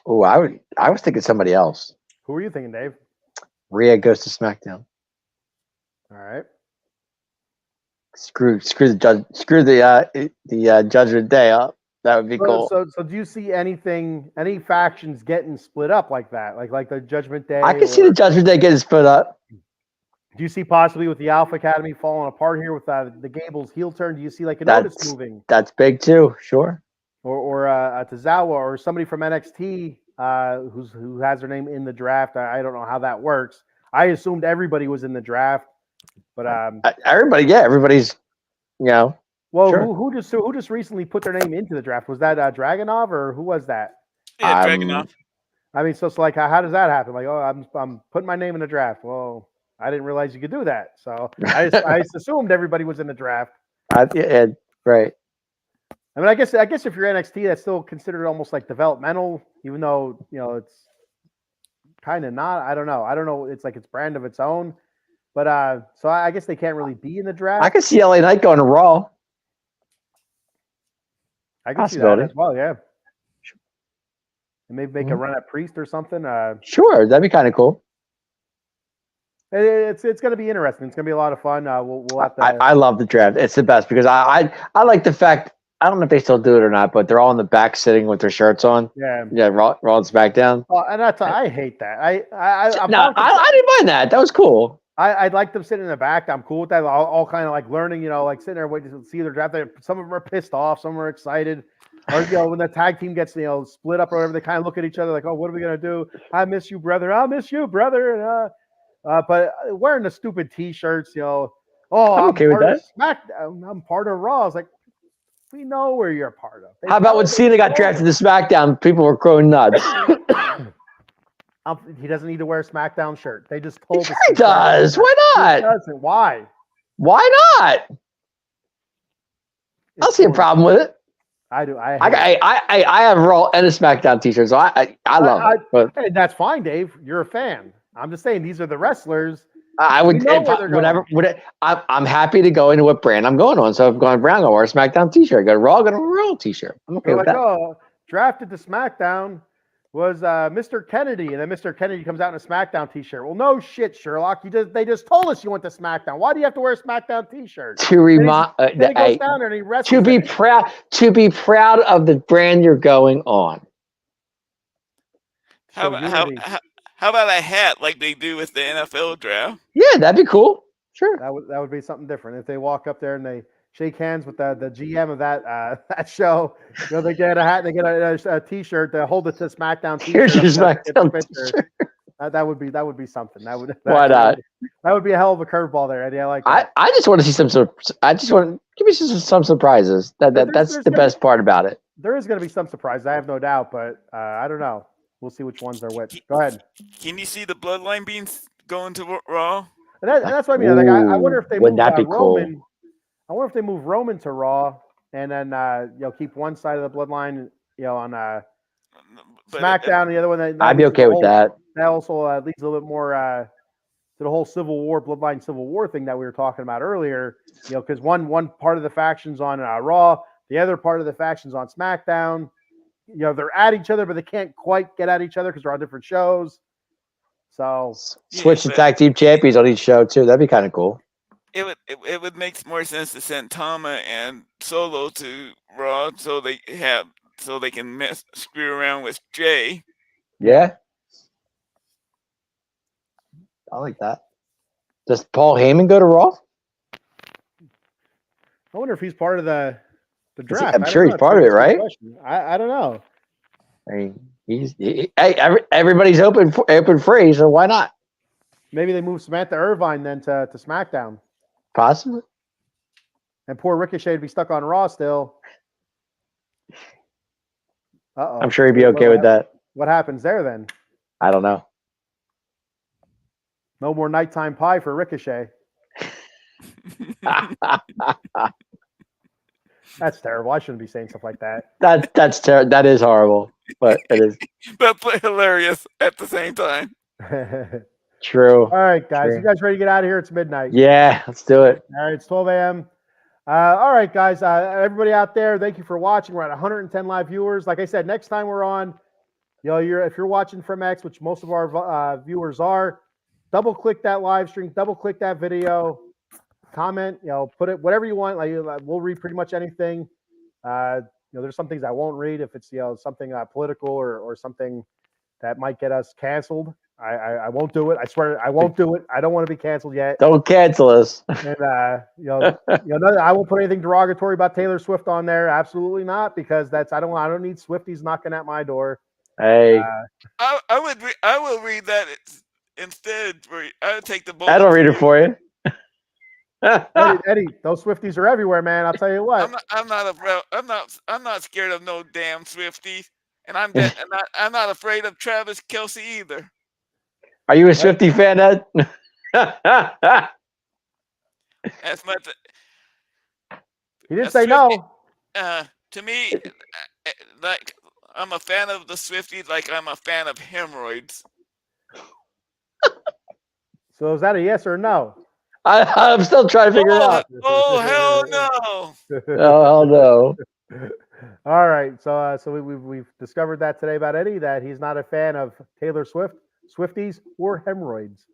Oh, I was thinking somebody else. Who were you thinking, Dave? Rhea goes to SmackDown. All right. Screw the Judgment Day up. That would be cool. So do you see any factions getting split up like that? Like the Judgment Day? I can see the Judgment Day getting split up. Do you see possibly with the Alpha Academy falling apart here with the Gable's heel turn? Do you see like an Otis moving? That's big too, sure. Or Tozawa or somebody from NXT who has their name in the draft. I don't know how that works. I assumed everybody was in the draft, but everybody's, Well, sure. who just recently put their name into the draft? Was that Dragunov or who was that? Yeah, Dragunov. I mean, so it's like, how does that happen? Like, I'm putting my name in the draft. Well, I didn't realize you could do that. So I just assumed everybody was in the draft. Right. I mean, I guess if you're NXT, that's still considered almost like developmental, even though it's kind of not. I don't know. It's like its brand of its own. But so I guess they can't really be in the draft. I could see LA Knight going to Raw. I can see that as well. Yeah. And maybe make a run at Priest or something. Sure, that'd be kind of cool. It's going to be interesting. It's going to be a lot of fun. We'll have to. I love the draft. It's the best because I like the fact. I don't know if they still do it or not, but they're all in the back sitting with their shirts on. Yeah. Raw and SmackDown. And I hate that. I didn't mind that. That was cool. I'd like them sitting in the back. I'm cool with that. All kind of like learning, like sitting there waiting to see their draft. Some of them are pissed off. Some are excited. Or when the tag team gets split up or whatever, they kind of look at each other like, "Oh, what are we gonna do? I miss you, brother. I miss you, brother." But wearing the stupid T-shirts, I'm okay with that. SmackDown. I'm part of Raw. It's like, we know where you're part of. How about when Cena got drafted to SmackDown? People were growing nuts. He doesn't need to wear a SmackDown shirt. They just told us. He does. Why not? He doesn't. Why? Why not? I don't see a problem with it. I do. I have Raw and a SmackDown T-shirt, so I love it. But hey, that's fine, Dave. You're a fan. I'm just saying these are the wrestlers. I would I'm happy to go into what brand I'm going on. So if I'm going Brown, I'll wear a SmackDown T-shirt. Go to Raw, go to a Raw T-shirt. I'm okay with that. Drafted to SmackDown was Mr. Kennedy, and then Mr. Kennedy comes out in a SmackDown T-shirt. Well, no shit, Sherlock. They just told us you went to SmackDown. Why do you have to wear a SmackDown T-shirt? To remind, he goes down there and he wrestles. To be proud of the brand you're going on. How about a hat like they do with the NFL draft? Yeah, that'd be cool. Sure. That would be something different. If they walk up there and they shake hands with the GM of that show, they get a hat, they get a T-shirt, they hold it to SmackDown. Here's your SmackDown T-shirt. That would be something. Why not? That would be a hell of a curveball there, Eddie. I like that. I just want to see I just want to give me some surprises. That's the best part about it. There is going to be some surprises, I have no doubt, but I don't know. We'll see which ones they're which. Go ahead. Can you see the bloodline being going to Raw? And that's what I mean. Like, I wonder if they would that be cool? Roman. I wonder if they move Roman to Raw and then keep one side of the bloodline on SmackDown, and the other one. I'd be okay with that. That also leads a little bit more to the whole bloodline Civil War thing that we were talking about earlier. Because one part of the factions on Raw, the other part of the factions on SmackDown. They're at each other, but they can't quite get at each other because they're on different shows. So switch the tag team champions on each show too. That'd be kind of cool. It would make more sense to send Tama and Solo to Raw so they can screw around with Jay. Yeah. I like that. Does Paul Heyman go to Raw? I wonder if he's part of the Is he- draft. I'm I don't sure know. he's part of That's it, a good right? question. I don't know. I mean, everybody's open free, so why not? Maybe they move Samantha Irvine then to SmackDown. Possibly. And poor Ricochet would be stuck on Raw still. Uh-oh. I'm sure he'd be okay with that. What happens there then? I don't know. No more nighttime pie for Ricochet. That's terrible. I shouldn't be saying stuff like that. That's terrible. That is horrible, but it is but hilarious at the same time. true. All right, guys. True. You guys ready to get out of here? It's midnight. Yeah, let's do it. All right, it's 12 a.m. All right, guys. Everybody out there, thank you for watching. We're at 110 live viewers. Like I said, next time we're on, if you're watching from X, which most of our viewers are, double click that live stream, double click that video, comment, put it whatever you want. Like we'll read pretty much anything. There's some things I won't read if it's something political or something that might get us canceled. I won't do it. I swear I won't do it. I don't want to be canceled yet. Don't cancel us. And I won't put anything derogatory about Taylor Swift on there. Absolutely not, because I don't need Swifties knocking at my door. Hey, I will read that instead. I would take the bold. I don't read it for you. Eddie, those Swifties are everywhere, man. I'll tell you what. I'm not scared of no damn Swifties, and I'm not afraid of Travis Kelce either. Are you a Swiftie fan, Ed? As much. He didn't say no. To me, like I'm a fan of the Swifties, like I'm a fan of hemorrhoids. So is that a yes or a no? I'm still trying to figure it out. Oh hell no! Oh no! All right, so we've discovered that today about Eddie, that he's not a fan of Taylor Swift, Swifties, or hemorrhoids.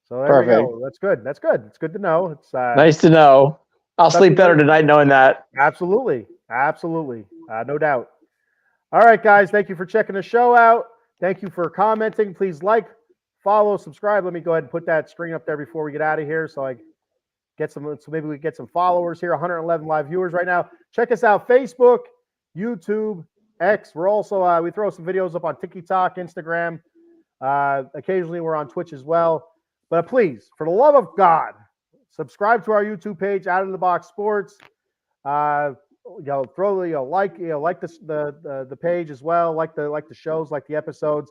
So there we go. That's good. That's good. It's good to know. It's nice to know. I'll sleep better tonight knowing that. Absolutely, no doubt. All right, guys. Thank you for checking the show out. Thank you for commenting. Please like, follow, subscribe. Let me go ahead and put that screen up there before we get out of here, so I get some. So maybe we get some followers here. 111 live viewers right now. Check us out: Facebook, YouTube, X. We're also we throw some videos up on TikTok, Instagram. Occasionally, we're on Twitch as well. But please, for the love of God, subscribe to our YouTube page, Out of the Box Sports. Like the page as well, like the shows, like the episodes.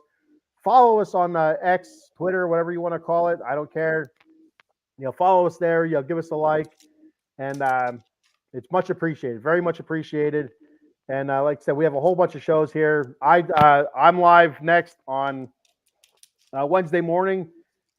Follow us on X, Twitter, whatever you want to call it. I don't care. Follow us there. Give us a like, and it's much appreciated, very much appreciated. And like I said, we have a whole bunch of shows here. I'm live next on Wednesday morning,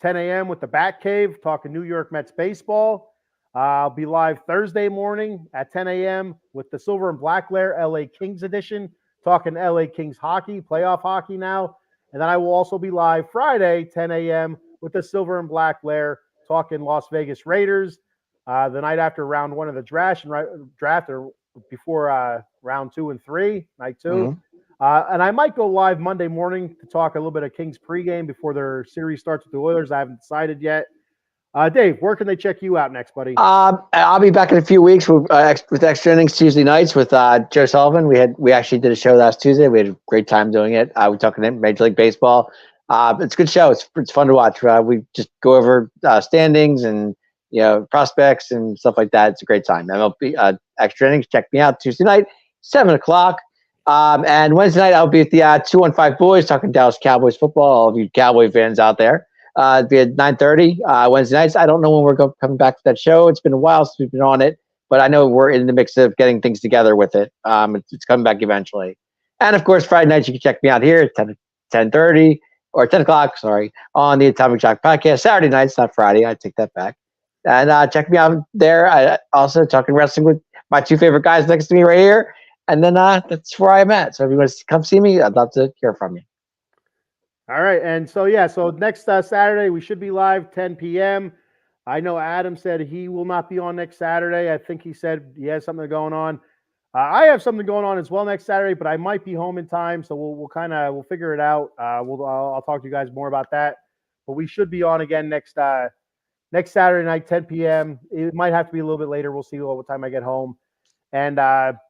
10 a.m. with the Bat Cave, talking New York Mets baseball. I'll be live Thursday morning at 10 a.m. with the Silver and Black Lair LA Kings edition, talking LA Kings hockey, playoff hockey now. And then I will also be live Friday, 10 a.m. with the Silver and Black Lair, talking Las Vegas Raiders, the night after round one of the draft or before round 2 and 3, night 2. Mm-hmm. And I might go live Monday morning to talk a little bit of Kings pregame before their series starts with the Oilers. I haven't decided yet. Dave, where can they check you out next, buddy? I'll be back in a few weeks with Extra Innings Tuesday nights with Joe Sullivan. We actually did a show last Tuesday. We had a great time doing it. We're talking Major League Baseball. It's a good show. It's fun to watch. We just go over standings and prospects and stuff like that. It's a great time. MLB Extra Innings. Check me out Tuesday night, 7:00. And Wednesday night I'll be at the 215 Boys talking Dallas Cowboys football. All of you Cowboy fans out there. It'll be at 9:30 Wednesday nights. I don't know when we're coming back to that show. It's been a while since we've been on it, but I know we're in the mix of getting things together with it. It's coming back eventually. And of course, Friday nights you can check me out here at 10:30 or 10 o'clock. Sorry, on the Atomic Jock podcast. Saturday nights, not Friday. I take that back. And check me out there. I also talking wrestling with my two favorite guys next to me right here. And then that's where I'm at. So if you want to come see me, I'd love to hear from you. All right. And so next Saturday, we should be live 10 p.m. I know Adam said he will not be on next Saturday. I think he said he has something going on. I have something going on as well next Saturday, but I might be home in time. So we'll figure it out. I'll talk to you guys more about that. but we should be on again next Saturday night, 10 p.m. It might have to be a little bit later. We'll see what time I get home, and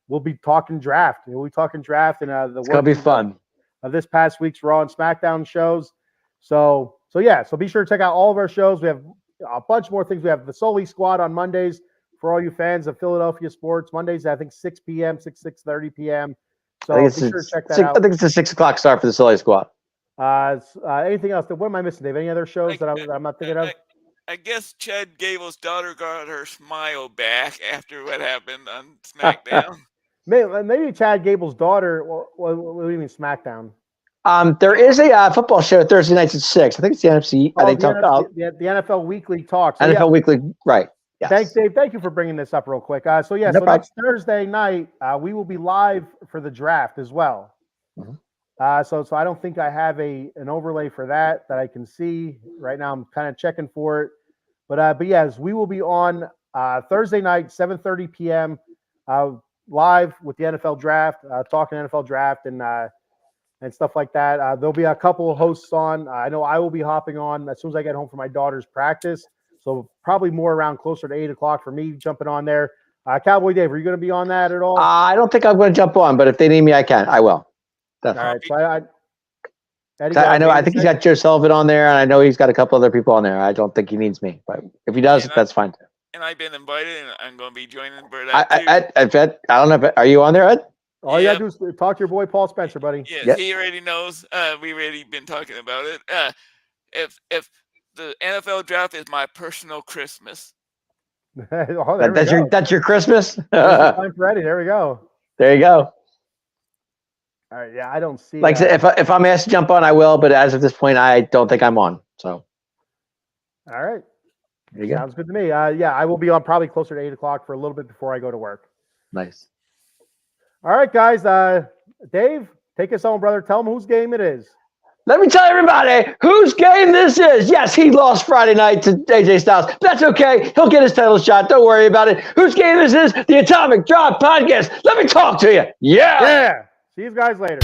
we'll be talking draft. We'll be talking draft and It's gonna be fun. This past week's Raw and SmackDown shows. So be sure to check out all of our shows. We have a bunch more things. We have the Sully Squad on Mondays for all you fans of Philadelphia sports. Mondays, I think 6 p.m., 6:30 p.m. So be sure to check that out. I think it's a 6 o'clock start for the Sully Squad. Anything else? What am I missing, Dave? Any other shows that I'm not thinking of? I guess Chad Gable's daughter got her smile back after what happened on SmackDown. Maybe Chad Gable's daughter. What do you mean SmackDown? There is a football show Thursday nights at 6. I think it's the NFC. The NFL Weekly Talk. So NFL Weekly, right. Yes. Thanks, Dave. Thank you for bringing this up real quick. So next Thursday night, we will be live for the draft as well. Mm-hmm. So I don't think I have an overlay for that I can see right now. I'm kind of checking for it, but yes, we will be on Thursday night, 7:30 p.m. Live with the NFL draft, talking NFL draft and stuff like that. There'll be a couple of hosts on. I know I will be hopping on as soon as I get home from my daughter's practice. So probably more around closer to 8 o'clock for me jumping on there. Cowboy Dave, are you going to be on that at all? I don't think I'm going to jump on, but if they need me, I can. I will. Definitely. All right. So I think he's got Joe Sullivan on there, and I know he's got a couple other people on there. I don't think he needs me, but if he does, that's fine. And I've been invited, and I'm going to be joining for that too. I don't know. Are you on there, Ed? All you got to do is talk to your boy Paul Spencer, buddy. Yes, yep. He already knows. We already been talking about it. If the NFL draft is my personal Christmas. That's your Christmas? Time for Eddie. There we go. There you go. All right. Yeah, I don't see. Like I said, if I'm asked to jump on, I will. But as of this point, I don't think I'm on. So. All right. There you go. Sounds good to me. I will be on probably closer to 8 o'clock for a little bit before I go to work. Nice. All right, guys. Dave, take us home, brother. Tell them whose game it is. Let me tell everybody whose game this is. Yes, he lost Friday night to AJ Styles. That's okay. He'll get his title shot. Don't worry about it. Whose game this is? The Atomic Drop Podcast. Let me talk to you. Yeah. See you guys later.